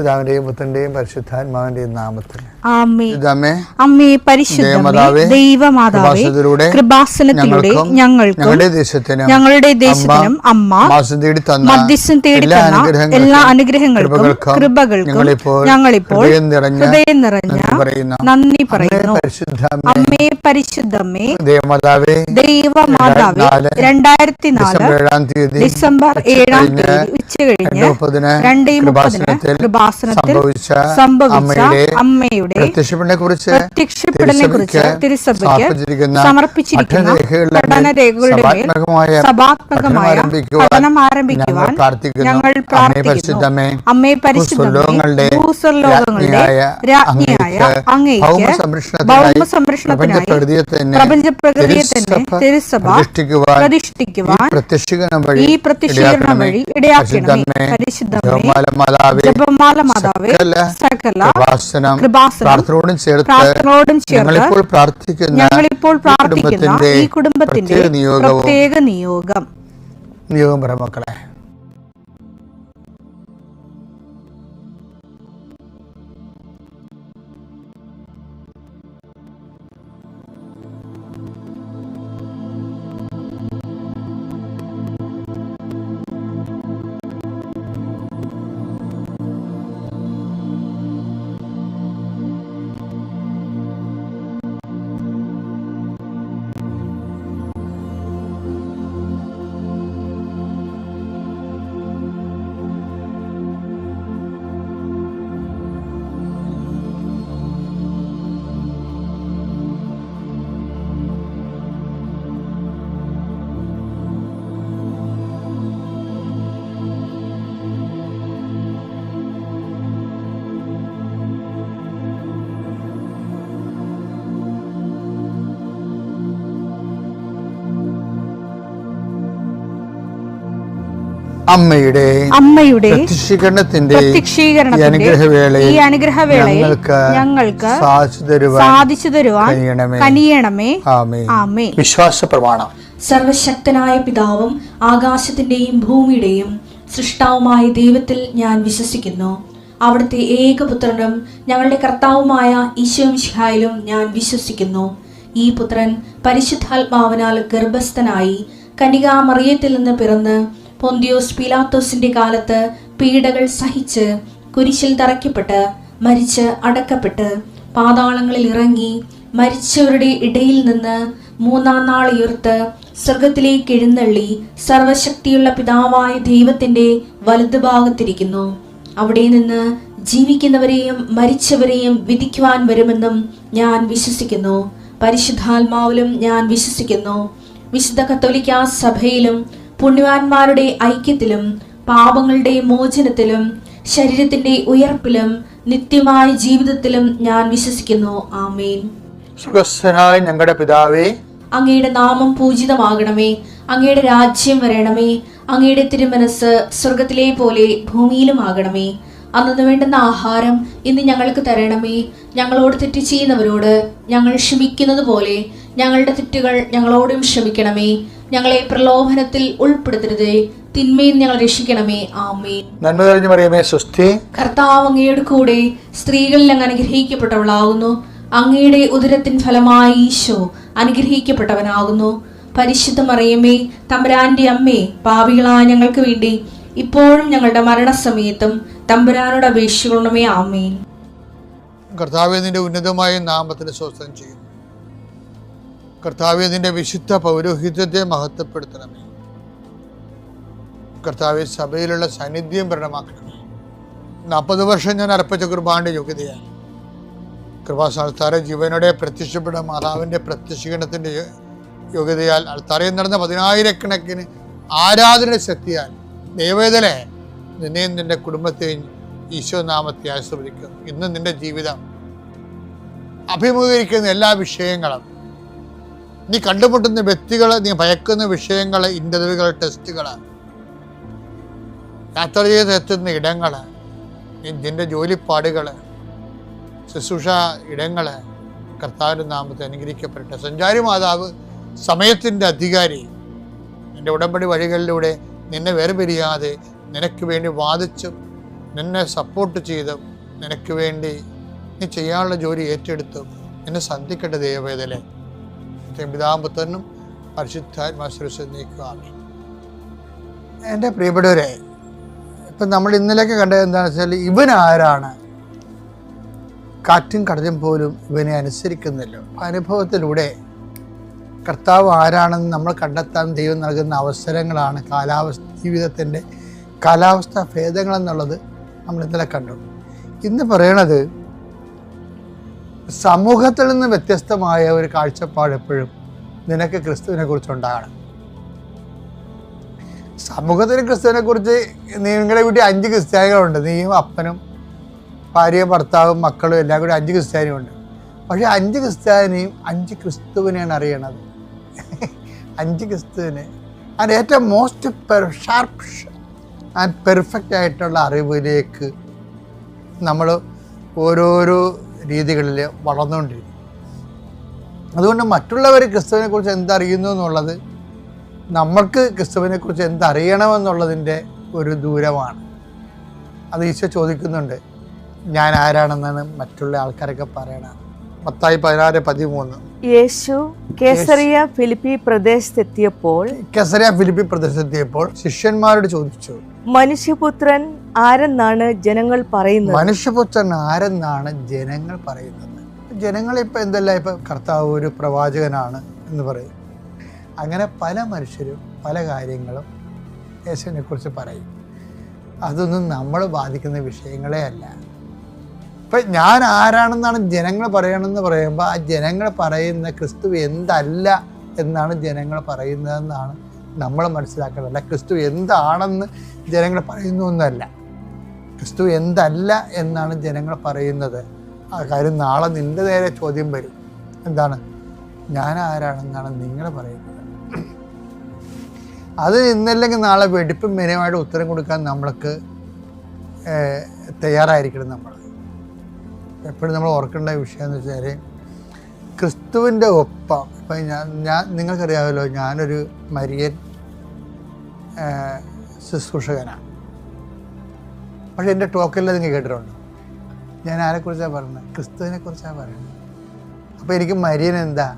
പിതാവിന്റെയും പുത്രന്റെയും പരിശുദ്ധാത്മാവിന്റെയും നാമത്തിൽ കൃപാസനത്തിലൂടെ ഞങ്ങളുടെ ദേശത്തിനും അമ്മ മധ്യസ്ഥം തേടിത്തന്ന എല്ലാ അനുഗ്രഹങ്ങൾക്കും കൃപകൾക്കും ഞങ്ങളിപ്പോൾ ഹൃദയം നിറഞ്ഞ നന്ദി പറയുന്നു. അമ്മേ പരിശുദ്ധമ്മേ ദൈവമാതാവേ 2004 ഡിസംബർ 7 ഉച്ചകഴിഞ്ഞ് 2:30 കൃപാസനത്തിൽ സംഭവിച്ച അമ്മയുടെ പ്രത്യക്ഷപ്പെടലിനെക്കുറിച്ച് തിരുസഭയ്ക്ക് സമർപ്പിച്ചിരിക്കുന്ന പഠനരേഖകളുടെ മേൽ സഭാത്മകമായ പഠനം ആരംഭിക്കുവാൻ ഞങ്ങൾ പ്രാർത്ഥിക്കുന്നു. അമ്മേ പരിശുദ്ധമേ ഭൂസ്വർലോകങ്ങളുടെ രാജ്ഞിയായ അങ്ങേയ്ക്ക് ഭൗമ സംരക്ഷണത്തിനായി പ്രപഞ്ച പ്രകൃതിയെ തന്നെ തിരുസഭ പ്രതിഷ്ഠിക്കുവാൻ ഈ പ്രത്യക്ഷീകരണം വഴി ഇടയാക്കണമേ. പരിശുദ്ധമേ ജപമാല മാതാവേ സകല കൃപാസനം പ്രാർത്ഥനയോടും ചേർത്ത് ഞങ്ങളിപ്പോൾ പ്രാർത്ഥിക്കുന്ന ഈ കുടുംബത്തിന്റെ പ്രത്യേക നിയോഗം മക്കളെ. അമ്മയുടെ പ്രത്യക്ഷീകരണത്തിന്റെ ഈ അനുഗ്രഹവേളയിൽ ഞങ്ങൾക്ക് സാധിച്ചു തരുവാൻ കനിയണമേ. ആമേൻ. വിശ്വാസ പ്രമാണം. സർവശക്തനായ പിതാവും ആകാശത്തിന്റെയും ഭൂമിയുടെയും സൃഷ്ടാവുമായ ദൈവത്തിൽ ഞാൻ വിശ്വസിക്കുന്നു. അവിടുത്തെ ഏകപുത്രനും ഞങ്ങളുടെ കർത്താവുമായ ഈശോമിശിഹായിലും ഞാൻ വിശ്വസിക്കുന്നു. ഈ പുത്രൻ പരിശുദ്ധാത്മാവിനാൽ ഗർഭസ്ഥനായി കന്യകാമറിയത്തിൽ നിന്ന് പിറന്ന് പൊന്തിയോസ് പീലാത്തോസിന്റെ കാലത്ത് പീഡകൾ സഹിച്ച് കുരിശിൽ തറയ്ക്കപ്പെട്ട് മരിച്ച് അടക്കപ്പെട്ട് പാതാളങ്ങളിൽ ഇറങ്ങി മരിച്ചവരുടെ ഇടയിൽ നിന്ന് 3-ാം നാൾ ഉയർത്ത് സ്വർഗത്തിലേക്ക് എഴുന്നള്ളി സർവശക്തിയുള്ള പിതാവായ ദൈവത്തിന്റെ വലതുഭാഗത്തിരിക്കുന്നു. അവിടെ നിന്ന് ജീവിക്കുന്നവരെയും മരിച്ചവരെയും വിധിക്കുവാൻ വരുമെന്നും ഞാൻ വിശ്വസിക്കുന്നു. പരിശുദ്ധാത്മാവിലും ഞാൻ വിശ്വസിക്കുന്നു. വിശുദ്ധ കത്തോലിക്കാ സഭയിലും പുണ്യവാന്മാരുടെ ഐക്യത്തിലും പാപങ്ങളുടെ മോചനത്തിലും ശരീരത്തിന്റെ ഉയർപ്പിലും നിത്യമായ ജീവിതത്തിലും ഞാൻ വിശ്വസിക്കുന്നു. ആമേൻ. സ്വർഗ്ഗസ്ഥനായ ഞങ്ങളുടെ പിതാവേ, അങ്ങയുടെ നാമം പൂജിതമാകണമേ. അങ്ങയുടെ രാജ്യം വരണമേ. അങ്ങയുടെ തിരുമനസ് സ്വർഗത്തിലെ പോലെ ഭൂമിയിലും ആകണമേ. അന്നു വേണ്ടുന്ന ആഹാരം ഇന്ന് ഞങ്ങൾക്ക് തരണമേ. ഞങ്ങളോട് തെറ്റ് ചെയ്യുന്നവരോട് ഞങ്ങൾ ക്ഷമിക്കുന്നത് പോലെ ഞങ്ങളുടെ തെറ്റുകൾ ഞങ്ങളോടും ക്ഷമിക്കണമേ. ഞങ്ങളെ പ്രലോഭനത്തിൽ ഉൾപ്പെടുത്തരുതേ, തിന്മയിൽ ഞങ്ങൾ രക്ഷിക്കണമേ. ആമേൻ. നന്മ നിറഞ്ഞ മറിയമേ സ്വസ്തി, കർത്താവ് അങ്ങയുടെ കൂടെ സ്ത്രീകളിൽ അങ്ങ് അനുഗ്രഹിക്കപ്പെട്ടവളാകുന്നു. അങ്ങയുടെ ഉദരത്തിൻ ഫലമായി ഈശോ അനുഗ്രഹിക്കപ്പെട്ടവനാകുന്നു. പരിശുദ്ധ മറിയമേ തമ്പുരാന്റെ അമ്മേ, പാപികളായ ഞങ്ങൾക്ക് വേണ്ടി ഇപ്പോഴും ഞങ്ങളുടെ മരണസമയത്തും തമ്പുരാനോട് അപേക്ഷിക്കണമേ. ആമേൻ. കർത്താവേ, നിന്റെ ഉന്നതമായ നാമത്തിന് സ്വസ്ഥം ചെയ്യുന്നു. കർത്താവേ, നിന്റെ വിശുദ്ധ പൗരോഹിത്യത്തെ മഹത്വപ്പെടുത്തണമേ. കർത്താവേ, സഭയിലുള്ള സാന്നിധ്യം പ്രകടമാക്കണമേ. 40 വർഷം ഞാൻ അർപ്പിച്ച കുർബാനയുടെ യോഗ്യതയായി കൃപാസ്ഥാന ജീവനോടെ പ്രത്യക്ഷപ്പെട്ട മാതാവിൻ്റെ പ്രത്യക്ഷീകരണത്തിൻ്റെ യോഗ്യതയാൽ അൾത്താരയിൽ നടന്ന 10,000-കണക്കിന് ആരാധന ശക്തിയാൽ ദൈവവേദനെ നിന്നെയും നിന്റെ കുടുംബത്തെയും ഈശോ നാമത്തെ ആശീർവദിക്കുന്നു. ഇന്ന് നിന്റെ ജീവിതം അഭിമുഖീകരിക്കുന്ന എല്ലാ വിഷയങ്ങളും, നീ കണ്ടുമുട്ടുന്ന വ്യക്തികൾ, നീ ഭയക്കുന്ന വിഷയങ്ങൾ, ഇന്റർവ്യൂകൾ, ടെസ്റ്റുകൾ, യാത്ര ചെയ്തെത്തുന്ന ഇടങ്ങൾ, നിന്റെ ജോലിപ്പാടുകൾ, ശുശ്രൂഷ ഇടങ്ങൾ കർത്താവിൻ്റെ നാമത്തെ അനുഗ്രഹിക്കപ്പെടട്ടെ. സഞ്ചാരി മാതാവ്, സമയത്തിൻ്റെ അധികാരി, നിന്റെ ഉടമ്പടി വഴികളിലൂടെ നിന്നെ വേർപിരിയാതെ നിനക്ക് വേണ്ടി വാദിച്ചും നിന്നെ സപ്പോർട്ട് ചെയ്തും നിനക്ക് വേണ്ടി നീ ചെയ്യാനുള്ള ജോലി ഏറ്റെടുത്തും നിന്നെ സന്ധിക്കട്ടെ ദൈവവേദലെ. പിതാമ്പുത്രനും പരിശുദ്ധാത്മാശ്വരീക്കുക. എൻ്റെ പ്രിയപ്പെട്ടവരെ, ഇപ്പം നമ്മൾ ഇന്നലെയൊക്കെ കണ്ടത് എന്താണെന്ന് വെച്ചാൽ, ഇവനാരാണ്? കാറ്റും കടലും പോലും ഇവനെ അനുസരിക്കുന്നല്ലോ. അനുഭവത്തിലൂടെ കർത്താവ് ആരാണെന്ന് നമ്മൾ കണ്ടെത്താൻ ദൈവം നൽകുന്ന അവസരങ്ങളാണ് ജീവിതത്തിൻ്റെ കാലാവസ്ഥാ ഭേദങ്ങളെന്നുള്ളത് നമ്മൾ ഇന്നലെ കണ്ടു. ഇന്ന് പറയണത് സമൂഹത്തിൽ നിന്ന് വ്യത്യസ്തമായ ഒരു കാഴ്ചപ്പാട് എപ്പോഴും നിനക്ക് ക്രിസ്തുവിനെ കുറിച്ചുണ്ടാകണം. സമൂഹത്തിന് ക്രിസ്തുവിനെ കുറിച്ച്, നിങ്ങളുടെ വീട്ടിൽ 5 ക്രിസ്ത്യാനികളുണ്ട്, നീയും അപ്പനും ഭാര്യയും ഭർത്താവും മക്കളും എല്ലാം കൂടി 5 ക്രിസ്ത്യാനിയുണ്ട്. പക്ഷേ 5 ക്രിസ്ത്യാനിയും 5 ക്രിസ്തുവിനെയാണ് അറിയണത്. 5 ക്രിസ്തുവിനെ അതിൻ്റെ ഏറ്റവും മോസ്റ്റ് ഷാർപ്പ് ആൻഡ് പെർഫെക്റ്റ് ആയിട്ടുള്ള അറിവിലേക്ക് നമ്മൾ ഓരോരോ രീതികളിൽ വളർന്നുകൊണ്ടിരിക്കും. അതുകൊണ്ട് മറ്റുള്ളവർ ക്രിസ്തുവിനെ കുറിച്ച് എന്തറിയുന്നു എന്നുള്ളത് നമ്മൾക്ക് ക്രിസ്തുവിനെ കുറിച്ച് എന്തറിയണമെന്നുള്ളതിൻ്റെ ഒരു ദൂരമാണ്. അത് ഈശോ ചോദിക്കുന്നുണ്ട്, ഞാൻ ആരാണെന്നാണ് മറ്റുള്ള ആൾക്കാരൊക്കെ പറയണത്. മത്തായി 16:13. യേശു കേസറിയ ഫിലിപ്പി പ്രദേശത്തെത്തിയപ്പോൾ ശിഷ്യന്മാരോട് ചോദിച്ചു, മനുഷ്യപുത്രൻ ആരെന്നാണ് ജനങ്ങൾ പറയുന്നത്? മനുഷ്യപുത്രൻ ആരെന്നാണ് ജനങ്ങൾ പറയുന്നത്? ജനങ്ങളിപ്പോൾ എന്തല്ല, ഇപ്പം കർത്താവ് ഒരു പ്രവാചകനാണ് എന്ന് പറയും. അങ്ങനെ പല മനുഷ്യരും പല കാര്യങ്ങളും യേശുവിനെ കുറിച്ച് പറയും. അതൊന്നും നമ്മൾ ബാധിക്കുന്ന വിഷയങ്ങളേ അല്ല. ഇപ്പം ഞാൻ ആരാണെന്നാണ് ജനങ്ങൾ പറയണമെന്ന് പറയുമ്പോൾ, ആ ജനങ്ങൾ പറയുന്ന ക്രിസ്തു എന്തല്ല എന്നാണ് ജനങ്ങൾ പറയുന്നതെന്നാണ് നമ്മൾ മനസ്സിലാക്കേണ്ടത്. അല്ല ക്രിസ്തു എന്താണെന്ന് ജനങ്ങൾ പറയുന്നു എന്നല്ല, ക്രിസ്തു എന്തല്ല എന്നാണ് ജനങ്ങൾ പറയുന്നത്. ആ കാര്യം നാളെ നിൻ്റെ നേരെ ചോദ്യം വരും. എന്താണ്? ഞാൻ ആരാണെന്നാണ് നിങ്ങൾ പറയുന്നത്. അത് ഇന്നല്ലെങ്കിൽ നാളെ വെടിപ്പും മെനയുമായിട്ട് ഉത്തരം കൊടുക്കാൻ നമ്മൾക്ക് തയ്യാറായിരിക്കണം. നമ്മൾ എപ്പോഴും നമ്മൾ ഓർക്കേണ്ട വിഷയം എന്ന് വെച്ചാൽ, ക്രിസ്തുവിൻ്റെ ഒപ്പം ഇപ്പം ഞാൻ നിങ്ങൾക്കറിയാമല്ലോ, ഞാനൊരു മരിയൻ ശുശ്രൂഷകനാണ്. പക്ഷേ എൻ്റെ ടോക്കനിൽ നിങ്ങൾ കേട്ടിട്ടുണ്ട്. ഞാൻ ആരെക്കുറിച്ചാണ് പറയുന്നത്? ക്രിസ്തുവിനെ കുറിച്ചാണ് പറയുന്നത്. അപ്പോൾ എനിക്ക് മരിയൻ എന്താ?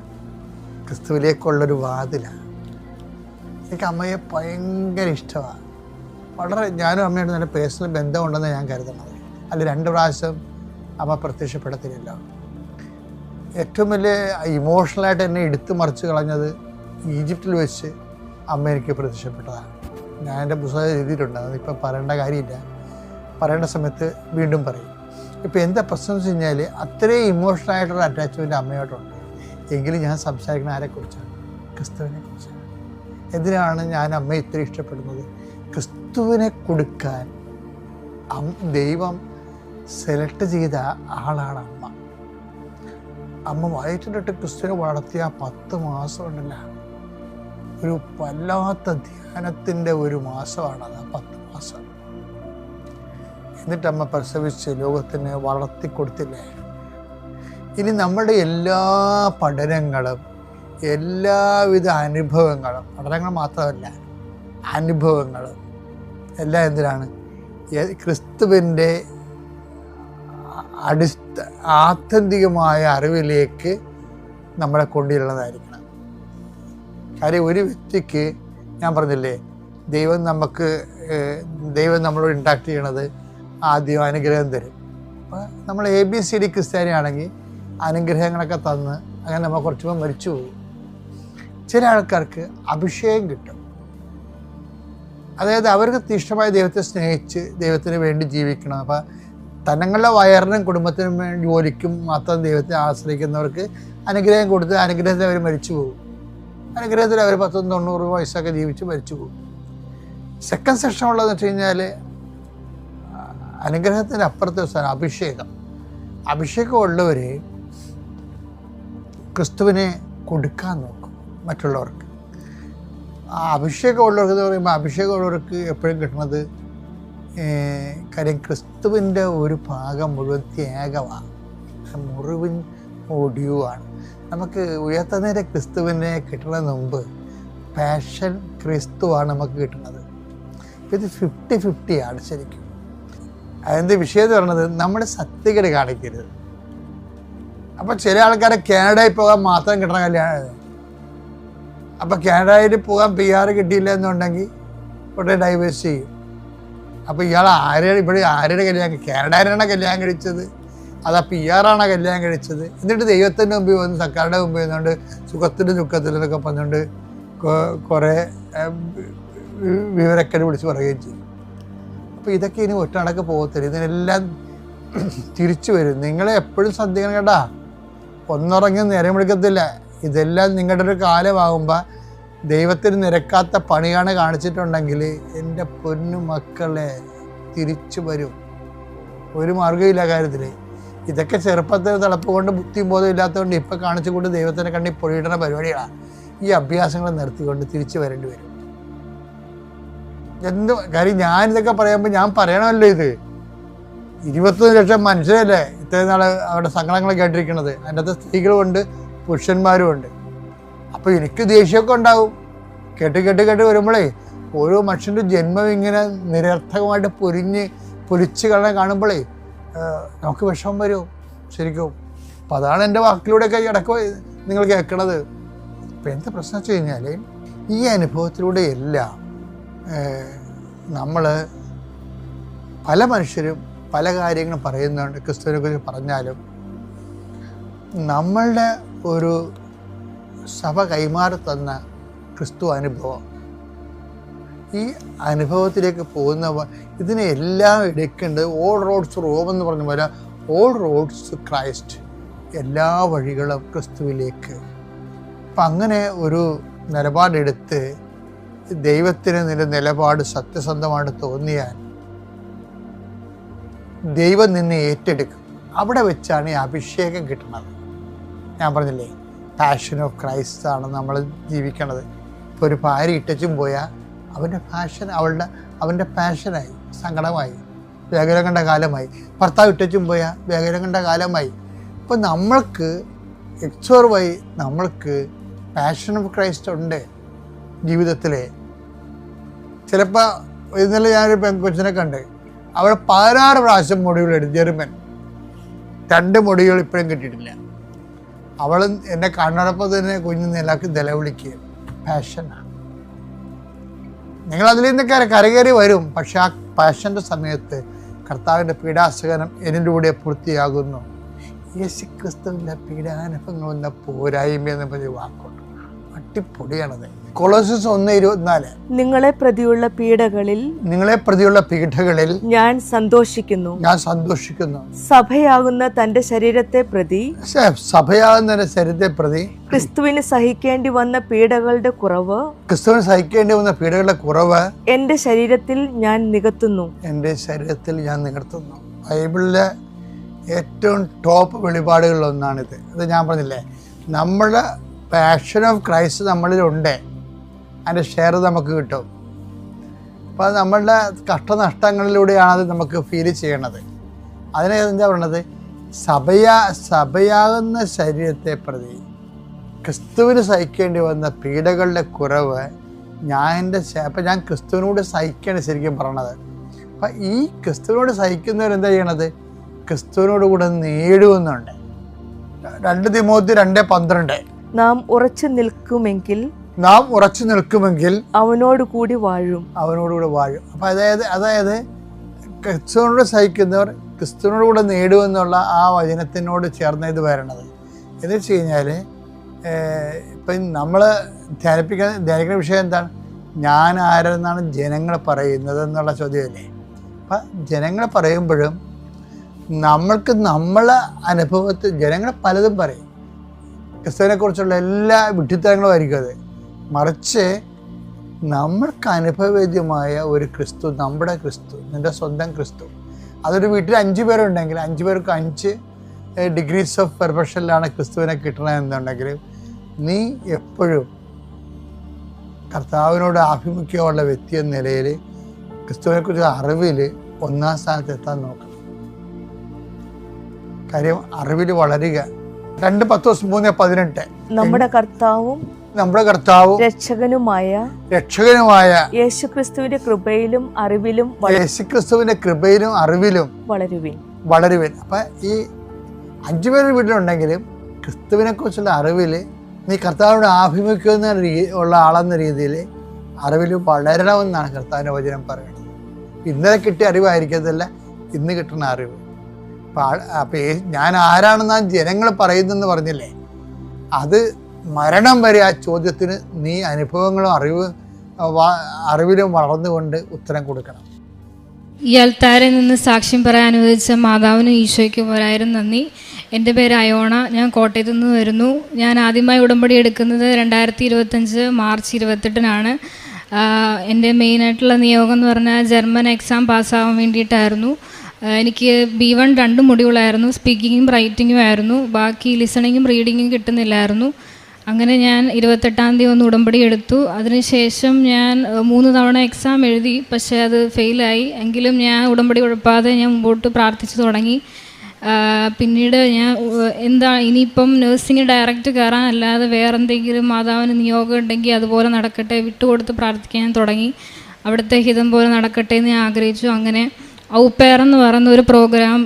ക്രിസ്തുവിലേക്കുള്ളൊരു വാതിലാണ്. എനിക്ക് അമ്മയെ ഭയങ്കര ഇഷ്ടമാണ്. വളരെ ഞാനും അമ്മയായിട്ട് നല്ല പേഴ്സണൽ ബന്ധമുണ്ടെന്ന് ഞാൻ കരുതുന്നത്. അല്ല 2 പ്രാവശ്യം അമ്മ പ്രത്യക്ഷപ്പെടത്തില്ലല്ലോ. ഏറ്റവും വലിയ ഇമോഷണലായിട്ട് എന്നെ എടുത്തു മറിച്ച് കളഞ്ഞത് ഈജിപ്തിൽ വെച്ച് അമ്മ എനിക്ക് പ്രത്യക്ഷപ്പെട്ടതാണ്. ഞാൻ എൻ്റെ പുസ്തകം എഴുതിയിട്ടുണ്ട്, അതിപ്പോൾ പറയേണ്ട കാര്യമില്ല, പറയേണ്ട സമയത്ത് വീണ്ടും പറയും. ഇപ്പോൾ എന്താ പ്രശ്നം എന്ന് വെച്ച് കഴിഞ്ഞാൽ, അത്രയും ഇമോഷണലായിട്ടുള്ള അറ്റാച്ച്മെൻറ്റ് അമ്മയോട്ടുണ്ട്. എങ്കിലും ഞാൻ സംസാരിക്കുന്ന ആരെക്കുറിച്ചാണ്? ക്രിസ്തുവിനെ കുറിച്ചാണ്. എന്തിനാണ് ഞാൻ അമ്മയെ ഇത്ര ഇഷ്ടപ്പെടുന്നത്? ക്രിസ്തുവിനെ കൊടുക്കാൻ ദൈവം സെലക്ട് ചെയ്ത ആളാണ് അമ്മ. അമ്മ വയറ്റിലിട്ട് ക്രിസ്തുവിനെ വളർത്തിയ 10 മാസം ഉണ്ടല്ല, ഒരു വല്ലാത്ത ധ്യാനത്തിൻ്റെ ഒരു മാസമാണത്, 10 മാസം. എന്നിട്ട് അമ്മ പ്രസവിച്ച് ലോകത്തിന് വളർത്തിക്കൊടുത്തില്ലേ. ഇനി നമ്മുടെ എല്ലാ പഠനങ്ങളും എല്ലാവിധ അനുഭവങ്ങളും, പഠനങ്ങൾ മാത്രമല്ല അനുഭവങ്ങളും എല്ലാം എന്തിനാണ്? ക്രിസ്തുവിൻ്റെ ആത്യന്തികമായ അറിവിലേക്ക് നമ്മളെ കൊണ്ടുവരുന്നതായിരിക്കണം. കാര്യം ഒരു വ്യക്തിക്ക്, ഞാൻ പറഞ്ഞില്ലേ, ദൈവം നമ്മളോട് ഇൻട്രാക്ട് ചെയ്യണത് ആദ്യം അനുഗ്രഹം തരും. അപ്പോൾ നമ്മൾ ABCD ക്രിസ്ത്യാനിയാണെങ്കിൽ അനുഗ്രഹങ്ങളൊക്കെ തന്ന് അങ്ങനെ നമ്മൾ കുറച്ചുമ്പോൾ മരിച്ചു പോകും. ചില ആൾക്കാർക്ക് അഭിഷേകം കിട്ടും. അതായത് അവർക്ക് തീഷ്ണമായ ദൈവത്തെ സ്നേഹിച്ച് ദൈവത്തിന് വേണ്ടി ജീവിക്കണം. അപ്പോൾ തങ്ങളുടെ വയറിനും കുടുംബത്തിനും വേണ്ടി ജോലിക്കും മാത്രം ദൈവത്തെ ആശ്രയിക്കുന്നവർക്ക് അനുഗ്രഹം കൊടുത്ത് അനുഗ്രഹത്തിൽ അവർ മരിച്ചു പോകും. അനുഗ്രഹത്തിൽ അവർ 90 വയസ്സൊക്കെ ജീവിച്ച് മരിച്ചു പോകും. സെക്കൻഡ് സെക്ഷൻ ഉള്ളതെന്ന് വെച്ച് കഴിഞ്ഞാൽ അനുഗ്രഹത്തിൻ്റെ അപ്പുറത്തെ സ്ഥലം അഭിഷേകം ഉള്ളവർ ക്രിസ്തുവിനെ കൊടുക്കാൻ നോക്കും മറ്റുള്ളവർക്ക്. ആ അഭിഷേകമുള്ളവർക്ക് എന്ന് പറയുമ്പോൾ അഭിഷേകമുള്ളവർക്ക് എപ്പോഴും കിട്ടുന്നത് കാര്യം ക്രിസ്തുവിൻ്റെ ഒരു ഭാഗം മുഴുവൻ ത്യാഗമാണ്, മുറിവിൻ ഒടിയുവാണ്. നമുക്ക് ഉയർത്തുന്നതിൻ്റെ ക്രിസ്തുവിനെ കിട്ടുന്നതിന് മുമ്പ് പാഷൻ ക്രിസ്തുവാണ് നമുക്ക് കിട്ടുന്നത്. ഇത് 50-50 ആണ് ശരിക്കും. അതിൻ്റെ വിഷയം എന്ന് പറയുന്നത് നമ്മുടെ സത്യക്കേട് കാണിക്കരുത്. അപ്പം ചില ആൾക്കാരെ കാനഡയിൽ പോകാൻ മാത്രം കിട്ടണ കല്യാണം. അപ്പം കാനഡയിൽ പോകാൻ PR കിട്ടിയില്ല എന്നുണ്ടെങ്കിൽ ഉടനെ ഡൈവേഴ്സ് ചെയ്യും. അപ്പോൾ ഇയാൾ ഇവിടെ ആരുടെ കല്യാണം, കാനഡയിലാണ് കല്യാണം കഴിച്ചത്, അതാ PR ആണോ കല്യാണം കഴിച്ചത്? എന്നിട്ട് ദൈവത്തിൻ്റെ മുമ്പിൽ വന്ന് സർക്കാരുടെ മുമ്പിൽ വന്നുകൊണ്ട് സുഖത്തിലും ദുഃഖത്തിലും എന്നൊക്കെ പറഞ്ഞുകൊണ്ട് കുറേ വിവരക്കേട് വിളിച്ച് പറയുകയും ചെയ്യും. അപ്പോൾ ഇതൊക്കെ ഇനി ഒറ്റടക്ക് പോകത്തില്ല, ഇതിനെല്ലാം തിരിച്ചു വരും. നിങ്ങളെ എപ്പോഴും ശ്രദ്ധിക്കണം കേട്ടാ, ഒന്നുറങ്ങി നേരം വിളിക്കത്തില്ല. ഇതെല്ലാം നിങ്ങളുടെ ഒരു കാലമാകുമ്പോൾ ദൈവത്തിന് നിരക്കാത്ത പണിയാണ് കാണിച്ചിട്ടുണ്ടെങ്കിൽ എൻ്റെ പൊന്നു മക്കളെ തിരിച്ചു വരും. ഒരു മാർഗ്ഗമില്ല കാര്യത്തിൽ. ഇതൊക്കെ ചെറുപ്പത്തിൽ തിളപ്പ് കൊണ്ട് ബുദ്ധിയും ബോധം ഇല്ലാത്തതുകൊണ്ട് ഇപ്പം കാണിച്ചുകൊണ്ട് ദൈവത്തിനെ കണ്ടി പൊഴിയിടുന്ന പരിപാടികളാണ്. ഈ അഭ്യാസങ്ങൾ നിർത്തിക്കൊണ്ട് തിരിച്ചു വരേണ്ടി വരും. എന്ത് കാര്യം, ഞാനിതൊക്കെ പറയുമ്പോൾ ഞാൻ പറയണമല്ലോ, ഇത് 21 ലക്ഷം മനുഷ്യരല്ലേ ഇത്രയും നാൾ അവരുടെ സങ്കടങ്ങൾ കേട്ടിരിക്കുന്നത്. അതിൻ്റെ അകത്ത് സ്ത്രീകളുമുണ്ട് പുരുഷന്മാരും ഉണ്ട്. അപ്പോൾ എനിക്ക് ദേഷ്യമൊക്കെ ഉണ്ടാവും. കേട്ട് വരുമ്പോഴേ ഓരോ മനുഷ്യൻ്റെ ജന്മം ഇങ്ങനെ നിരർത്ഥകമായിട്ട് പൊലിച്ച് കാണുമ്പോഴേ നമുക്ക് വിഷമം വരും ശരിക്കും. അപ്പം അതാണ് എൻ്റെ വാക്കിലൂടെയൊക്കെ ഇടയ്ക്ക് നിങ്ങൾ കേൾക്കണത്. അപ്പം എന്താ പ്രശ്നം വെച്ച് കഴിഞ്ഞാൽ, ഈ അനുഭവത്തിലൂടെ എല്ലാം നമ്മൾ പല മനുഷ്യരും പല കാര്യങ്ങളും പറയുന്നുണ്ട്. ക്രിസ്തുവിനെ കുറിച്ച് പറഞ്ഞാലും നമ്മളുടെ ഒരു സഭ കൈമാറി തന്ന ക്രിസ്തു അനുഭവം, ഈ അനുഭവത്തിലേക്ക് പോകുന്നവർ ഇതിനെ എല്ലാം എടുക്കേണ്ടത് ഓൾ റോഡ്സ് റോം എന്ന് പറഞ്ഞ പോലെ ഓൾ റോഡ്സ് ക്രൈസ്റ്റ്, എല്ലാ വഴികളും ക്രിസ്തുവിലേക്ക്. അപ്പം അങ്ങനെ ഒരു നിലപാടെടുത്ത് ദൈവത്തിന് നിലപാട് സത്യസന്ധമായിട്ട് തോന്നിയാൽ ദൈവം നിന്നെ ഏറ്റെടുക്കും. അവിടെ വെച്ചാണ് ഈ അഭിഷേകം കിട്ടുന്നത്. ഞാൻ പറഞ്ഞില്ലേ, പാഷൻ ഓഫ് ക്രൈസ്റ്റ് ആണ് നമ്മൾ ജീവിക്കണത്. ഇപ്പോൾ ഒരു ഭാര്യ ഇട്ടച്ചും പോയാൽ അവൻ്റെ പാഷൻ അവൻ്റെ പാഷനായി, സങ്കടമായി, വേഗം കണ്ട കാലമായി. ഭർത്താവ് ഇട്ടച്ചും പോയാൽ വേഗം കണ്ട കാലമായി. ഇപ്പോൾ നമ്മൾക്ക് XOR നമ്മൾക്ക് പാഷൻ ഓഫ് ക്രൈസ്റ്റ് ഉണ്ട് ജീവിതത്തിൽ. ചിലപ്പോൾ ഇന്നലെ ഞാനൊരു പെൺകൊച്ചിനെ കണ്ട്, അവൾ 16 പ്രാവശ്യം മൊഡ്യൂളെടുത്ത്, ജർമ്മൻ 2 മൊഡ്യൂൾ ഇപ്പോഴും കിട്ടിയിട്ടില്ല. അവൾ എന്നെ കണ്ണടപ്പം തന്നെ കുഞ്ഞു നിലക്ക് നിലവിളിക്കുക. പാഷനാണ്. നിങ്ങളതിൽ നിന്നൊക്കെ കരകയറി വരും. പക്ഷെ ആ പാഷൻ്റെ സമയത്ത് കർത്താവിൻ്റെ പീഡാസഹനം എന്നിലൂടെ പൂർത്തിയാകുന്നു. യേശുക്രിസ്തുവിൻ്റെ പീഡാനുഭവങ്ങളെന്ന പോരായ്മയെന്ന് പറഞ്ഞ വാക്കുണ്ട്. അട്ടിപ്പൊടിയാണത്. കൊളോസ്യസ് 1:24 നിങ്ങളെ പ്രതിയുള്ള പീഡകളിൽ ഞാൻ സന്തോഷിക്കുന്നു. സഭയാകുന്ന തന്റെ ശരീരത്തെ പ്രതി ക്രിസ്തുവിന് സഹിക്കേണ്ടി വന്ന പീഡകളുടെ കുറവ് എന്റെ ശരീരത്തിൽ ഞാൻ നികത്തുന്നു. ബൈബിളിലെ ഏറ്റവും ടോപ്പ് വെളിപാടുകളിലൊന്നാണിത്. അത് ഞാൻ പറഞ്ഞില്ലേ, നമ്മുടെ പാഷൻ ഓഫ് ക്രൈസ്റ്റ് നമ്മളിലുണ്ട്. അതിൻ്റെ ഷെയർ നമുക്ക് കിട്ടും. അപ്പോൾ അത് നമ്മളുടെ കഷ്ടനഷ്ടങ്ങളിലൂടെയാണ് അത് നമുക്ക് ഫീൽ ചെയ്യണത്. അതിനെ എന്താ പറയണത്, സഭയാകുന്ന ശരീരത്തെ പ്രതി ക്രിസ്തുവിന് സഹിക്കേണ്ടി വന്ന പീഡകളുടെ കുറവ് അപ്പം ഞാൻ ക്രിസ്തുവിനോട് സഹിക്കുകയാണ് ശരിക്കും പറയണത്. അപ്പം ഈ ക്രിസ്തുവിനോട് സഹിക്കുന്നവരെന്താ ചെയ്യണത്, ക്രിസ്തുവിനോട് കൂടെ നേടുമെന്നുണ്ട്. 2 തിമോത്തി 2:12 നാം ഉറച്ചു നിൽക്കുമെങ്കിൽ അവനോട് കൂടി വാഴും. അപ്പം അതായത് ക്രിസ്തുവിനോട് സഹിക്കുന്നവർ ക്രിസ്തുവിനോട് കൂടെ നേടുമെന്നുള്ള ആ വചനത്തിനോട് ചേർന്ന് ഇത് വരണത്. എന്ന് വെച്ച് കഴിഞ്ഞാൽ ഇപ്പം നമ്മൾ ധ്യാനിക്കുന്ന വിഷയം എന്താണ്, ഞാൻ ആരെന്നാണ് ജനങ്ങൾ പറയുന്നത് എന്നുള്ള ചോദ്യമല്ലേ. അപ്പം ജനങ്ങൾ പറയുമ്പോഴും നമ്മൾക്ക് നമ്മളെ അനുഭവത്തിൽ ജനങ്ങൾ പലതും പറയും. ക്രിസ്തുവിനെ കുറിച്ചുള്ള എല്ലാ വിഡ്ഢിത്തരങ്ങളും ആയിരിക്കും അത്. മറിച്ച് നമ്മൾക്ക് അനുഭവവേദ്യമായ ഒരു ക്രിസ്തു, നമ്മുടെ ക്രിസ്തു, നിൻ്റെ സ്വന്തം ക്രിസ്തു. അതൊരു വീട്ടിൽ 5 പേരുണ്ടെങ്കിൽ 5 പേർക്ക് 5 ഡിഗ്രീസ് ഓഫ് പെർഫെക്ഷനിലാണ് ക്രിസ്തുവിനെ കിട്ടണമെന്നുണ്ടെങ്കിൽ നീ എപ്പോഴും കർത്താവിനോട് ആഭിമുഖ്യമുള്ള വ്യക്തി എന്ന നിലയിൽ ക്രിസ്തുവിനെക്കുറിച്ച് അറിവിൽ 1-ാം സ്ഥാനത്ത് എത്താൻ നോക്കണം. കാര്യം അറിവിൽ വളരുക. 2 Pетros 3:18 നമ്മുടെ കർത്താവും നമ്മുടെ കർത്താവും രക്ഷകനുമായ യേശുക്രിസ്തുവിന്റെ കൃപയിലും അറിവിലും വളരുവിൻ. അപ്പൊ ഈ 5 പേരുടെ വീട്ടിലുണ്ടെങ്കിലും ക്രിസ്തുവിനെ കുറിച്ചുള്ള അറിവിൽ നീ കർത്താവിനോട് ആഭിമുഖ്യം ഉള്ള ആളെന്ന രീതിയിൽ അറിവിൽ വളരണമെന്നാണ് കർത്താവിൻ്റെ വചനം പറയുന്നത്. ഇന്നലെ കിട്ടിയ അറിവായിരിക്കത്തില്ല ഇന്ന് കിട്ടുന്ന അറിവ്. അപ്പം ഞാൻ ആരാണെന്നാ ജനങ്ങൾ പറയുന്നെന്ന് പറഞ്ഞില്ലേ, അത് മരണം വരെ ആ ചോദ്യത്തിന് നീ അനുഭവങ്ങളും അറിവിലും വളർന്നുകൊണ്ട് ഉത്തരം കൊടുക്കണം. ഈ അൽത്താരിൽ നിന്ന് സാക്ഷ്യം പറയാൻ അനുവദിച്ച മാതാവിനും ഈശോയ്ക്കും ഒരായിരം നന്ദി. എൻ്റെ പേര് അയോണ, ഞാൻ കോട്ടയത്തു നിന്ന് വരുന്നു. ഞാൻ ആദ്യമായി ഉടമ്പടി എടുക്കുന്നത് 2025 മാർച്ച് 28-നാണ്. എൻ്റെ മെയിനായിട്ടുള്ള നിയോഗം എന്ന് പറഞ്ഞാൽ ജർമ്മൻ എക്സാം പാസ്സാവാൻ വേണ്ടിയിട്ടായിരുന്നു. എനിക്ക് B1 2 മൊഡ്യൂളായിരുന്നു, സ്പീക്കിങ്ങും റൈറ്റിങ്ങും ആയിരുന്നു. ബാക്കി ലിസണിങ്ങും റീഡിങ്ങും കിട്ടുന്നില്ലായിരുന്നു. അങ്ങനെ ഞാൻ 28-ാം തീയതി ഒന്ന് ഉടമ്പടി എടുത്തു. അതിനുശേഷം ഞാൻ 3 തവണ എക്സാം എഴുതി, പക്ഷേ അത് ഫെയിലായി. എങ്കിലും ഞാൻ ഉടമ്പടി ഉഴപ്പാതെ ഞാൻ മുമ്പോട്ട് പ്രാർത്ഥിച്ചു തുടങ്ങി. പിന്നീട് ഞാൻ ഇനിയിപ്പം നഴ്സിംഗ് ഡയറക്റ്റ് കയറാനല്ലാതെ വേറെ എന്തെങ്കിലും മാതാവിന് നിയോഗം ഉണ്ടെങ്കിൽ അതുപോലെ നടക്കട്ടെ, വിട്ടുകൊടുത്ത് പ്രാർത്ഥിക്കാൻ ഞാൻ തുടങ്ങി. അവിടുത്തെ ഹിതം പോലെ നടക്കട്ടെ എന്ന് ഞാൻ ആഗ്രഹിച്ചു. അങ്ങനെ ഔപ്പയർ എന്ന് പറയുന്ന ഒരു പ്രോഗ്രാം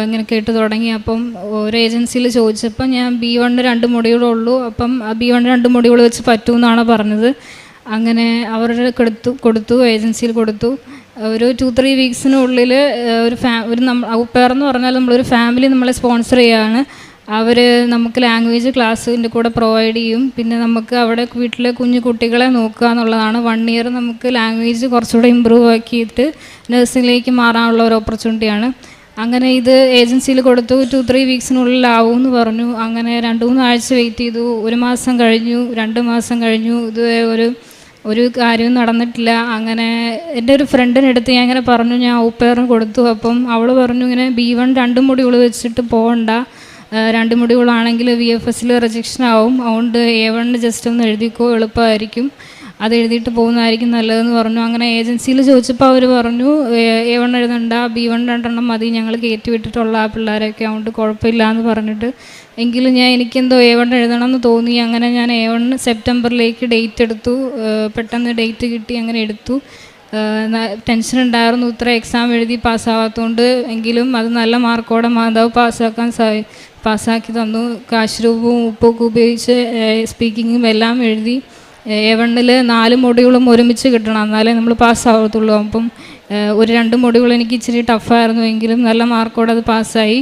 ഇങ്ങനെ കേട്ട് തുടങ്ങി. അപ്പം ഒരു ഏജൻസിയിൽ ചോദിച്ചപ്പം ഞാൻ B1 2 മൊഡ്യൂളുള്ളൂ, അപ്പം B1 2 മൊഡ്യൂൾ വെച്ച് പറ്റുമെന്നാണ് പറഞ്ഞത്. അങ്ങനെ അവരുടെ കൊടുത്തു ഏജൻസിയിൽ കൊടുത്തു. ഒരു 2-3 വീക്സിനുള്ളിൽ ഒരു ഔപ്പയർ എന്ന് പറഞ്ഞാൽ നമ്മളൊരു ഫാമിലി നമ്മളെ സ്പോൺസർ ചെയ്യുകയാണ്. അവർ നമുക്ക് ലാംഗ്വേജ് ക്ലാസ്സിൻ്റെ കൂടെ പ്രൊവൈഡ് ചെയ്യും. പിന്നെ നമുക്ക് അവിടെ വീട്ടിലെ കുഞ്ഞു കുട്ടികളെ നോക്കുക എന്നുള്ളതാണ്. 1 ഇയർ നമുക്ക് ലാംഗ്വേജ് കുറച്ചുകൂടെ ഇമ്പ്രൂവ് ആക്കിയിട്ട് നഴ്സിംഗിലേക്ക് മാറാനുള്ള ഒരു ഓപ്പർച്യൂണിറ്റിയാണ്. അങ്ങനെ ഇത് ഏജൻസിയിൽ കൊടുത്തു. 2-3 വീക്സിനുള്ളിലാവും എന്ന് പറഞ്ഞു. അങ്ങനെ 2-3 ആഴ്ച വെയിറ്റ് ചെയ്തു. 1 മാസം കഴിഞ്ഞു, 2 മാസം കഴിഞ്ഞു. ഇതുവരെ ഒരു കാര്യവും നടന്നിട്ടില്ല. അങ്ങനെ എൻ്റെ ഒരു ഫ്രണ്ടിനടുത്ത് ഞാൻ ഇങ്ങനെ പറഞ്ഞു, ഞാൻ ഔപ്പയറിന് കൊടുത്തു. അപ്പം അവൾ പറഞ്ഞു ഇങ്ങനെ B1 2 മൊഡ്യൂൾ വെച്ചിട്ട് പോകണ്ട, 2 മൊഡ്യൂളാണെങ്കിൽ VFSൽ റിജക്ഷൻ ആവും, അതുകൊണ്ട് A1 ജസ്റ്റ് ഒന്ന് എഴുതിക്കോ, എളുപ്പമായിരിക്കും, അത് എഴുതിയിട്ട് പോകുന്നതായിരിക്കും നല്ലതെന്ന് പറഞ്ഞു. അങ്ങനെ ഏജൻസിയിൽ ചോദിച്ചപ്പോൾ അവർ പറഞ്ഞു A1 എഴുതണ്ട, B1 2 മതി, ഞങ്ങൾ കയറ്റി വിട്ടിട്ടുള്ള ആ പിള്ളേരൊക്കെ, അതുകൊണ്ട് കുഴപ്പമില്ല എന്ന് പറഞ്ഞിട്ട്. എങ്കിലും എനിക്കെന്തോ A1 എഴുതണം എന്ന് തോന്നി. അങ്ങനെ ഞാൻ A1 സെപ്റ്റംബറിലേക്ക് ഡേറ്റ് എടുത്തു. പെട്ടെന്ന് ഡേറ്റ് കിട്ടി, അങ്ങനെ എടുത്തു. ടെൻഷൻ ഉണ്ടായിരുന്നു, ഇത്ര എക്സാം എഴുതി പാസ്സാവാത്തതുകൊണ്ട്. എങ്കിലും അത് നല്ല മാർക്കോടെ മാതാവ് പാസ്സാക്കി തന്നു. കാശ് രൂപവും ഉപ്പൊക്കെ ഉപയോഗിച്ച് സ്പീക്കിങ്ങും എല്ലാം എഴുതി. A1ൽ 4 മൊഡ്യൂളും ഒരുമിച്ച് കിട്ടണം, എന്നാലേ നമ്മൾ പാസ്സാവത്തുള്ളൂ. അപ്പം ഒരു 2 മൊഡ്യൂൾ എനിക്ക് ഇച്ചിരി ടഫായിരുന്നു, എങ്കിലും നല്ല മാർക്കോടെ അത് പാസ്സായി.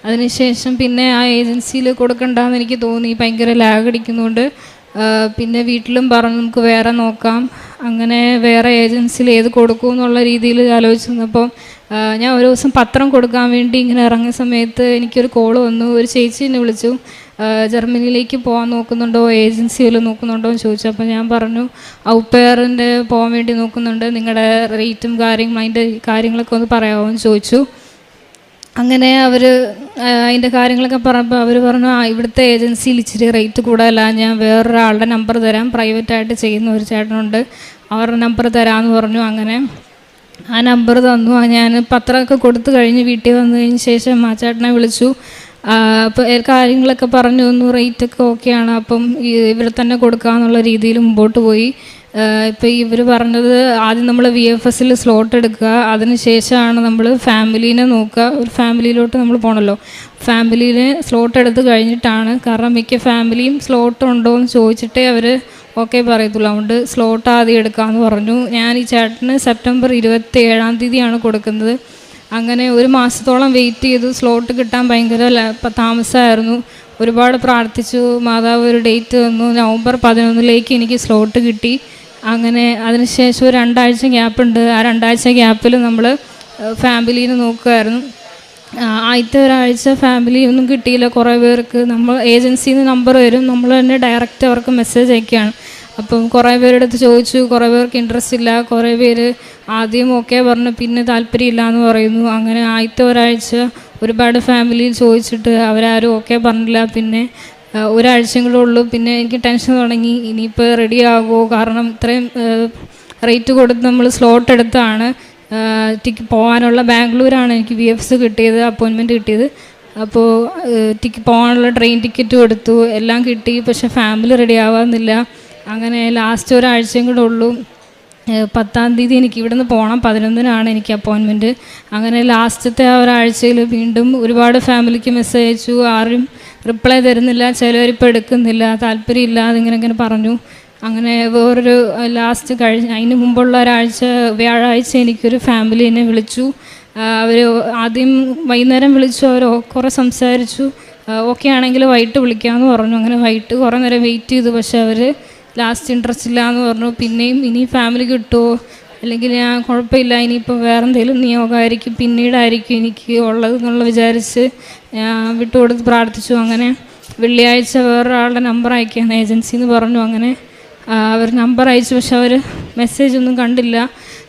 അതിനുശേഷം പിന്നെ ആ ഏജൻസിയിൽ കൊടുക്കണ്ടെന്ന് എനിക്ക് തോന്നി, ഭയങ്കര ലാഗ് അടിക്കുന്നുണ്ട്. പിന്നെ വീട്ടിലും പറഞ്ഞു നമുക്ക് വേറെ നോക്കാം. അങ്ങനെ വേറെ ഏജൻസിയിൽ ഏത് കൊടുക്കും എന്നുള്ള രീതിയിൽ ആലോചിച്ച് നിന്നപ്പോൾ ഞാൻ ഒരു ദിവസം പത്രം കൊടുക്കാൻ വേണ്ടി ഇങ്ങനെ ഇറങ്ങിയ സമയത്ത് എനിക്കൊരു കോൾ വന്നു. ഒരു ചേച്ചി എന്നെ വിളിച്ചു, ജർമ്മനിയിലേക്ക് പോകാൻ നോക്കുന്നുണ്ടോ, ഏജൻസി വല്ലതും നോക്കുന്നുണ്ടോ എന്ന് ചോദിച്ചു. അപ്പോൾ ഞാൻ പറഞ്ഞു ഔപ്പയറിൻ്റെ പോകാൻ വേണ്ടി നോക്കുന്നുണ്ട്, നിങ്ങളുടെ റേറ്റും അതിൻ്റെ കാര്യങ്ങളൊക്കെ ഒന്ന് പറയാമോ എന്ന് ചോദിച്ചു. അങ്ങനെ അവർ അതിൻ്റെ കാര്യങ്ങളൊക്കെ പറഞ്ഞപ്പോൾ അവർ പറഞ്ഞു ഇവിടുത്തെ ഏജൻസിയിൽ ഇച്ചിരി റേറ്റ് കൂടുതലല്ല, ഞാൻ വേറൊരാളുടെ നമ്പർ തരാം, പ്രൈവറ്റായിട്ട് ചെയ്യുന്ന ഒരു ചേട്ടനുണ്ട്, അവരുടെ നമ്പർ തരാമെന്ന് പറഞ്ഞു. അങ്ങനെ ആ നമ്പർ തന്നു. ഞാൻ പത്രമൊക്കെ കൊടുത്തു കഴിഞ്ഞ് വീട്ടിൽ വന്നതിന് ശേഷം ആ ചേട്ടനെ വിളിച്ചു. അപ്പോൾ കാര്യങ്ങളൊക്കെ പറഞ്ഞു തന്നു, റേറ്റൊക്കെ ഓക്കെയാണ്, അപ്പം ഇവരെ തന്നെ കൊടുക്കാമെന്നുള്ള രീതിയിൽ മുമ്പോട്ട് പോയി. ഇപ്പോൾ ഇവർ പറഞ്ഞത് ആദ്യം നമ്മൾ VFSൽ സ്ലോട്ട് എടുക്കുക, അതിന് ശേഷമാണ് നമ്മൾ ഫാമിലീനെ നോക്കുക. ഒരു ഫാമിലിയിലോട്ട് നമ്മൾ പോകണമല്ലോ, ഫാമിലിയിലെ സ്ലോട്ട് എടുത്ത് കഴിഞ്ഞിട്ടാണ്, കാരണം മിക്ക ഫാമിലിയും സ്ലോട്ട് ഉണ്ടോ എന്ന് ചോദിച്ചിട്ടേ അവർ ഓക്കെ പറയത്തുള്ളൂ. അതുകൊണ്ട് സ്ലോട്ട് ആദ്യം എടുക്കാമെന്ന് പറഞ്ഞു. ഞാൻ ഈ ചേട്ടന് സെപ്റ്റംബർ 27-ാം തീയതിയാണ് കൊടുക്കുന്നത്. അങ്ങനെ 1 മാസത്തോളം വെയിറ്റ് ചെയ്തു. സ്ലോട്ട് കിട്ടാൻ ഭയങ്കര താമസമായിരുന്നു. ഒരുപാട് പ്രാർത്ഥിച്ചു. മാതാവ് ഒരു ഡേറ്റ് തന്നു, നവംബർ 11 എനിക്ക് സ്ലോട്ട് കിട്ടി. അങ്ങനെ അതിനുശേഷം ഒരു 2 ആഴ്ച ഗ്യാപ്പുണ്ട്. ആ 2 ആഴ്ച ഗ്യാപ്പിൽ നമ്മൾ ഫാമിലീനെ നോക്കുമായിരുന്നു. ആദ്യത്തെ ഒരാഴ്ച ഫാമിലി ഒന്നും കിട്ടിയില്ല. കുറേ പേർക്ക് നമ്മൾ ഏജൻസിയിൽ നിന്ന് നമ്പർ വരും, നമ്മൾ തന്നെ ഡയറക്റ്റ് അവർക്ക് മെസ്സേജ് അയക്കുകയാണ്. അപ്പം കുറേ പേരുടെ അടുത്ത് ചോദിച്ചു, കുറേ പേർക്ക് ഇൻട്രസ്റ്റ് ഇല്ല, കുറേ പേര് ആദ്യം ഓക്കെ പറഞ്ഞു, പിന്നെ താല്പര്യമില്ല എന്ന് പറയുന്നു. അങ്ങനെ ആദ്യത്തെ ഒരാഴ്ച ഒരുപാട് ഫാമിലിയിൽ ചോദിച്ചിട്ട് അവരാരും ഓക്കെ പറഞ്ഞില്ല. പിന്നെ ഒരാഴ്ചയും കൂടെ ഉള്ളൂ. പിന്നെ എനിക്ക് ടെൻഷൻ തുടങ്ങി, ഇനിയിപ്പോൾ റെഡി ആകുമോ, കാരണം ഇത്രയും റേറ്റ് കൊടുത്ത് നമ്മൾ സ്ലോട്ട് എടുത്താണ് പോകാനുള്ള. ബാംഗ്ലൂരാണ് എനിക്ക് VFS കിട്ടിയത്, അപ്പോയിൻമെൻറ്റ് കിട്ടിയത്. അപ്പോൾ പോകാനുള്ള ട്രെയിൻ ടിക്കറ്റും എടുത്തു, എല്ലാം കിട്ടി. പക്ഷേ ഫാമിലി റെഡി ആവാമെന്നില്ല. അങ്ങനെ ലാസ്റ്റ് ഒരാഴ്ചയും കൂടെ ഉള്ളൂ. 10-ാം തീയതി എനിക്ക് ഇവിടുന്ന് പോകണം, 11-നാണ് എനിക്ക് അപ്പോയിൻമെൻറ്റ്. അങ്ങനെ ലാസ്റ്റത്തെ ആ ഒരാഴ്ചയിൽ വീണ്ടും ഒരുപാട് ഫാമിലിക്ക് മെസ്സേജ് അയച്ചു, ആരും റിപ്ലൈ തരുന്നില്ല, ചിലവരിപ്പോൾ എടുക്കുന്നില്ല, താല്പര്യമില്ല, അതിങ്ങനെ പറഞ്ഞു. അങ്ങനെ വേറൊരു ലാസ്റ്റ് അതിന് മുമ്പുള്ള ഒരാഴ്ച വ്യാഴാഴ്ച എനിക്കൊരു ഫാമിലി എന്നെ വിളിച്ചു. അവർ ആദ്യം വൈകുന്നേരം വിളിച്ചു, അവർ കുറേ സംസാരിച്ചു, ഓക്കെ ആണെങ്കിൽ വൈകിട്ട് വിളിക്കാമെന്ന് പറഞ്ഞു. അങ്ങനെ വൈകിട്ട് കുറേ നേരം വെയിറ്റ് ചെയ്തു, പക്ഷേ അവർ ലാസ്റ്റ് ഇൻട്രസ്റ്റ് ഇല്ല എന്ന് പറഞ്ഞു. പിന്നെയും ഇനി ഫാമിലി കിട്ടുമോ, അല്ലെങ്കിൽ ഞാൻ കുഴപ്പമില്ല, ഇനിയിപ്പോൾ വേറെ എന്തെങ്കിലും നിയോഗമായിരിക്കും, പിന്നീടായിരിക്കും എനിക്ക് ഉള്ളത് എന്നുള്ള വിചാരിച്ച് ഞാൻ വിട്ടുകൊടുത്ത് പ്രാർത്ഥിച്ചു. അങ്ങനെ വെള്ളിയാഴ്ച വേറൊരാളുടെ നമ്പർ അയക്കാമെന്ന് ഏജൻസി എന്ന് പറഞ്ഞു. അങ്ങനെ അവർ നമ്പർ അയച്ചു, പക്ഷെ അവർ മെസ്സേജ് ഒന്നും കണ്ടില്ല.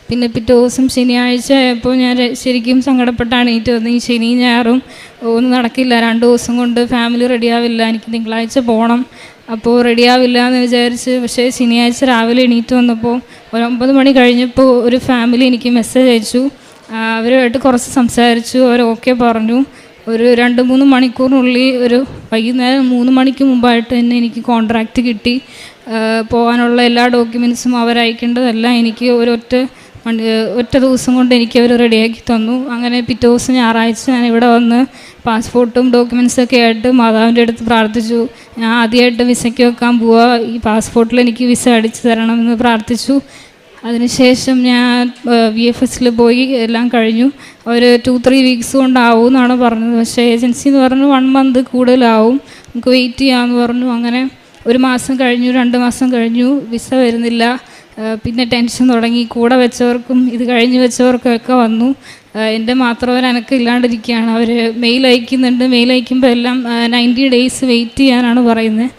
പിന്നെ പിറ്റേ ദിവസം ശനിയാഴ്ച ആയപ്പോൾ ഞാൻ ശരിക്കും സങ്കടപ്പെട്ടാണ് എണീറ്റ് വന്നത്. ഈ ശനി ഞായറും ഒന്നും നടക്കില്ല, 2 ദിവസം കൊണ്ട് ഫാമിലി റെഡിയാവില്ല, എനിക്ക് തിങ്കളാഴ്ച പോകണം, അപ്പോൾ റെഡിയാവില്ല എന്ന് വിചാരിച്ച്. പക്ഷേ ശനിയാഴ്ച രാവിലെ എണീറ്റ് വന്നപ്പോൾ ഒരു 9 മണി കഴിഞ്ഞപ്പോൾ ഒരു ഫാമിലി എനിക്ക് മെസ്സേജ് അയച്ചു. അവരുമായിട്ട് കുറച്ച് സംസാരിച്ചു, അവർ ഓക്കെ പറഞ്ഞു. ഒരു 2-3 മണിക്കൂറിനുള്ളിൽ ഒരു വൈകുന്നേരം 3 മണിക്ക് മുമ്പായിട്ട് തന്നെ എനിക്ക് കോൺട്രാക്റ്റ് കിട്ടി. പോകാനുള്ള എല്ലാ ഡോക്യുമെൻറ്റ്സും അവരയക്കേണ്ടതെല്ലാം എനിക്ക് ഒറ്റ ദിവസം കൊണ്ട് എനിക്ക് അവർ റെഡിയാക്കി തന്നു. അങ്ങനെ പിറ്റേ ദിവസം ഞായറാഴ്ച ഞാൻ ഇവിടെ വന്ന് പാസ്പോർട്ടും ഡോക്യുമെൻറ്റ്സൊക്കെ ആയിട്ട് മാതാവിൻ്റെ അടുത്ത് പ്രാർത്ഥിച്ചു. ഞാൻ ആദ്യമായിട്ട് വിസയ്ക്ക് വെക്കാൻ പോവുക, ഈ പാസ്പോർട്ടിൽ എനിക്ക് വിസ അടിച്ചു തരണമെന്ന് പ്രാർത്ഥിച്ചു. അതിനുശേഷം ഞാൻ VFSൽ പോയി, എല്ലാം കഴിഞ്ഞു. അവർ 2-3 വീക്സ് കൊണ്ടാവും എന്നാണ് പറഞ്ഞത്. പക്ഷേ ഏജൻസി എന്ന് പറഞ്ഞു 1 മന്ത് കൂടുതലാവും, നമുക്ക് വെയിറ്റ് ചെയ്യാമെന്ന് പറഞ്ഞു. അങ്ങനെ 1 മാസം കഴിഞ്ഞു, 2 മാസം കഴിഞ്ഞു, വിസ വരുന്നില്ല. പിന്നെ ടെൻഷൻ തുടങ്ങി. കൂടെ വെച്ചവർക്കും ഇത് കഴിഞ്ഞ് വെച്ചവർക്കൊക്കെ വന്നു, എൻ്റെ മാത്രം ഒരു അനക്കം ഇല്ലാണ്ടിരിക്കുകയാണ്. അവർ മെയിൽ അയക്കുന്നുണ്ട്, മെയിൽ അയക്കുമ്പോൾ എല്ലാം 90 ഡേയ്സ് വെയിറ്റ് ചെയ്യാനാണ് പറയുന്നത്.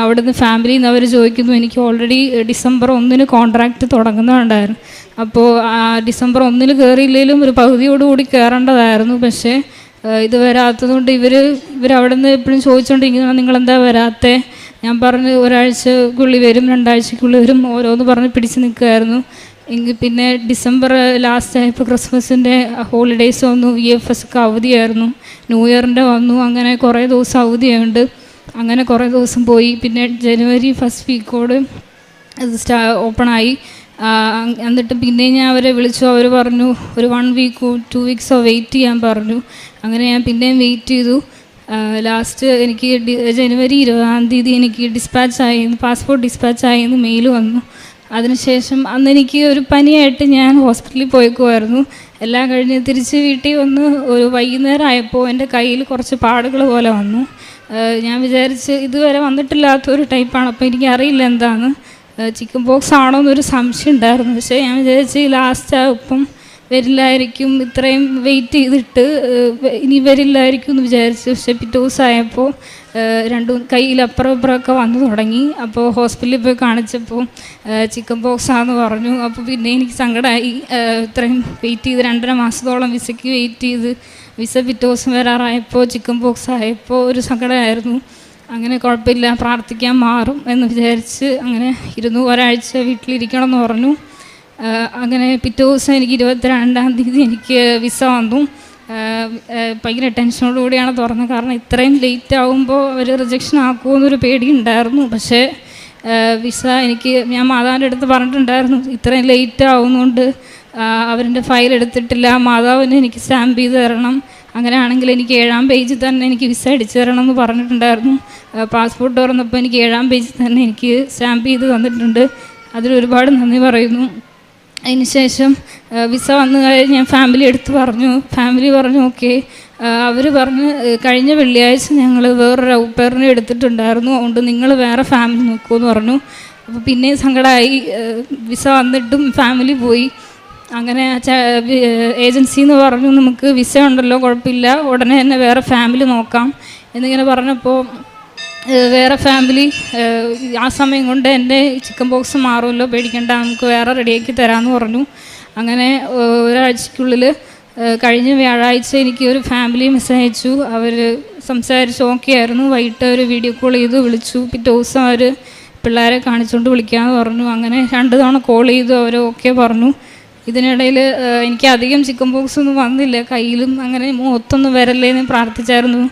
അവിടുന്ന് ഫാമിലിയിൽ നിന്ന് അവർ ചോദിക്കുന്നു, എനിക്ക് ഓൾറെഡി ഡിസംബർ 1 കോൺട്രാക്റ്റ് തുടങ്ങുന്നുണ്ടായിരുന്നു, അപ്പോൾ ഡിസംബർ 1 കയറിയില്ലെങ്കിലും ഒരു പകുതിയോടുകൂടി കയറേണ്ടതായിരുന്നു. പക്ഷേ ഇത് വരാത്തതുകൊണ്ട് ഇവരവിടെ നിന്ന് എപ്പോഴും ചോദിച്ചുകൊണ്ടിരിക്കുന്നത്, നിങ്ങളെന്താ വരാത്തേ? ഞാൻ പറഞ്ഞ് ഒരാഴ്ചക്കുള്ളിൽ വരും, 2 ആഴ്ചക്കുള്ളിൽ വരും, ഓരോന്ന് പറഞ്ഞ് പിടിച്ച് നിൽക്കുമായിരുന്നു. എങ്കിൽ പിന്നെ ഡിസംബർ ലാസ്റ്റ് ആയപ്പോൾ ക്രിസ്മസിൻ്റെ ഹോളിഡേയ്സ് വന്നു, VFS ഒക്കെ അവധിയായിരുന്നു, ന്യൂ ഇയറിൻ്റെ വന്നു. അങ്ങനെ കുറേ ദിവസം അവധിയുണ്ട്. അങ്ങനെ കുറേ ദിവസം പോയി. പിന്നെ ജനുവരി 1st വീക്കോട് ഇത് ഓപ്പണായി. എന്നിട്ട് പിന്നെ ഞാൻ അവരെ വിളിച്ചു, അവർ പറഞ്ഞു ഒരു 1 വീക്കോ 2 വീക്സോ വെയിറ്റ് ചെയ്യാൻ പറഞ്ഞു. അങ്ങനെ ഞാൻ പിന്നെയും വെയിറ്റ് ചെയ്തു. ലാസ്റ്റ് എനിക്ക് ജനുവരി 20-ാം തീയതി എനിക്ക് പാസ്പോർട്ട് ഡിസ്പാച്ചായി എന്ന് മെയിൽ വന്നു. അതിനുശേഷം അന്ന് എനിക്ക് ഒരു പനിയായിട്ട് ഞാൻ ഹോസ്പിറ്റലിൽ പോയേക്കുമായിരുന്നു. എല്ലാം കഴിഞ്ഞ് തിരിച്ച് വീട്ടിൽ വന്ന് ഒരു വൈകുന്നേരം ആയപ്പോൾ എൻ്റെ കയ്യിൽ കുറച്ച് പാടുകൾ പോലെ വന്നു. ഞാൻ വിചാരിച്ച് ഇതുവരെ വന്നിട്ടില്ലാത്തൊരു ടൈപ്പാണ്, അപ്പോൾ എനിക്കറിയില്ല എന്താണ്, ചിക്കൻ ബോക്സ് ആണോ എന്നൊരു സംശയം ഉണ്ടായിരുന്നു. പക്ഷേ ഞാൻ വിചാരിച്ച് ലാസ്റ്റ് ഇപ്പം വരില്ലായിരിക്കും, ഇത്രയും വെയിറ്റ് ചെയ്തിട്ട് ഇനി വരില്ലായിരിക്കും എന്ന് വിചാരിച്ചു. പക്ഷേ പിറ്റേ ദിവസമായപ്പോൾ 2 കയ്യിലപ്പുറം ഇപ്പുറമൊക്കെ വന്നു തുടങ്ങി. അപ്പോൾ ഹോസ്പിറ്റലിൽ പോയി കാണിച്ചപ്പോൾ ചിക്കൻ ബോക്സ് ആണെന്ന് പറഞ്ഞു. അപ്പോൾ പിന്നെ എനിക്ക് സങ്കടമായി, ഇത്രയും വെയിറ്റ് ചെയ്ത് 2.5 മാസത്തോളം വിസയ്ക്ക് വെയിറ്റ് ചെയ്ത് വിസ പിറ്റേ ദിവസം വരാറായപ്പോൾ ചിക്കൻ ബോക്സ് ആയപ്പോൾ ഒരു സങ്കടമായിരുന്നു. അങ്ങനെ കുഴപ്പമില്ല, പ്രാർത്ഥിക്കാൻ മാറും എന്ന് വിചാരിച്ച് അങ്ങനെ ഇരുന്നു. ഒരാഴ്ച വീട്ടിലിരിക്കണം എന്ന് പറഞ്ഞു. അങ്ങനെ പിറ്റേ ദിവസം എനിക്ക് 22-ാം തീയതി എനിക്ക് വിസ വന്നു. ഭയങ്കര ടെൻഷനോടുകൂടിയാണ് തുറന്നത്, കാരണം ഇത്രയും ലേറ്റ് ആകുമ്പോൾ അവർ റിജക്ഷൻ ആക്കുമെന്നൊരു പേടി ഉണ്ടായിരുന്നു. പക്ഷേ വിസ ഞാൻ മാതാവിൻ്റെ അടുത്ത് പറഞ്ഞിട്ടുണ്ടായിരുന്നു, ഇത്രയും ലേറ്റ് ആവുന്നതുകൊണ്ട് അവരുടെ ഫയൽ എടുത്തിട്ടില്ല, മാതാവിന് എനിക്ക് സ്റ്റാമ്പ് ചെയ്ത് തരണം, അങ്ങനെയാണെങ്കിൽ എനിക്ക് 7-ാം പേജിൽ തന്നെ എനിക്ക് വിസ അടിച്ചു തരണം എന്ന് പറഞ്ഞിട്ടുണ്ടായിരുന്നു. പാസ്പോർട്ട് തുറന്നപ്പോൾ എനിക്ക് 7-ാം പേജിൽ തന്നെ എനിക്ക് സ്റ്റാമ്പ് ചെയ്ത് തന്നിട്ടുണ്ട്. അതിലൊരുപാട് നന്ദി പറയുന്നു. അതിനുശേഷം വിസ വന്നു കഴിഞ്ഞ് ഞാൻ ഫാമിലി എടുത്ത് പറഞ്ഞു. ഫാമിലി പറഞ്ഞു ഓക്കെ. അവർ പറഞ്ഞ് കഴിഞ്ഞ വെള്ളിയാഴ്ച ഞങ്ങൾ വേറൊരു ഔപ്പേറിനെ എടുത്തിട്ടുണ്ടായിരുന്നു, അതുകൊണ്ട് നിങ്ങൾ വേറെ ഫാമിലി നോക്കുമെന്ന് പറഞ്ഞു. അപ്പോൾ പിന്നെയും സങ്കടമായി. വിസ വന്നിട്ടും ഫാമിലി പോയി. അങ്ങനെ ഏജൻസി എന്ന് പറഞ്ഞു, നമുക്ക് വിസ ഉണ്ടല്ലോ, കുഴപ്പമില്ല, ഉടനെ തന്നെ വേറെ ഫാമിലി നോക്കാം എന്നിങ്ങനെ പറഞ്ഞപ്പോൾ വേറെ ഫാമിലി ആ സമയം കൊണ്ട് എൻ്റെ ചിക്കൻ ബോക്സ് മാറുമല്ലോ, പേടിക്കേണ്ട, നമുക്ക് വേറെ റെഡിയാക്കി തരാമെന്ന് പറഞ്ഞു. അങ്ങനെ ഒരാഴ്ചക്കുള്ളിൽ കഴിഞ്ഞ വ്യാഴാഴ്ച എനിക്ക് ഒരു ഫാമിലി മെസ്സേജ് അയച്ചു. അവർ സംസാരിച്ച് ഓക്കെ ആയിരുന്നു. വൈകിട്ട് അവർ വീഡിയോ കോൾ ചെയ്തു വിളിച്ചു. പിറ്റേ ദിവസം അവർ പിള്ളേരെ കാണിച്ചുകൊണ്ട് വിളിക്കാമെന്ന് പറഞ്ഞു. അങ്ങനെ 2 തവണ കോൾ ചെയ്തു, അവർ ഓക്കെ പറഞ്ഞു. ഇതിനിടയിൽ എനിക്ക് അധികം ചിക്കൻ പോക്സ് ഒന്നും വന്നില്ല, കയ്യിലും അങ്ങനെ മുഖത്തൊന്നും വരല്ലേന്ന് പ്രാർത്ഥിച്ചായിരുന്നു.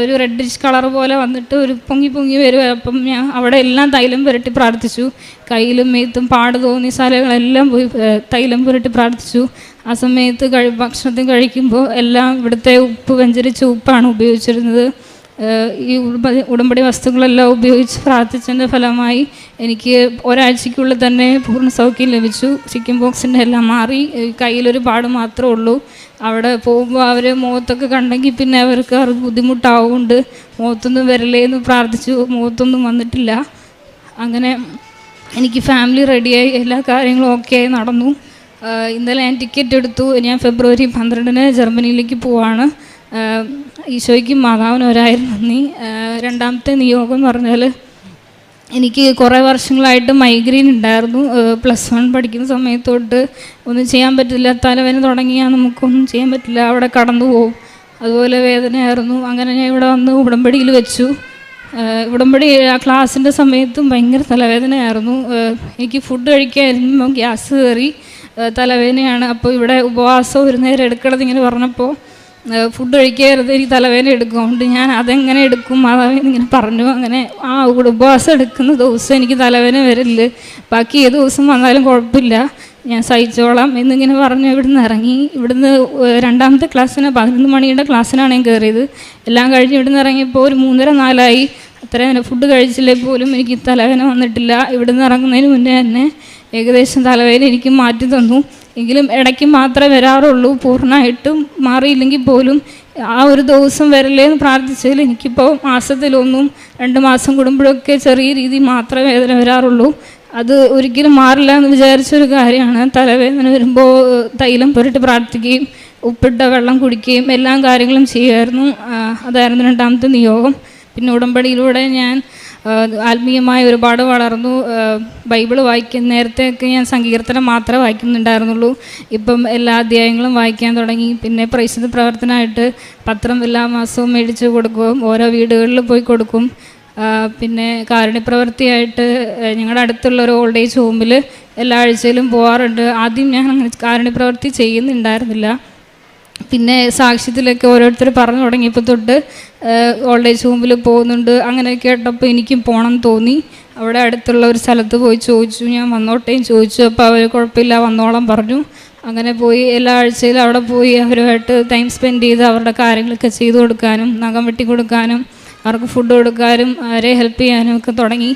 ഒരു റെഡിഷ് കളർ പോലെ വന്നിട്ട് ഒരു പൊങ്ങി വരും. അപ്പം ഞാൻ അവിടെ എല്ലാം തൈലം പുരട്ടി പ്രാർത്ഥിച്ചു. കയ്യിലും മേത്തും പാട് തോന്നിയ സ്ഥലങ്ങളെല്ലാം പോയി തൈലം പുരട്ടി പ്രാർത്ഥിച്ചു. ആ സമയത്ത് ഭക്ഷണത്തിൽ കഴിക്കുമ്പോൾ എല്ലാം ഇവിടുത്തെ ഉപ്പ് വെഞ്ചരിച്ച ഉപ്പാണ് ഉപയോഗിച്ചിരുന്നത്. ഈ ഉടമ്പടി വസ്തുക്കളെല്ലാം ഉപയോഗിച്ച് പ്രാർത്ഥിച്ചതിൻ്റെ ഫലമായി എനിക്ക് ഒരാഴ്ചയ്ക്കുള്ളിൽ തന്നെ പൂർണ്ണ സൗഖ്യം ലഭിച്ചു. ചിക്കൻ ബോക്സിൻ്റെ എല്ലാം മാറി. കയ്യിലൊരു പാട് മാത്രമേ ഉള്ളൂ. അവിടെ പോകുമ്പോൾ അവർ മുഖത്തൊക്കെ കണ്ടെങ്കിൽ പിന്നെ അവർക്ക് അത് ബുദ്ധിമുട്ടാവുകൊണ്ട് മുഖത്തൊന്നും വരലേന്ന് പ്രാർത്ഥിച്ചു. മുഖത്തൊന്നും വന്നിട്ടില്ല. അങ്ങനെ എനിക്ക് ഫാമിലി റെഡിയായി, എല്ലാ കാര്യങ്ങളും ഓക്കെ നടന്നു. ഇന്നലെ ഞാൻ ടിക്കറ്റ് എടുത്തു. ഞാൻ ഫെബ്രുവരി 12 ജർമ്മനിയിലേക്ക് പോവാണ്. ഈശോയ്ക്കും മാതാവിനും ഒരായിരം നന്ദി. രണ്ടാമത്തെ നിയോഗം എന്ന് പറഞ്ഞാൽ എനിക്ക് കുറേ വർഷങ്ങളായിട്ട് മൈഗ്രെയിൻ ഉണ്ടായിരുന്നു. +1 പഠിക്കുന്ന സമയത്തോട്ട് ഒന്നും ചെയ്യാൻ പറ്റില്ല. തലവേദന തുടങ്ങിയാൽ നമുക്കൊന്നും ചെയ്യാൻ പറ്റില്ല, അവിടെ കടന്നു പോകും. അതുപോലെ വേദനയായിരുന്നു. അങ്ങനെ ഞാൻ ഇവിടെ വന്ന് ഉടമ്പടിയിൽ വെച്ചു. ഉടമ്പടി ആ ക്ലാസ്സിൻ്റെ സമയത്തും ഭയങ്കര തലവേദനയായിരുന്നു. എനിക്ക് ഫുഡ് കഴിക്കാതിരുമ്പോൾ ഗ്യാസ് കയറി തലവേദനയാണ്. അപ്പോൾ ഇവിടെ ഉപവാസം ഒരു നേരം എടുക്കണത് ഇങ്ങനെ പറഞ്ഞപ്പോൾ ഫുഡ് കഴിക്കരുത്, എനിക്ക് തലവേദന എടുക്കും. അതുകൊണ്ട് ഞാൻ അതെങ്ങനെ എടുക്കും മാതാവിന് ഇങ്ങനെ പറഞ്ഞു. അങ്ങനെ ആ ഉപവാസം എടുക്കുന്ന ദിവസം എനിക്ക് തലവേദന വരില്ല, ബാക്കി ഏത് ദിവസം വന്നാലും കുഴപ്പമില്ല, ഞാൻ സഹിച്ചോളാം എന്നിങ്ങനെ പറഞ്ഞു ഇവിടുന്ന് ഇറങ്ങി. ഇവിടുന്ന് രണ്ടാമത്തെ ക്ലാസ്സിന് 11 മണിയുടെ ക്ലാസ്സിനാണ് ഞാൻ കയറിയത്. എല്ലാം കഴിഞ്ഞ് ഇവിടുന്ന് ഇറങ്ങിയപ്പോൾ ഒരു 3:30-4 അത്രയും ഫുഡ് കഴിച്ചില്ലേ പോലും എനിക്ക് തലവേദന വന്നിട്ടില്ല. ഇവിടുന്ന് ഇറങ്ങുന്നതിന് മുന്നേ തന്നെ ഏകദേശം തലവേദന എനിക്ക് മാറ്റി തന്നു. എങ്കിലും ഇടയ്ക്ക് മാത്രമേ വരാറുള്ളൂ, പൂർണ്ണമായിട്ടും മാറിയില്ലെങ്കിൽ പോലും ആ ഒരു ദിവസം വരല്ലേന്ന് പ്രാർത്ഥിച്ചതിൽ എനിക്കിപ്പോൾ മാസത്തിലൊന്നും 2 മാസം കൂടുമ്പോഴൊക്കെ ചെറിയ രീതിയിൽ മാത്രമേ വേദന വരാറുള്ളൂ. അത് ഒരിക്കലും മാറില്ല എന്ന് വിചാരിച്ചൊരു കാര്യമാണ്. തലവേദന വരുമ്പോൾ തൈലം പുരട്ടി പ്രാർത്ഥിക്കുകയും ഉപ്പിട്ട വെള്ളം കുടിക്കുകയും എല്ലാ കാര്യങ്ങളും ചെയ്യുമായിരുന്നു. അതായിരുന്നു രണ്ടാമത്തെ നിയോഗം. പിന്നെ ഉടമ്പടിയിലൂടെ ഞാൻ ആത്മീയമായി ഒരുപാട് വളർന്നു. ബൈബിൾ വായിക്കുന്ന നേരത്തെയൊക്കെ ഞാൻ സങ്കീർത്തനം മാത്രമേ വായിക്കുന്നുണ്ടായിരുന്നുള്ളൂ. ഇപ്പം എല്ലാ അധ്യായങ്ങളും വായിക്കാൻ തുടങ്ങി. പിന്നെ പ്രൈസിത പ്രവർത്തനമായിട്ട് പത്രം എല്ലാ മാസവും മേടിച്ച് കൊടുക്കും, ഓരോ വീടുകളിൽ പോയി കൊടുക്കും. പിന്നെ കാരുണ്യപ്രവൃത്തിയായിട്ട് ഞങ്ങളുടെ അടുത്തുള്ള ഒരു ഓൾഡ് ഏജ് ഹോമിൽ എല്ലാ ആഴ്ചയിലും പോകാറുണ്ട്. ആദ്യം ഞാൻ അങ്ങനെ കാരുണ്യപ്രവൃത്തി ചെയ്യുന്നുണ്ടായിരുന്നില്ല. പിന്നെ സാക്ഷ്യത്തിലൊക്കെ ഓരോരുത്തർ പറഞ്ഞു തുടങ്ങിയപ്പോൾ തൊട്ട് ഓൾഡ് ഏജ് ഹോമിൽ പോകുന്നുണ്ട്. അങ്ങനെ കേട്ടപ്പോൾ എനിക്കും പോകണം തോന്നി. അവിടെ അടുത്തുള്ള ഒരു സ്ഥലത്ത് പോയി ചോദിച്ചു, ഞാൻ വന്നോട്ടേയും ചോദിച്ചു. അപ്പോൾ അവർ കുഴപ്പമില്ല വന്നോളം പറഞ്ഞു. അങ്ങനെ പോയി എല്ലാ ആഴ്ചയിലും അവിടെ പോയി അവരുമായിട്ട് ടൈം സ്പെൻഡ് ചെയ്ത് അവരുടെ കാര്യങ്ങളൊക്കെ ചെയ്തു കൊടുക്കാനും നഖം വെട്ടി കൊടുക്കാനും അവർക്ക് ഫുഡ് കൊടുക്കാനും അവരെ ഹെൽപ്പ് ചെയ്യാനും ഒക്കെ തുടങ്ങി.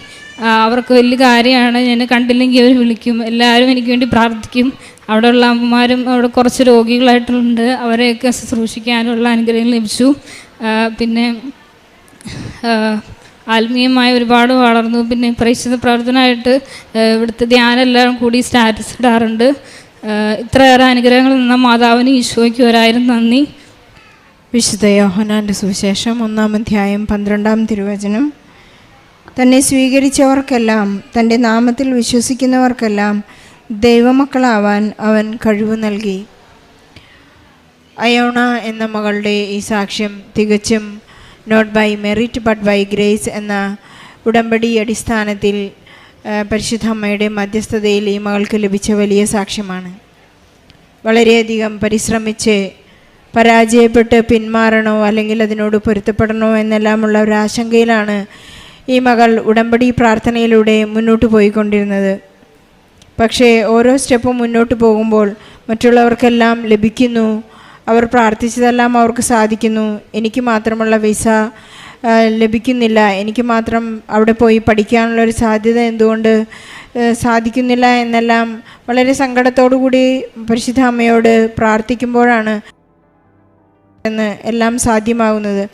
അവർക്ക് വലിയ കാര്യമാണ്. എന്നെ കണ്ടില്ലെങ്കിൽ അവർ വിളിക്കും, എല്ലാവരും എനിക്ക് വേണ്ടി പ്രാർത്ഥിക്കും. അവിടെയുള്ള അമ്മമാരും അവിടെ കുറച്ച് രോഗികളായിട്ടുണ്ട്, അവരെയൊക്കെ ശുശ്രൂഷിക്കാനുള്ള അനുഗ്രഹം ലഭിച്ചു. പിന്നെ ആത്മീയമായി ഒരുപാട് വളർന്നു. പിന്നെ പ്രേക്ഷിത പ്രവർത്തനമായിട്ട് ഇവിടുത്തെ ധ്യാനം എല്ലാവരും കൂടി സ്റ്റാറ്റസ് ഇടാറുണ്ട്. ഇത്രയേറെ അനുഗ്രഹങ്ങൾ നിന്ന മാതാവിന് ഈശോയ്ക്ക് 1000 നന്ദി. വിശുദ്ധ യോഹന്നാൻ്റെ സുവിശേഷം 1-ാം അധ്യായം 12-ാം തിരുവചനം. തന്നെ സ്വീകരിച്ചവർക്കെല്ലാം, തൻ്റെ നാമത്തിൽ വിശ്വസിക്കുന്നവർക്കെല്ലാം ദൈവമക്കളാവാൻ അവൻ കഴിവ് നൽകി. അയോണ എന്ന മകളുടെ ഈ സാക്ഷ്യം തികച്ചും not by merit but by grace എന്ന ഉടമ്പടി അടിസ്ഥാനത്തിൽ പരിശുദ്ധ അമ്മയുടെ മധ്യസ്ഥതയിൽ ഈ മകൾക്ക് ലഭിച്ച വലിയ സാക്ഷ്യമാണ്. വളരെയധികം പരിശ്രമിച്ച് പരാജയപ്പെട്ട് പിന്മാറണോ അല്ലെങ്കിൽ അതിനോട് പൊരുത്തപ്പെടണോ എന്നെല്ലാമുള്ള ഒരു ആശങ്കയിലാണ് ഈ മകൾ ഉടമ്പടി പ്രാർത്ഥനയിലൂടെ മുന്നോട്ട് പോയിക്കൊണ്ടിരുന്നത്. പക്ഷേ ഓരോ സ്റ്റെപ്പും മുന്നോട്ട് പോകുമ്പോൾ മറ്റുള്ളവർക്കെല്ലാം ലഭിക്കുന്നു, അവർ പ്രാർത്ഥിച്ചതെല്ലാം അവർക്ക് സാധിക്കുന്നു, എനിക്ക് മാത്രമുള്ള വിസ ലഭിക്കുന്നില്ല, എനിക്ക് മാത്രം അവിടെ പോയി പഠിക്കാനുള്ളൊരു സാധ്യത എന്തുകൊണ്ട് സാധിക്കുന്നില്ല എന്നെല്ലാം വളരെ സങ്കടത്തോടു കൂടി പരിശുദ്ധ അമ്മയോട് പ്രാർത്ഥിക്കുമ്പോഴാണ് എല്ലാം സാധ്യമാകുന്നത്.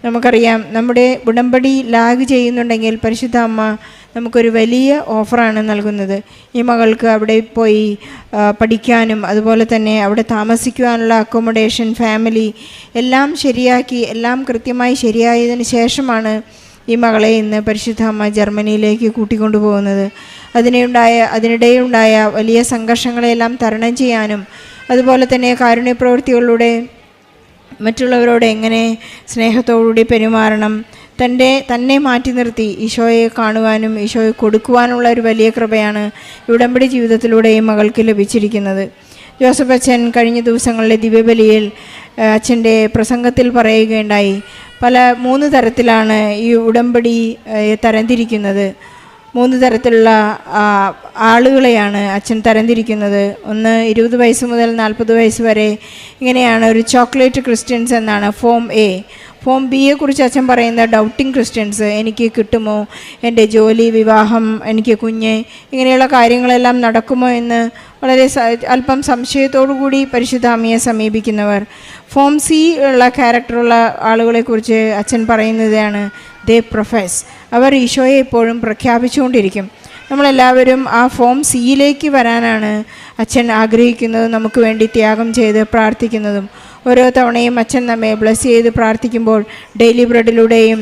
നമുക്കറിയാം, നമ്മുടെ ഉടമ്പടി ലാഗ് ചെയ്യുന്നുണ്ടെങ്കിൽ പരിശുദ്ധ അമ്മ നമുക്കൊരു വലിയ ഓഫറാണ് നൽകുന്നത്. ഈ മകൾക്ക് അവിടെ പോയി പഠിക്കാനും അതുപോലെ തന്നെ അവിടെ താമസിക്കുവാനുള്ള അക്കോമഡേഷൻ, ഫാമിലി എല്ലാം ശരിയാക്കി, എല്ലാം കൃത്യമായി ശരിയായതിന് ശേഷമാണ് ഈ മകളെ ഇന്ന് പരിശുദ്ധ അമ്മ ജർമ്മനിയിലേക്ക് കൂട്ടിക്കൊണ്ടുപോകുന്നത്. അതിനിടെയുണ്ടായ വലിയ സംഘർഷങ്ങളെല്ലാം തരണം ചെയ്യാനും അതുപോലെ തന്നെ കാരുണ്യപ്രവൃത്തികളിലൂടെ മറ്റുള്ളവരോട് എങ്ങനെ സ്നേഹത്തോടുകൂടി പെരുമാറണം, തന്നെ മാറ്റി നിർത്തി ഈശോയെ കാണുവാനും ഈശോയെ കൊടുക്കുവാനുള്ള ഒരു വലിയ കൃപയാണ് ഉടമ്പടി ജീവിതത്തിലൂടെ ഈ മകൾക്ക് ലഭിച്ചിരിക്കുന്നത്. ജോസഫ് അച്ഛൻ കഴിഞ്ഞ ദിവസങ്ങളിലെ ദിവ്യബലിയിൽ അച്ഛൻ്റെ പ്രസംഗത്തിൽ പറയുകയുണ്ടായി, 3 തരത്തിലാണ് ഈ ഉടമ്പടി തരംതിരിക്കുന്നത്. 3 തരത്തിലുള്ള ആളുകളെയാണ് അച്ഛൻ തരംതിരിക്കുന്നത്. ഒന്ന് 20 വയസ്സ് മുതൽ 40 വയസ്സ് വരെ ഇങ്ങനെയാണ്, ഒരു ചോക്ലേറ്റ് ക്രിസ്ത്യൻസ് എന്നാണ് ഫോം എ. ഫോം ബിയെ കുറിച്ച് അച്ഛൻ പറയുന്നത് ഡൗട്ടിങ് ക്രിസ്ത്യൻസ്, എനിക്ക് കിട്ടുമോ, എൻ്റെ ജോലി, വിവാഹം, എനിക്ക് കുഞ്ഞ്, ഇങ്ങനെയുള്ള കാര്യങ്ങളെല്ലാം നടക്കുമോ എന്ന് വളരെ അല്പം സംശയത്തോടു കൂടി പരിശുദ്ധ അമ്മയെ സമീപിക്കുന്നവർ. ഫോം സി ഉള്ള ക്യാരക്ടറുള്ള ആളുകളെക്കുറിച്ച് അച്ഛൻ പറയുന്നതാണ് ദേ പ്രൊഫസ്, അവർ ഈശോയെ എപ്പോഴും പ്രഖ്യാപിച്ചുകൊണ്ടിരിക്കും. നമ്മളെല്ലാവരും ആ ഫോം സിയിലേക്ക് വരാനാണ് അച്ഛൻ ആഗ്രഹിക്കുന്നതും നമുക്ക് വേണ്ടി ത്യാഗം ചെയ്ത് പ്രാർത്ഥിക്കുന്നതും. ഓരോ തവണയും അച്ഛൻ നമ്മെ ബ്ലെസ് ചെയ്ത് പ്രാർത്ഥിക്കുമ്പോൾ ഡെയിലി ബ്രെഡിലൂടെയും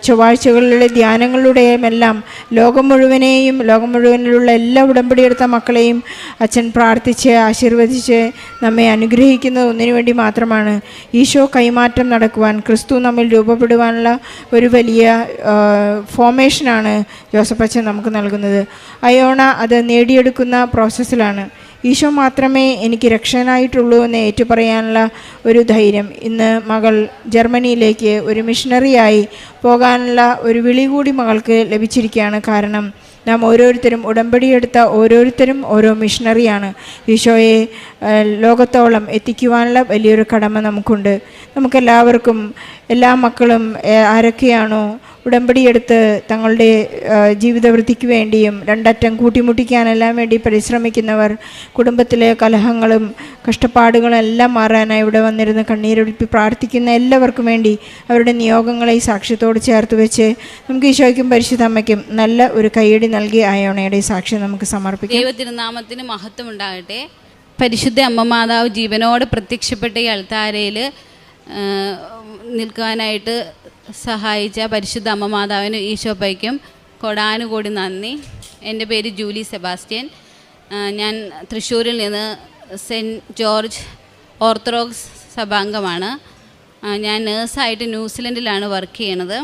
ചൊവ്വാഴ്ചകളിലെ ധ്യാനങ്ങളിലൂടെയും എല്ലാം ലോകം മുഴുവനിലുള്ള എല്ലാ ഉടമ്പടിയെടുത്ത മക്കളെയും അച്ഛൻ പ്രാർത്ഥിച്ച് ആശീർവദിച്ച് നമ്മെ അനുഗ്രഹിക്കുന്നത് ഒന്നിനു വേണ്ടി മാത്രമാണ്. ഈശോ കൈമാറ്റം നടക്കുവാൻ, ക്രിസ്തു നമ്മിൽ രൂപപ്പെടുവാനുള്ള ഒരു വലിയ ഫോർമേഷനാണ് ജോസഫ് അച്ഛൻ നമുക്ക് നൽകുന്നത്. അയോണ അത് നേടിയെടുക്കുന്ന പ്രോസസ്സിലാണ്. ഈശോ മാത്രമേ എനിക്ക് രക്ഷകനായിട്ടുള്ളൂ എന്ന് ഏറ്റുപറയാനുള്ള ഒരു ധൈര്യം. ഇന്ന് മകൾ ജർമ്മനിയിലേക്ക് ഒരു മിഷണറിയായി പോകാനുള്ള ഒരു വിളി കൂടി മകൾക്ക് ലഭിച്ചിരിക്കുകയാണ്. കാരണം നാം ഓരോരുത്തരും ഉടമ്പടിയെടുത്ത ഓരോരുത്തരും ഓരോ മിഷണറിയാണ്. ഈശോയെ ലോകത്തോളം എത്തിക്കുവാനുള്ള വലിയൊരു കടമ നമുക്കുണ്ട്. നമുക്കെല്ലാവർക്കും, എല്ലാ മക്കളും ആരൊക്കെയാണോ ഉടമ്പടിയെടുത്ത് തങ്ങളുടെ ജീവിതവൃത്തിക്ക് വേണ്ടിയും രണ്ടറ്റം കൂട്ടിമുട്ടിക്കാനെല്ലാം വേണ്ടി പരിശ്രമിക്കുന്നവർ, കുടുംബത്തിലെ കലഹങ്ങളും കഷ്ടപ്പാടുകളും എല്ലാം മാറാനായി ഇവിടെ വന്നിരുന്ന് കണ്ണീരൊഴുപ്പി പ്രാർത്ഥിക്കുന്ന എല്ലാവർക്കും വേണ്ടി അവരുടെ നിയോഗങ്ങളെ ഈ സാക്ഷ്യത്തോട് ചേർത്ത് വെച്ച് നമുക്ക് ഈശോയ്ക്കും പരിശുദ്ധ അമ്മയ്ക്കും നല്ല ഒരു കയ്യടി നൽകി അയോണയുടെ സാക്ഷ്യം നമുക്ക് സമർപ്പിക്കാം. ദൈവതിരുനാമത്തിന് മഹത്വം ഉണ്ടാകട്ടെ. പരിശുദ്ധ അമ്മ മാതാവ് ജീവനോട് പ്രത്യക്ഷപ്പെട്ട ഈ അൾത്താരയിൽ നിൽക്കാനായിട്ട് സഹായിച്ച പരിശുദ്ധ അമ്മ മാതാവിനും ഈശോപ്പയ്ക്കും കൊടാനുകൂടി നന്ദി. എൻ്റെ പേര് ജൂലി സെബാസ്റ്റ്യൻ. ഞാൻ തൃശ്ശൂരിൽ നിന്ന് സെൻറ്റ് ജോർജ് ഓർത്തഡോക്സ് സഭാംഗമാണ്. ഞാൻ നേഴ്സായിട്ട് ന്യൂസിലൻഡിലാണ് വർക്ക് ചെയ്യണത്.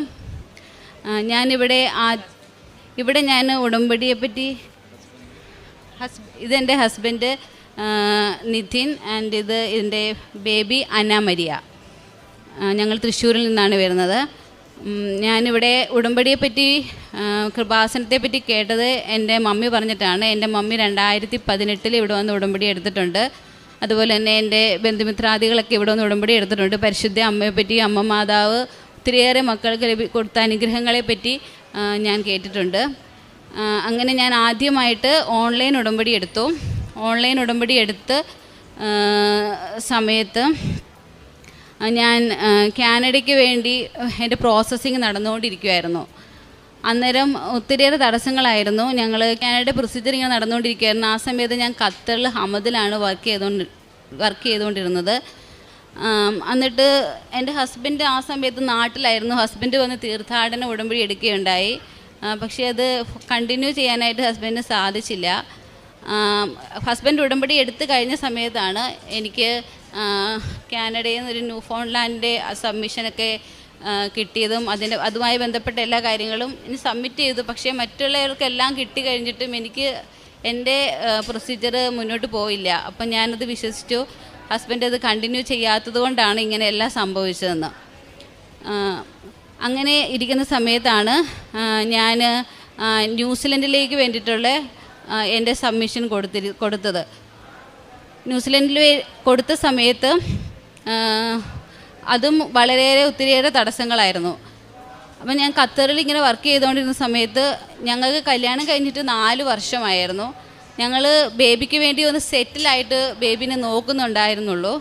ഇവിടെ ഞാൻ ഉടമ്പടിയെപ്പറ്റി, ഇതെൻ്റെ ഹസ്ബൻഡ് നിതിൻ ആൻഡ് ഇത് എൻ്റെ ബേബി അന്ന മരിയ. ഞങ്ങൾ തൃശ്ശൂരിൽ നിന്നാണ് വരുന്നത്. ഞാനിവിടെ ഉടമ്പടിയെപ്പറ്റി, കൃപാസനത്തെപ്പറ്റി കേട്ടത് എൻ്റെ മമ്മി പറഞ്ഞിട്ടാണ്. എൻ്റെ മമ്മി 2018 ഇവിടെ വന്ന് ഉടമ്പടി എടുത്തിട്ടുണ്ട്. അതുപോലെ തന്നെ എൻ്റെ ബന്ധുമിത്രാദികളൊക്കെ ഇവിടെ വന്ന് ഉടമ്പടി എടുത്തിട്ടുണ്ട്. പരിശുദ്ധ അമ്മയെപ്പറ്റി, അമ്മ മാതാവ് ഒത്തിരിയേറെ മക്കൾക്ക് കൊടുത്ത അനുഗ്രഹങ്ങളെപ്പറ്റി ഞാൻ കേട്ടിട്ടുണ്ട്. അങ്ങനെ ഞാൻ ആദ്യമായിട്ട് ഓൺലൈൻ ഉടമ്പടി എടുത്തു. ഓൺലൈൻ ഉടമ്പടി എടുത്ത് സമയത്ത് ഞാൻ കാനഡയ്ക്ക് വേണ്ടി എൻ്റെ പ്രോസസ്സിങ് നടന്നുകൊണ്ടിരിക്കുമായിരുന്നു. അന്നേരം ഒത്തിരിയേറെ തടസ്സങ്ങളായിരുന്നു. ഞങ്ങൾ കാനഡ പ്രൊസീജിയർ ഇങ്ങനെ നടന്നുകൊണ്ടിരിക്കുകയായിരുന്നു. ആ സമയത്ത് ഞാൻ ഖത്തറിൽ ഹമദിലാണ് വർക്ക് ചെയ്തുകൊണ്ടിരുന്നത്. എന്നിട്ട് എൻ്റെ ഹസ്ബൻഡ് ആ സമയത്ത് നാട്ടിലായിരുന്നു. ഹസ്ബൻഡ് വന്ന് തീർത്ഥാടന ഉടമ്പടി എടുക്കുകയുണ്ടായി. പക്ഷേ അത് കണ്ടിന്യൂ ചെയ്യാനായിട്ട് ഹസ്ബൻഡിന് സാധിച്ചില്ല. ഹസ്ബൻഡ് ഉടമ്പടി എടുത്തു കഴിഞ്ഞ സമയത്താണ് എനിക്ക് കാനഡയിൽ നിന്നൊരു ന്യൂ ഫോൺലാൻഡിൻ്റെ സബ്മിഷനൊക്കെ കിട്ടിയതും അതുമായി ബന്ധപ്പെട്ട എല്ലാ കാര്യങ്ങളും ഇനി സബ്മിറ്റ് ചെയ്തു. പക്ഷേ മറ്റുള്ളവർക്കെല്ലാം കിട്ടി കഴിഞ്ഞിട്ടും എനിക്ക് എൻ്റെ പ്രൊസീജിയർ മുന്നോട്ട് പോയില്ല. അപ്പം ഞാനത് വിശ്വസിച്ചു. ഹസ്ബൻഡ് അത് കണ്ടിന്യൂ ചെയ്യാത്തത് കൊണ്ടാണ് ഇങ്ങനെ എല്ലാം സംഭവിച്ചതെന്ന്. അങ്ങനെ ഇരിക്കുന്ന സമയത്താണ് ഞാൻ ന്യൂസിലൻഡിലേക്ക് വേണ്ടിയിട്ടുള്ള എൻ്റെ സബ്മിഷൻ കൊടുത്തത്. ന്യൂസിലൻഡിൽ കൊടുത്ത സമയത്ത് അതും ഒത്തിരിയേറെ തടസ്സങ്ങളായിരുന്നു. അപ്പം ഞാൻ ഖത്തറിൽ ഇങ്ങനെ വർക്ക് ചെയ്തുകൊണ്ടിരുന്ന സമയത്ത് ഞങ്ങൾക്ക് കല്യാണം കഴിഞ്ഞിട്ട് 4 വർഷമായിരുന്നു. ഞങ്ങൾ ബേബിക്ക് വേണ്ടി ഒന്ന് സെറ്റിലായിട്ട് ബേബിനെ നോക്കുന്നുണ്ടായിരുന്നുള്ളൂ.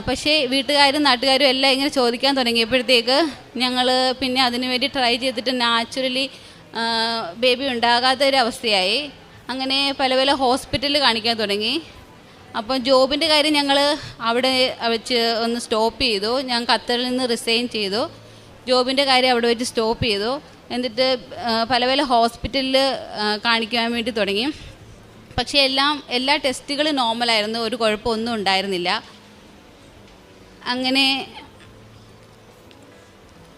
പക്ഷേ വീട്ടുകാരും നാട്ടുകാരും എല്ലാം ഇങ്ങനെ ചോദിക്കാൻ തുടങ്ങിയപ്പോഴത്തേക്ക് ഞങ്ങൾ പിന്നെ അതിനു വേണ്ടി ട്രൈ ചെയ്തിട്ട് നാച്ചുറലി ബേബി ഉണ്ടാകാത്തൊരവസ്ഥയായി. അങ്ങനെ പല ഹോസ്പിറ്റലിൽ കാണിക്കാൻ തുടങ്ങി. അപ്പം ജോബിൻ്റെ കാര്യം ഞങ്ങൾ അവിടെ വെച്ച് ഒന്ന് സ്റ്റോപ്പ് ചെയ്തു. ഞാൻ ഖത്തറിൽ നിന്ന് റിസൈൻ ചെയ്തു. ജോബിൻ്റെ കാര്യം അവിടെ വെച്ച് സ്റ്റോപ്പ് ചെയ്തു. എന്നിട്ട് പല ഹോസ്പിറ്റലിൽ കാണിക്കാൻ വേണ്ടി തുടങ്ങി. പക്ഷേ എല്ലാ ടെസ്റ്റുകളും നോർമലായിരുന്നു. ഒരു കുഴപ്പമൊന്നും ഉണ്ടായിരുന്നില്ല.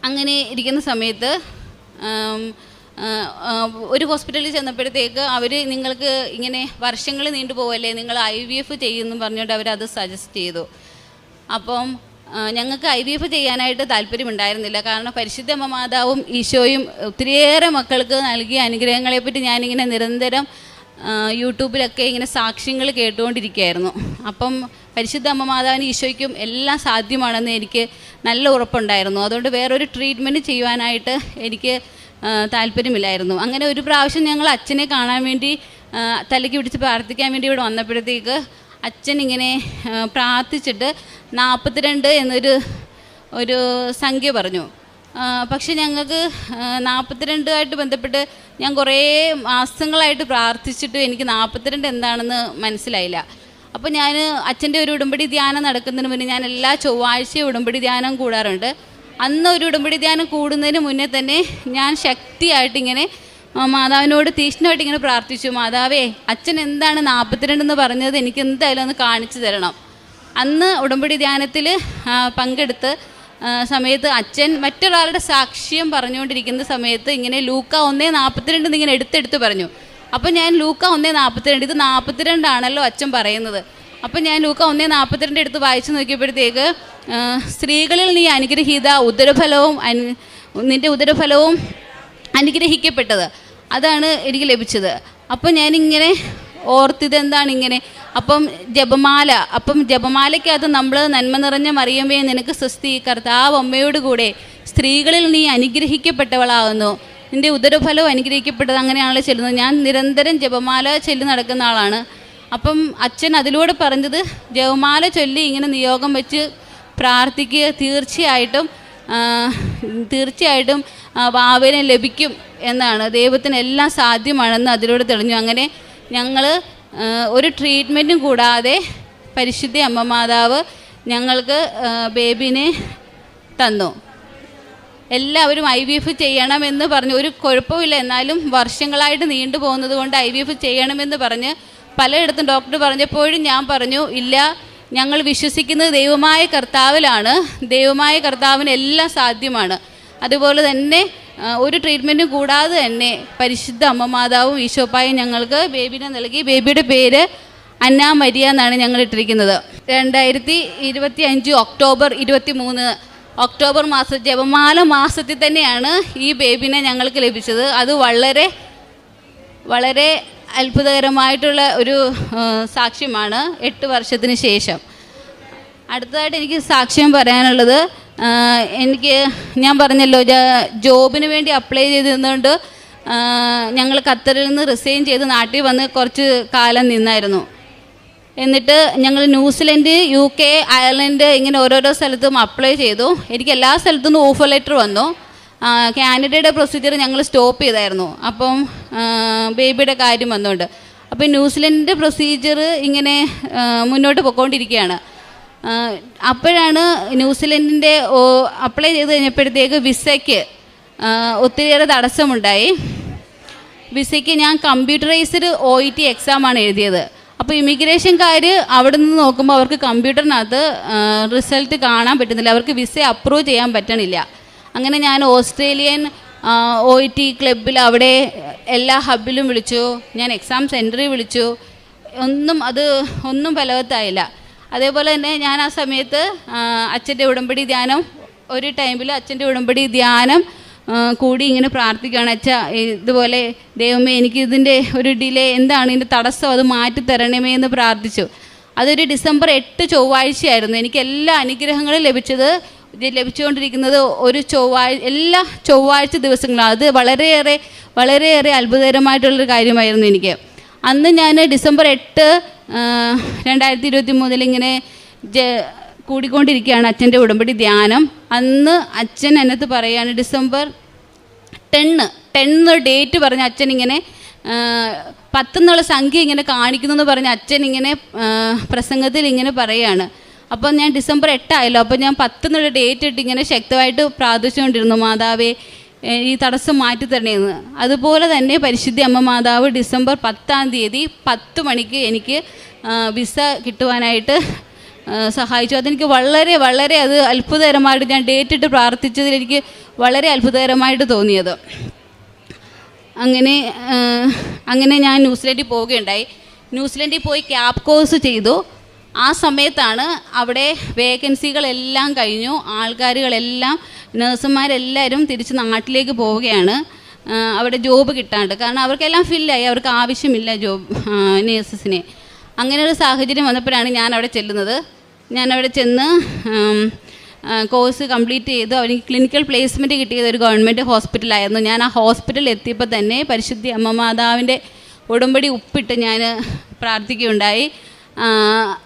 അങ്ങനെ ഇരിക്കുന്ന സമയത്ത് ഒരു ഹോസ്പിറ്റലിൽ ചെന്നപ്പോഴത്തേക്ക് അവർ നിങ്ങൾക്ക് ഇങ്ങനെ വർഷങ്ങൾ നീണ്ടുപോകല്ലേ, നിങ്ങൾ IVF ചെയ്യുമെന്ന് പറഞ്ഞുകൊണ്ട് അവരത് സജസ്റ്റ് ചെയ്തു. അപ്പം ഞങ്ങൾക്ക് IVF ചെയ്യാനായിട്ട് താല്പര്യമുണ്ടായിരുന്നില്ല. കാരണം പരിശുദ്ധ അമ്മ മാതാവും ഈശോയും ഒത്തിരിയേറെ മക്കൾക്ക് നൽകിയ അനുഗ്രഹങ്ങളെപ്പറ്റി ഞാനിങ്ങനെ നിരന്തരം യൂട്യൂബിലൊക്കെ ഇങ്ങനെ സാക്ഷ്യങ്ങൾ കേട്ടുകൊണ്ടിരിക്കുകയായിരുന്നു. അപ്പം പരിശുദ്ധ അമ്മ മാതാവിന് ഈശോയ്ക്കും എല്ലാം സാധ്യമാണെന്ന് എനിക്ക് നല്ല ഉറപ്പുണ്ടായിരുന്നു. അതുകൊണ്ട് വേറൊരു ട്രീറ്റ്മെൻറ്റ് ചെയ്യുവാനായിട്ട് എനിക്ക് താല്പര്യമില്ലായിരുന്നു. അങ്ങനെ ഒരു പ്രാവശ്യം ഞങ്ങൾ അച്ഛനെ കാണാൻ വേണ്ടി തലയ്ക്ക് പിടിച്ച് പ്രാർത്ഥിക്കാൻ വേണ്ടി ഇവിടെ വന്നപ്പോഴത്തേക്ക് അച്ഛൻ ഇങ്ങനെ പ്രാർത്ഥിച്ചിട്ട് 42 എന്നൊരു സംഖ്യ പറഞ്ഞു. പക്ഷെ ഞങ്ങൾക്ക് 42ആയിട്ട് ബന്ധപ്പെട്ട് ഞാൻ കുറേ മാസങ്ങളായിട്ട് പ്രാർത്ഥിച്ചിട്ട് എനിക്ക് 42 എന്താണെന്ന് മനസ്സിലായില്ല. അപ്പോൾ ഞാൻ അച്ഛൻ്റെ ഒരു ഉടമ്പടി ധ്യാനം നടക്കുന്നതിന് മുന്നേ ഞാൻ എല്ലാ ചൊവ്വാഴ്ചയും ഉടമ്പടി ധ്യാനം കൂടാറുണ്ട്. അന്ന് ഒരു ഉടമ്പടി ധ്യാനം കൂടുന്നതിന് മുന്നേ തന്നെ ഞാൻ ശക്തിയായിട്ട് ഇങ്ങനെ മാതാവിനോട് തീക്ഷ്ണമായിട്ട് ഇങ്ങനെ പ്രാർത്ഥിച്ചു, മാതാവേ അച്ഛൻ എന്താണ് 42 എന്ന് പറഞ്ഞത് എനിക്ക് എന്തായാലും ഒന്ന് കാണിച്ചു തരണം. അന്ന് ഉടമ്പടി ധ്യാനത്തിൽ പങ്കെടുത്ത് സമയത്ത് അച്ഛൻ മറ്റൊരാളുടെ സാക്ഷ്യം പറഞ്ഞുകൊണ്ടിരിക്കുന്ന സമയത്ത് ഇങ്ങനെ ലൂക്ക 1:42 ഇങ്ങനെ എടുത്തെടുത്ത് പറഞ്ഞു. അപ്പോൾ ഞാൻ ലൂക്ക 1:42 ഇത് 42 ആണല്ലോ അച്ഛൻ പറയുന്നത്. അപ്പം ഞാൻ ലൂക്ക 1:42 എടുത്ത് വായിച്ചു നോക്കിയപ്പോഴത്തേക്ക് സ്ത്രീകളിൽ നീ അനുഗ്രഹീത, നിൻ്റെ ഉദരഫലവും അനുഗ്രഹിക്കപ്പെട്ടത്, അതാണ് എനിക്ക് ലഭിച്ചത്. അപ്പം ഞാനിങ്ങനെ ഓർത്തിതെന്താണ് ഇങ്ങനെ. അപ്പം ജപമാലയ്ക്കകത്ത് നമ്മൾ നന്മ നിറഞ്ഞ മറിയമേ നിനക്ക് സ്വസ്തി, കർത്താവ് അമ്മയോട് കൂടെ സ്ത്രീകളിൽ നീ അനുഗ്രഹിക്കപ്പെട്ടവളാകുന്നു, നിൻ്റെ ഉദരഫലവും അനുഗ്രഹിക്കപ്പെട്ടത്, അങ്ങനെയാണല്ലോ ചെല്ലുന്നത്. ഞാൻ നിരന്തരം ജപമാല ചൊല്ലി നടക്കുന്ന ആളാണ്. അപ്പം അച്ഛൻ അതിലൂടെ പറഞ്ഞത് ജപമാല ചൊല്ലി ഇങ്ങനെ നിയോഗം വെച്ച് പ്രാർത്ഥിക്കുക, തീർച്ചയായിട്ടും ഭാവന ലഭിക്കും എന്നാണ്. ദൈവത്തിന് എല്ലാം സാധ്യമാണെന്ന് അതിലൂടെ തെളിഞ്ഞു. അങ്ങനെ ഞങ്ങൾ ഒരു ട്രീറ്റ്മെൻറ്റും കൂടാതെ പരിശുദ്ധ അമ്മ മാതാവ് ഞങ്ങൾക്ക് ബേബിനെ തന്നു. എല്ലാവരും IVF ചെയ്യണമെന്ന് പറഞ്ഞു. ഒരു കുഴപ്പമില്ല, എന്നാലും വർഷങ്ങളായിട്ട് നീണ്ടു പോകുന്നത് കൊണ്ട് IVF ചെയ്യണമെന്ന് പറഞ്ഞ് പലയിടത്തും ഡോക്ടർ പറഞ്ഞപ്പോഴും ഞാൻ പറഞ്ഞു, ഇല്ല, ഞങ്ങൾ വിശ്വസിക്കുന്നത് ദൈവമായ കർത്താവിലാണ്, ദൈവമായ കർത്താവിന് എല്ലാം സാധ്യമാണ്. അതുപോലെ തന്നെ ഒരു ട്രീറ്റ്മെൻറ്റും കൂടാതെ തന്നെ പരിശുദ്ധ അമ്മ മാതാവും ഈശോപ്പായും ഞങ്ങൾക്ക് ബേബിനെ നൽകി. ബേബിയുടെ പേര് അന്ന മരിയ എന്നാണ് ഞങ്ങൾ ഇട്ടിരിക്കുന്നത്. 2025 ഒക്ടോബർ 23 ഒക്ടോബർ മാസം ജപമാല മാസത്തിൽ തന്നെയാണ് ഈ ബേബിനെ ഞങ്ങൾക്ക് ലഭിച്ചത്. അത് വളരെ വളരെ അത്ഭുതകരമായിട്ടുള്ള ഒരു സാക്ഷ്യമാണ് 8 വർഷത്തിന് ശേഷം. അടുത്തതായിട്ട് എനിക്ക് സാക്ഷ്യം പറയാനുള്ളത്, ഞാൻ പറഞ്ഞല്ലോ ജോബിന് വേണ്ടി അപ്ലൈ ചെയ്തിരുന്നുകൊണ്ട് ഞങ്ങൾ ഖത്തറിൽ നിന്ന് റിസൈൻ ചെയ്ത് നാട്ടിൽ വന്ന് കുറച്ച് കാലം നിന്നായിരുന്നു. എന്നിട്ട് ഞങ്ങൾ ന്യൂസിലൻഡ്, UK, അയർലൻഡ് ഇങ്ങനെ ഓരോരോ സ്ഥലത്തും അപ്ലൈ ചെയ്തു. എനിക്ക് എല്ലാ സ്ഥലത്തുനിന്നും ഓഫർ ലെറ്റർ വന്നു. കാനഡയുടെ പ്രൊസീജിയർ ഞങ്ങൾ സ്റ്റോപ്പ് ചെയ്തായിരുന്നു. അപ്പം ബേബിയുടെ കാര്യം വന്നുകൊണ്ട് അപ്പം ന്യൂസിലൻഡിൻ്റെ പ്രൊസീജിയർ ഇങ്ങനെ മുന്നോട്ട് പോയിക്കൊണ്ടിരിക്കുകയാണ്. അപ്പോഴാണ് ന്യൂസിലൻഡിൻ്റെ അപ്ലൈ ചെയ്ത് കഴിഞ്ഞപ്പോഴത്തേക്ക് വിസയ്ക്ക് ഒത്തിരിയേറെ തടസ്സമുണ്ടായി. വിസയ്ക്ക് ഞാൻ കമ്പ്യൂട്ടറൈസ്ഡ് OET എക്സാമാണ് എഴുതിയത്. അപ്പോൾ ഇമിഗ്രേഷൻകാർ അവിടെ നിന്ന് നോക്കുമ്പോൾ അവർക്ക് കമ്പ്യൂട്ടറിനകത്ത് റിസൾട്ട് കാണാൻ പറ്റുന്നില്ല, അവർക്ക് വിസ അപ്രൂവ് ചെയ്യാൻ പറ്റണില്ല. അങ്ങനെ ഞാൻ ഓസ്ട്രേലിയൻ OET ക്ലബിൽ അവിടെ എല്ലാ ഹബിലും വിളിച്ചു, ഞാൻ എക്സാം സെൻറ്ററിൽ വിളിച്ചു, ഒന്നും ഫലവത്തായില്ല. അതേപോലെ തന്നെ ഞാൻ ആ സമയത്ത് അച്ഛൻ്റെ ഉടമ്പടി ധ്യാനം ഒരു ടൈമിൽ അച്ഛൻ്റെ ഉടമ്പടി ധ്യാനം കൂടി ഇങ്ങനെ പ്രാർത്ഥിക്കുകയാണ്, അച്ഛാ ഇതുപോലെ ദൈവമേ എനിക്ക് ഇതിൻ്റെ ഒരു ഡിലേ എന്താണ് ഇതിൻ്റെ തടസ്സം, അത് മാറ്റി തരണമേ എന്ന് പ്രാർത്ഥിച്ചു. അതൊരു ഡിസംബർ 8 ചൊവ്വാഴ്ചയായിരുന്നു. എനിക്ക് എല്ലാ അനുഗ്രഹങ്ങളും ലഭിച്ചുകൊണ്ടിരിക്കുന്നത് ഒരു എല്ലാ ചൊവ്വാഴ്ച ദിവസങ്ങളാണ്. അത് വളരെയേറെ അത്ഭുതകരമായിട്ടുള്ളൊരു കാര്യമായിരുന്നു എനിക്ക്. അന്ന് ഞാൻ ഡിസംബർ 8 2023 ഇങ്ങനെ കൂടിക്കൊണ്ടിരിക്കുകയാണ് അച്ഛൻ്റെ ഉടമ്പടി ധ്യാനം. അന്ന് അച്ഛൻ എന്നത്ത് പറയുകയാണ്, ഡിസംബർ 10 ഡേറ്റ് പറഞ്ഞ് അച്ഛൻ ഇങ്ങനെ 10 എന്നുള്ള സംഖ്യ ഇങ്ങനെ കാണിക്കുന്നു എന്ന് പറഞ്ഞ് അച്ഛൻ ഇങ്ങനെ പ്രസംഗത്തിൽ ഇങ്ങനെ പറയുകയാണ്. അപ്പം ഞാൻ ഡിസംബർ 8 ആയല്ലോ, അപ്പം ഞാൻ 10 എന്നുള്ള ഡേറ്റ് ഇട്ട് ഇങ്ങനെ ശക്തമായിട്ട് പ്രാർത്ഥിച്ചുകൊണ്ടിരുന്നു, മാതാവേ ഈ തടസ്സം മാറ്റി തരണേന്ന്. അതുപോലെ തന്നെ പരിശുദ്ധ അമ്മ മാതാവ് ഡിസംബർ 10 10 മണിക്ക് എനിക്ക് വിസ കിട്ടുവാനായിട്ട് സഹായിച്ചു. അതെനിക്ക് വളരെ വളരെ അത് അത്ഭുതകരമായിട്ട്, ഞാൻ ഡേറ്റിട്ട് പ്രാർത്ഥിച്ചതിൽ എനിക്ക് വളരെ അത്ഭുതകരമായിട്ട് തോന്നിയത്. അങ്ങനെ ഞാൻ ന്യൂസിലൻഡിൽ പോവുകയുണ്ടായി. ന്യൂസിലൻഡിൽ പോയി ക്യാപ് കോഴ്സ് ചെയ്തു. ആ സമയത്താണ് അവിടെ വേക്കൻസികളെല്ലാം കഴിഞ്ഞു, ആൾക്കാരുകളെല്ലാം നഴ്സുമാരെല്ലാവരും തിരിച്ച് നാട്ടിലേക്ക് പോവുകയാണ്. അവിടെ ജോബ് കിട്ടാണ്ട്, കാരണം അവർക്കെല്ലാം ഫില്ലായി, അവർക്ക് ആവശ്യമില്ല ജോബ് നേഴ്സസിനെ. അങ്ങനെ ഒരു സാഹചര്യം വന്നപ്പോഴാണ് ഞാൻ അവിടെ ചെല്ലുന്നത്. ഞാൻ അവിടെ ചെന്ന് കോഴ്സ് കംപ്ലീറ്റ് ചെയ്തു. അവർക്ക് ക്ലിനിക്കൽ പ്ലേസ്മെൻറ്റ് കിട്ടിയത് ഒരു ഗവൺമെൻറ് ഹോസ്പിറ്റലായിരുന്നു. ഞാൻ ആ ഹോസ്പിറ്റലിൽ എത്തിയപ്പോൾ തന്നെ പരിശുദ്ധ അമ്മ മാതാവിൻ്റെ ഉടമ്പടി ഉപ്പിട്ട് ഞാൻ പ്രാർത്ഥിക്കുകയുണ്ടായി.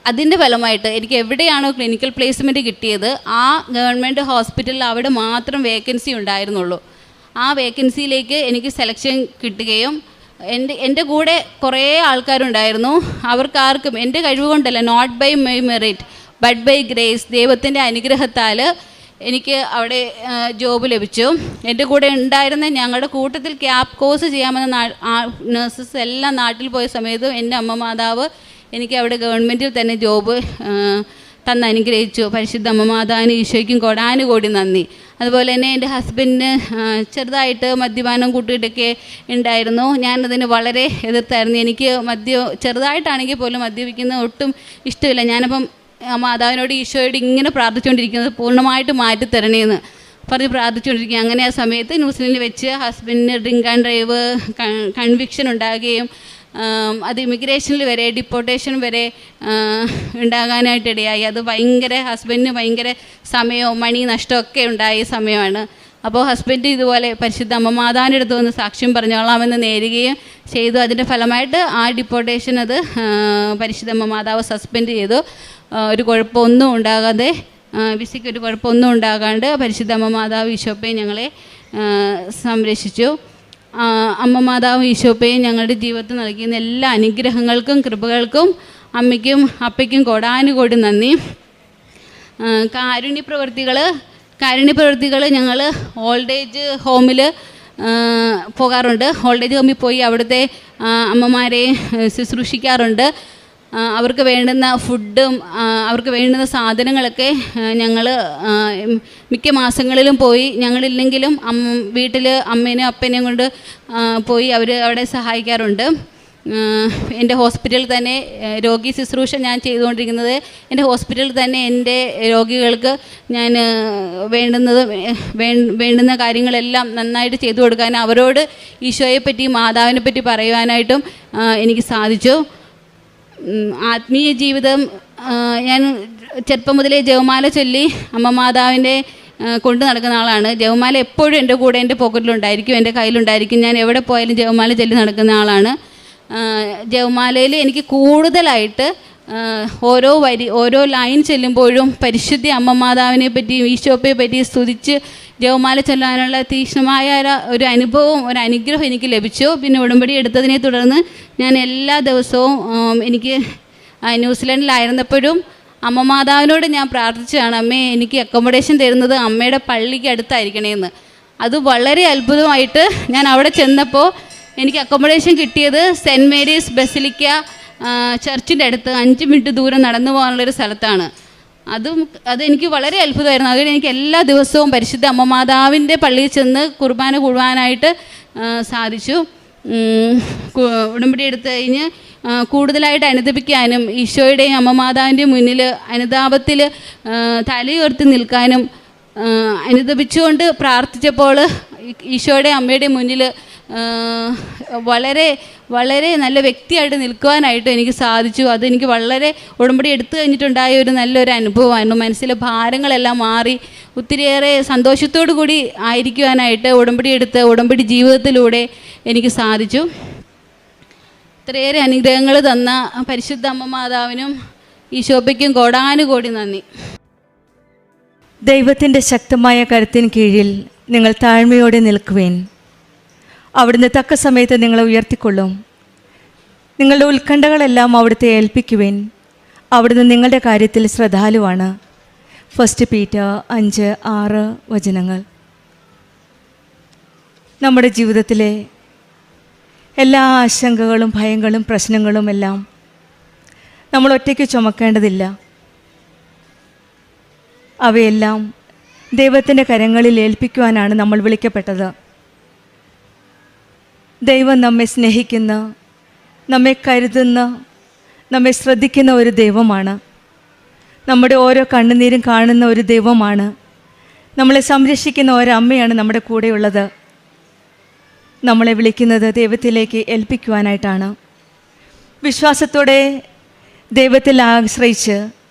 അതിൻ്റെ ഫലമായിട്ട് എനിക്ക് എവിടെയാണോ ക്ലിനിക്കൽ പ്ലേസ്മെൻറ്റ് കിട്ടിയത് ആ ഗവൺമെൻറ് ഹോസ്പിറ്റലിൽ അവിടെ മാത്രം വേക്കൻസി ഉണ്ടായിരുന്നുള്ളൂ. ആ വേക്കൻസിയിലേക്ക് എനിക്ക് സെലക്ഷൻ കിട്ടുകയും എൻ്റെ കൂടെ കുറേ ആൾക്കാരുണ്ടായിരുന്നു. അവർക്കാർക്കും എൻ്റെ കഴിവ് കൊണ്ടല്ല, not by my merit but by grace, ദൈവത്തിൻ്റെ അനുഗ്രഹത്താൽ എനിക്ക് അവിടെ ജോബ് ലഭിച്ചു. എൻ്റെ കൂടെ ഉണ്ടായിരുന്ന ഞങ്ങളുടെ കൂട്ടത്തിൽ ക്യാപ് കോഴ്സ് ചെയ്യാമെന്ന നഴ്സസ് എല്ലാം നാട്ടിൽ പോയ സമയത്തും എൻ്റെ അമ്മ മാതാവ് എനിക്ക് അവിടെ ഗവൺമെൻറ്റിൽ തന്നെ ജോബ് തന്ന് അനുഗ്രഹിച്ചു. പരിശുദ്ധ അമ്മ മാതാവിന് ഈശോയ്ക്കും കോടാനുകോടി നന്ദി. അതുപോലെ തന്നെ എൻ്റെ ഹസ്ബൻഡിന് ചെറുതായിട്ട് മദ്യപാനം കൂട്ടിയിട്ടൊക്കെ ഉണ്ടായിരുന്നു. ഞാനതിന് വളരെ എതിർത്തായിരുന്നു. എനിക്ക് ചെറുതായിട്ടാണെങ്കിൽ പോലും മദ്യപിക്കുന്നത് ഒട്ടും ഇഷ്ടമില്ല. ഞാനപ്പം മാതാവിനോട് ഈശോയോട് ഇങ്ങനെ പ്രാർത്ഥിച്ചുകൊണ്ടിരിക്കുന്നത് പൂർണ്ണമായിട്ട് മാറ്റിത്തരണേന്ന് പറഞ്ഞ് പ്രാർത്ഥിച്ചുകൊണ്ടിരിക്കുക. അങ്ങനെ ആ സമയത്ത് ന്യൂസിലൻഡിൽ വെച്ച് ഹസ്ബൻഡിന് ഡ്രിങ്ക് ആൻഡ് ഡ്രൈവ് കൺവിക്ഷൻ ഉണ്ടാകുകയും അത് ഇമിഗ്രേഷനിൽ വരെ ഡിപ്പോർട്ടേഷൻ വരെ ഉണ്ടാകാനായിട്ടിടയായി. അത് ഹസ്ബൻഡിന് ഭയങ്കര സമയവും മണി നഷ്ടമൊക്കെ ഉണ്ടായ സമയമാണ്. അപ്പോൾ ഹസ്ബൻഡ് ഇതുപോലെ പരിശുദ്ധ അമ്മ മാതാവിൻ്റെ അടുത്ത് വന്ന് സാക്ഷ്യം പറഞ്ഞോളാമെന്ന് നേരുകയും ചെയ്തു. അതിൻ്റെ ഫലമായിട്ട് ആ ഡിപ്പോർട്ടേഷൻ അത് പരിശുദ്ധ അമ്മ മാതാവ് സസ്പെൻഡ് ചെയ്തു. ഒരു കുഴപ്പമൊന്നും ഉണ്ടാകാതെ, വിസയ്ക്ക് ഒരു കുഴപ്പമൊന്നും ഉണ്ടാകാണ്ട് പരിശുദ്ധ അമ്മ മാതാവ് ഈശോപ്പയെ ഞങ്ങളെ സംരക്ഷിച്ചു. അമ്മ മാതാവ് ഈശോപ്പയെ ഞങ്ങളുടെ ജീവിതത്തിൽ നൽകിയ എല്ലാ അനുഗ്രഹങ്ങൾക്കും കൃപകൾക്കും അമ്മയ്ക്കും അപ്പയ്ക്കും കോടാനുകോടി നന്ദി. കാരുണ്യപ്രവൃത്തികൾ ഞങ്ങൾ ഓൾഡ് ഏജ് ഹോമിൽ പോകാറുണ്ട്. ഓൾഡ് ഏജ് ഹോമിൽ പോയി അവിടുത്തെ അമ്മമാരെ ശുശ്രൂഷിക്കാറുണ്ട്. അവർക്ക് വേണ്ടുന്ന ഫുഡും അവർക്ക് വേണ്ടുന്ന സാധനങ്ങളൊക്കെ ഞങ്ങൾ മിക്ക മാസങ്ങളിലും പോയി, ഞങ്ങളില്ലെങ്കിലും വീട്ടിൽ അമ്മേനെയും അപ്പനെയും കൊണ്ട് പോയി അവിടെ സഹായിക്കാറുണ്ട്. എൻ്റെ ഹോസ്പിറ്റലിൽ തന്നെ രോഗി ശുശ്രൂഷ ഞാൻ ചെയ്തുകൊണ്ടിരിക്കുന്നത്, എൻ്റെ ഹോസ്പിറ്റലിൽ തന്നെ എൻ്റെ രോഗികൾക്ക് ഞാൻ വേണ്ടുന്ന കാര്യങ്ങളെല്ലാം നന്നായിട്ട് ചെയ്തു കൊടുക്കാനും അവരോട് ഈശോയെപ്പറ്റി മാതാവിനെ പറ്റി പറയുവാനായിട്ടും എനിക്ക് സാധിച്ചു. ആത്മീയ ജീവിതം ഞാൻ ചെറുപ്പം മുതലേ ജപമാല ചൊല്ലി അമ്മ മാതാവിൻ്റെ കൊണ്ട് നടക്കുന്ന ആളാണ്. ജപമാല എപ്പോഴും എൻ്റെ കൂടെ എൻ്റെ പോക്കറ്റിലുണ്ടായിരിക്കും, എൻ്റെ കയ്യിലുണ്ടായിരിക്കും. ഞാൻ എവിടെ പോയാലും ജപമാല ചൊല്ലി നടക്കുന്ന ആളാണ്. ജപമാലയിൽ എനിക്ക് കൂടുതലായിട്ട് ഓരോ ലൈൻ ചെല്ലുമ്പോഴും പരിശുദ്ധ അമ്മ മാതാവിനെ പറ്റി ഈശോപ്പയെ പറ്റി സ്തുതിച്ച് ജപമാല ചൊല്ലാനുള്ള തീക്ഷ്ണമായ ഒരു അനുഗ്രഹം എനിക്ക് ലഭിച്ചു. പിന്നെ ഉടമ്പടി എടുത്തതിനെ തുടർന്ന് ഞാൻ എല്ലാ ദിവസവും എനിക്ക് ന്യൂസിലൻഡിലായിരുന്നപ്പോഴും അമ്മ മാതാവിനോട് ഞാൻ പ്രാർത്ഥിച്ചതാണ്, അമ്മേ എനിക്ക് അക്കോമഡേഷൻ തരുന്നത് അമ്മയുടെ പള്ളിക്ക് അടുത്തായിരിക്കണേന്ന്. അത് വളരെ അത്ഭുതമായിട്ട് ഞാൻ അവിടെ ചെന്നപ്പോൾ എനിക്ക് അക്കോമഡേഷൻ കിട്ടിയത് സെൻറ്റ് മേരീസ് ബസിലിക്ക ചർച്ചിൻ്റെ അടുത്ത് 5 മിനിറ്റ് ദൂരം നടന്നു പോകാനുള്ളൊരു സ്ഥലത്താണ്. അതെനിക്ക് വളരെ അത്ഭുതമായിരുന്നു. അതുകൊണ്ട് എനിക്ക് എല്ലാ ദിവസവും പരിശുദ്ധ അമ്മ മാതാവിൻ്റെ പള്ളിയിൽ ചെന്ന് കുർബാന കൂടുവാനായിട്ട് സാധിച്ചു. ഉടമ്പടി എടുത്ത് കഴിഞ്ഞ് കൂടുതലായിട്ട് അനുദപിക്കാനും ഈശോയുടെയും അമ്മ മാതാവിൻ്റെയും മുന്നിൽ അനുതാപത്തിൽ തലയുയർത്തി നിൽക്കാനും അനുദപിച്ചുകൊണ്ട് പ്രാർത്ഥിച്ചപ്പോൾ ഈശോയുടെ അമ്മയുടെ മുന്നിൽ വളരെ വളരെ നല്ല വ്യക്തിയായിട്ട് നിൽക്കുവാനായിട്ട് എനിക്ക് സാധിച്ചു. അതെനിക്ക് വളരെ ഉടമ്പടി എടുത്തു കഴിഞ്ഞിട്ടുണ്ടായ ഒരു നല്ലൊരു അനുഭവമായിരുന്നു. മനസ്സിലെ ഭാരങ്ങളെല്ലാം മാറി ഒത്തിരിയേറെ സന്തോഷത്തോടു കൂടി ആയിരിക്കുവാനായിട്ട് ഉടമ്പടി ജീവിതത്തിലൂടെ എനിക്ക് സാധിച്ചു. ഇത്രയേറെ അനുഗ്രഹങ്ങൾ തന്ന പരിശുദ്ധ അമ്മ മാതാവിനും ഈശോപ്പയ്ക്കും കോടാനുകോടി നന്ദി. ദൈവത്തിൻ്റെ ശക്തമായ കരുത്തിന് കീഴിൽ നിങ്ങൾ താഴ്മയോടെ നിൽക്കുവേൻ. അവിടുന്ന് തക്ക സമയത്ത് നിങ്ങളെ ഉയർത്തിക്കൊള്ളും. നിങ്ങളുടെ ഉത്കണ്ഠകളെല്ലാം അവിടുത്തെ ഏൽപ്പിക്കുവേൻ. അവിടുന്ന് നിങ്ങളുടെ കാര്യത്തിൽ ശ്രദ്ധാലുവാണ്. 1 പീറ്റർ 5:6 വചനങ്ങൾ. നമ്മുടെ ജീവിതത്തിലെ എല്ലാ ആശങ്കകളും ഭയങ്ങളും പ്രശ്നങ്ങളും എല്ലാം നമ്മൾ ഒറ്റയ്ക്ക് ചുമക്കേണ്ടതില്ല. അവയെല്ലാം ദൈവത്തിൻ്റെ കരങ്ങളിൽ ഏൽപ്പിക്കുവാനാണ് നമ്മൾ വിളിക്കപ്പെട്ടത്. ദൈവം നമ്മെ സ്നേഹിക്കുന്ന, നമ്മെ കരുതുന്ന, നമ്മെ ശ്രദ്ധിക്കുന്ന ഒരു ദൈവമാണ്. നമ്മുടെ ഓരോ കണ്ണുനീരും കാണുന്ന ഒരു ദൈവമാണ്. നമ്മളെ സംരക്ഷിക്കുന്ന ഒരമ്മയാണ് നമ്മുടെ കൂടെയുള്ളത്. നമ്മളെ വിളിക്കുന്നത് ദൈവത്തിലേക്ക് ഏൽപ്പിക്കുവാനായിട്ടാണ്. വിശ്വാസത്തോടെ ദൈവത്തിൽ ആശ്രയിച്ച്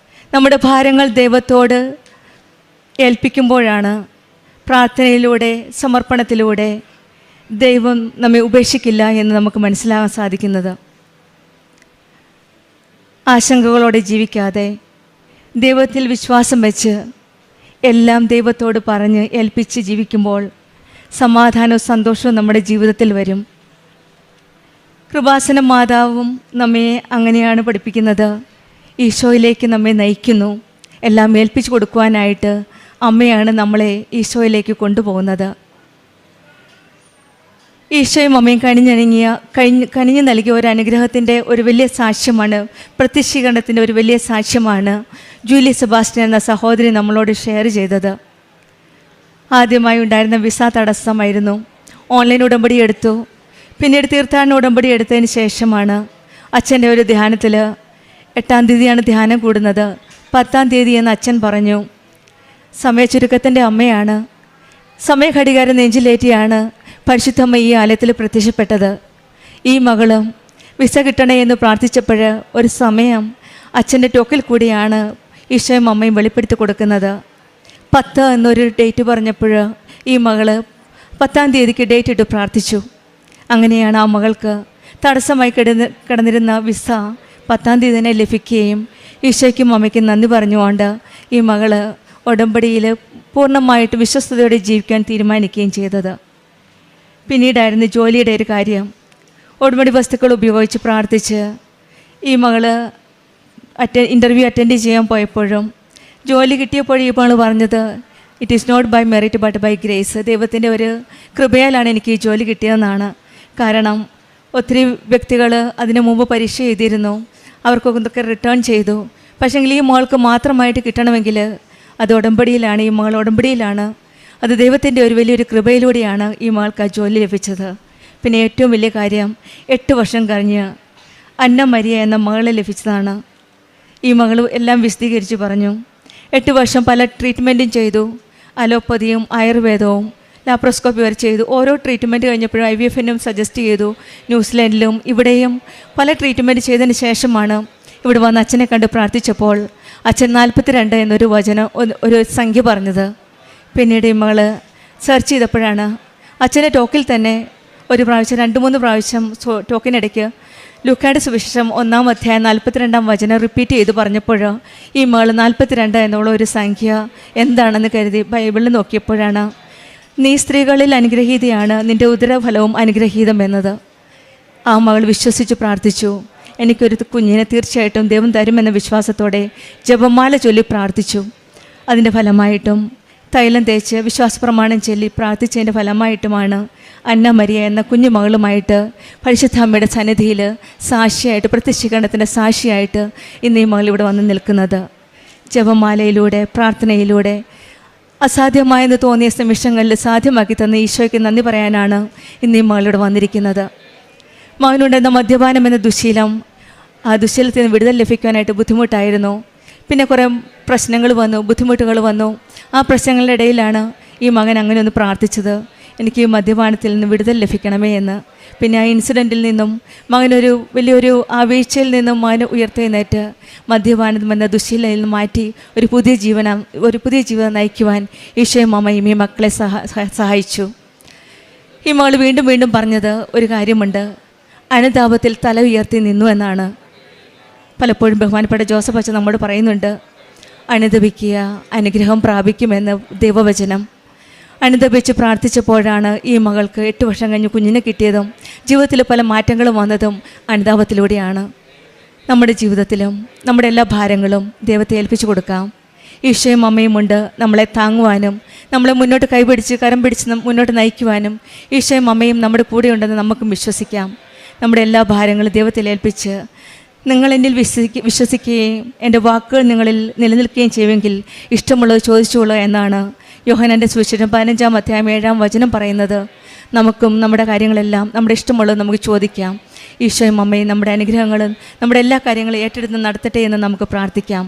നമ്മുടെ ഭാരങ്ങൾ ദൈവത്തോട് ഏൽപ്പിക്കുമ്പോഴാണ് പ്രാർത്ഥനയിലൂടെ, സമർപ്പണത്തിലൂടെ ദൈവം നമ്മെ ഉപേക്ഷിക്കില്ല എന്ന് നമുക്ക് മനസ്സിലാകാൻ സാധിക്കുന്നത്. ആശങ്കകളോടെ ജീവിക്കാതെ ദൈവത്തിൽ വിശ്വാസം വെച്ച് എല്ലാം ദൈവത്തോട് പറഞ്ഞ് ഏൽപ്പിച്ച് ജീവിക്കുമ്പോൾ സമാധാനവും സന്തോഷവും നമ്മുടെ ജീവിതത്തിൽ വരും. കൃപാസന മാതാവും നമ്മെ അങ്ങനെയാണ് പഠിപ്പിക്കുന്നത്. ഈശോയിലേക്ക് നമ്മെ നയിക്കുന്നു. എല്ലാം ഏൽപ്പിച്ചു കൊടുക്കുവാനായിട്ട് അമ്മയാണ് നമ്മളെ ഈശോയിലേക്ക് കൊണ്ടുപോകുന്നത്. ഈശോയും അമ്മയും കനിഞ്ഞു നൽകിയ ഒരു അനുഗ്രഹത്തിൻ്റെ ഒരു വലിയ സാക്ഷ്യമാണ്, പ്രത്യക്ഷീകരണത്തിൻ്റെ ഒരു വലിയ സാക്ഷ്യമാണ് ജൂലി സെബാസ്റ്റ്യൻ എന്ന സഹോദരി നമ്മളോട് ഷെയർ ചെയ്തത്. ആദ്യമായി ഉണ്ടായിരുന്ന വിസ തടസ്സമായിരുന്നു. ഓൺലൈൻ ഉടമ്പടി എടുത്തു. പിന്നീട് തീർത്ഥാടന ഉടമ്പടി എടുത്തതിന് ശേഷമാണ് അച്ഛൻ്റെ ഒരു ധ്യാനത്തിൽ 8-ാം തീയതിയാണ് ധ്യാനം കൂടുന്നത്. 10-ാം തീയതി എന്ന് അച്ഛൻ പറഞ്ഞു. സമയച്ചുരുക്കത്തിൻ്റെ അമ്മയാണ്. സമയഘടികാരം നെഞ്ചിലേറ്റിയാണ് പരിശുദ്ധമ്മ ഈ ആലയത്തിൽ പ്രത്യക്ഷപ്പെട്ടത്. ഈ മകളും വിസ കിട്ടണേ എന്ന് പ്രാർത്ഥിച്ചപ്പോൾ ഒരു സമയം അച്ഛൻ്റെ ടോക്കിൽ കൂടിയാണ് ഈശോയും അമ്മയും വെളിപ്പെടുത്തി കൊടുക്കുന്നത്. 10 എന്നൊരു ഡേറ്റ് പറഞ്ഞപ്പോൾ ഈ മകള് 10-ാം തീയതിക്ക് ഡേറ്റ് ഇട്ട് പ്രാർത്ഥിച്ചു. അങ്ങനെയാണ് ആ മകൾക്ക് തടസ്സമായി കിടന്നിരുന്ന വിസ 10-ാം തീയതി തന്നെ ലഭിക്കുകയും ഈശോയ്ക്കും അമ്മയ്ക്കും നന്ദി പറഞ്ഞുകൊണ്ട് ഈ മകള് ഉടമ്പടിയിൽ പൂർണ്ണമായിട്ട് വിശ്വസ്തയോടെ ജീവിക്കാൻ തീരുമാനിക്കുകയും ചെയ്തത്. പിന്നീടായിരുന്നു ജോലിയുടെ ഒരു കാര്യം. ഉടമ്പടി വസ്തുക്കൾ ഉപയോഗിച്ച് പ്രാർത്ഥിച്ച് ഈ മകള് ഇൻ്റർവ്യൂ അറ്റൻഡ് ചെയ്യാൻ പോയപ്പോഴും ജോലി കിട്ടിയപ്പോഴും ഈ മകൾ പറഞ്ഞത്, it is not by merit but by grace. ദൈവത്തിൻ്റെ ഒരു കൃപയാലാണ് എനിക്ക് ഈ ജോലി കിട്ടിയതെന്നാണ്. കാരണം ഒത്തിരി വ്യക്തികൾ അതിനു മുമ്പ് പരീക്ഷ എഴുതിയിരുന്നു, അവർക്കൊക്കെ റിട്ടേൺ ചെയ്തു. പക്ഷേങ്കിൽ ഈ മകൾക്ക് മാത്രമായിട്ട് കിട്ടണമെങ്കിൽ അത് ഉടമ്പടിയിലാണ്. ഈ മകൾ ഉടമ്പടിയിലാണ്. അത് ദൈവത്തിൻ്റെ ഒരു വലിയൊരു കൃപയിലൂടെയാണ് ഈ മകൾക്ക് ആ ജോലി ലഭിച്ചത്. പിന്നെ ഏറ്റവും വലിയ കാര്യം 8 വർഷം കഴിഞ്ഞ് അന്ന മരിയ എന്ന മകളെ ലഭിച്ചതാണ്. ഈ മകൾ എല്ലാം വിശദീകരിച്ച് പറഞ്ഞു. 8 വർഷം പല ട്രീറ്റ്മെൻറ്റും ചെയ്തു. അലോപ്പതിയും ആയുർവേദവും ലാപ്രോസ്കോപ്പി വരെ ചെയ്തു. ഓരോ ട്രീറ്റ്മെൻറ്റ് കഴിഞ്ഞപ്പോഴും IVF-നും സജസ്റ്റ് ചെയ്തു. ന്യൂസിലാൻഡിലും ഇവിടെയും പല ട്രീറ്റ്മെൻറ്റ് ചെയ്തതിന് ശേഷമാണ് ഇവിടെ വന്ന് അച്ഛനെ കണ്ട് പ്രാർത്ഥിച്ചപ്പോൾ അച്ഛൻ 42 എന്നൊരു ഒരു സംഖ്യ പറഞ്ഞത്. പിന്നീട് ഈ മകൾ സെർച്ച് ചെയ്തപ്പോഴാണ് അച്ഛൻ്റെ ടോക്കിൽ തന്നെ ഒരു പ്രാവശ്യം 2-3 പ്രാവശ്യം ടോക്കിനിടയ്ക്ക് ലൂക്കായുടെ സുവിശേഷം 1-ാം അധ്യായം 42-ാം വചനം റിപ്പീറ്റ് ചെയ്ത് പറഞ്ഞപ്പോൾ ഈ മകൾ 42 എന്നുള്ള ഒരു സംഖ്യ എന്താണെന്ന് കരുതി ബൈബിളിൽ നോക്കിയപ്പോഴാണ് നീ സ്ത്രീകളിൽ അനുഗ്രഹീതയാണ്, നിൻ്റെ ഉദരഫലവും അനുഗ്രഹീതം എന്നത്. ആ മകൾ വിശ്വസിച്ച് പ്രാർത്ഥിച്ചു. എനിക്കൊരു കുഞ്ഞിനെ തീർച്ചയായിട്ടും ദൈവം തരുമെന്ന വിശ്വാസത്തോടെ ജപമാല ചൊല്ലി പ്രാർത്ഥിച്ചു. അതിൻ്റെ ഫലമായിട്ടും തൈലം തേച്ച് വിശ്വാസപ്രമാണം ചൊല്ലി പ്രാർത്ഥിച്ചതിൻ്റെ ഫലമായിട്ടുമാണ് അന്ന മരിയ എന്ന കുഞ്ഞു മകളുമായിട്ട് പരിശുദ്ധ അമ്മയുടെ സന്നിധിയിൽ സാക്ഷിയായിട്ട്, പ്രത്യക്ഷീകരണത്തിൻ്റെ സാക്ഷിയായിട്ട് ഇന്ന് ഈ മകൾ ഇവിടെ വന്ന് നിൽക്കുന്നത്. ജപമാലയിലൂടെ, പ്രാർത്ഥനയിലൂടെ അസാധ്യമായെന്ന് തോന്നിയ നിമിഷങ്ങളിൽ സാധ്യമാക്കി തന്ന ഈശോയ്ക്ക് നന്ദി പറയാനാണ് ഇന്ന് ഈ മകളിവിടെ വന്നിരിക്കുന്നത്. മകനുണ്ടെന്ന മദ്യപാനം എന്ന ദുശീലം, ആ ദുശീലത്തിൽ നിന്ന് വിടുതൽ ലഭിക്കാനായിട്ട് ബുദ്ധിമുട്ടായിരുന്നു. പിന്നെ കുറേ പ്രശ്നങ്ങൾ വന്നു, ബുദ്ധിമുട്ടുകൾ വന്നു. ആ പ്രശ്നങ്ങളുടെ ഇടയിലാണ് ഈ മകൻ അങ്ങനെ ഒന്ന് പ്രാർത്ഥിച്ചത്, എനിക്ക് ഈ മദ്യപാനത്തിൽ നിന്ന് വിടുതൽ ലഭിക്കണമേ എന്ന്. പിന്നെ ആ ഇൻസിഡൻറ്റിൽ നിന്നും മകനൊരു വലിയൊരു ആ വീഴ്ചയിൽ നിന്നും മകൻ ഉയർത്തെഴുന്നേറ്റ് മദ്യപാനം എന്ന ദുശീലയിൽ നിന്ന് മാറ്റി ഒരു പുതിയ ജീവിതം നയിക്കുവാൻ ഈശോയും അമ്മയും ഈ മക്കളെ സഹായിച്ചു. ഈ മകൾ വീണ്ടും വീണ്ടും പറഞ്ഞത് ഒരു കാര്യമുണ്ട്, അനുതാപത്തിൽ തല ഉയർത്തി നിന്നു എന്നാണ്. പലപ്പോഴും ബഹുമാനപ്പെട്ട ജോസഫ് അച്ഛൻ നമ്മോട് പറയുന്നുണ്ട്, അനുദപിക്കുക അനുഗ്രഹം പ്രാപിക്കുമെന്ന് ദൈവവചനം. അനുദപിച്ച് പ്രാർത്ഥിച്ചപ്പോഴാണ് ഈ മകൾക്ക് 8 വർഷം കഴിഞ്ഞ് കുഞ്ഞിനെ കിട്ടിയതും ജീവിതത്തിൽ പല മാറ്റങ്ങളും വന്നതും അനുതാപത്തിലൂടെയാണ്. നമ്മുടെ ജീവിതത്തിലും നമ്മുടെ എല്ലാ ഭാരങ്ങളും ദൈവത്തെ ഏൽപ്പിച്ചു കൊടുക്കാം. ഈശോയും അമ്മയും ഉണ്ട് നമ്മളെ താങ്ങുവാനും നമ്മളെ മുന്നോട്ട് കൈപിടിച്ച് കരം പിടിച്ച് മുന്നോട്ട് നയിക്കുവാനും ഈശോയും അമ്മയും നമ്മുടെ കൂടെ ഉണ്ടെന്ന് നമുക്കും വിശ്വസിക്കാം. നമ്മുടെ എല്ലാ ഭാരങ്ങളും ദൈവത്തിൽ ഏൽപ്പിച്ച് നിങ്ങൾ എന്നിൽ വിശ്വസിക്കുകയും എൻ്റെ വാക്കുകൾ നിങ്ങളിൽ നിലനിൽക്കുകയും ചെയ്യുമെങ്കിൽ ഇഷ്ടമുള്ളത് ചോദിച്ചുകൊള്ളുക എന്നാണ് യോഹന്നാൻ്റെ സുവിശേഷം 15-ാം അധ്യായം 7-ാം വചനം പറയുന്നത്. നമുക്കും നമ്മുടെ കാര്യങ്ങളെല്ലാം നമ്മുടെ ഇഷ്ടമുള്ളത് നമുക്ക് ചോദിക്കാം. ഈശോയും അമ്മയും നമ്മുടെ അനുഗ്രഹങ്ങളും നമ്മുടെ എല്ലാ കാര്യങ്ങളും ഏറ്റെടുത്ത് നടത്തട്ടെ എന്ന് നമുക്ക് പ്രാർത്ഥിക്കാം.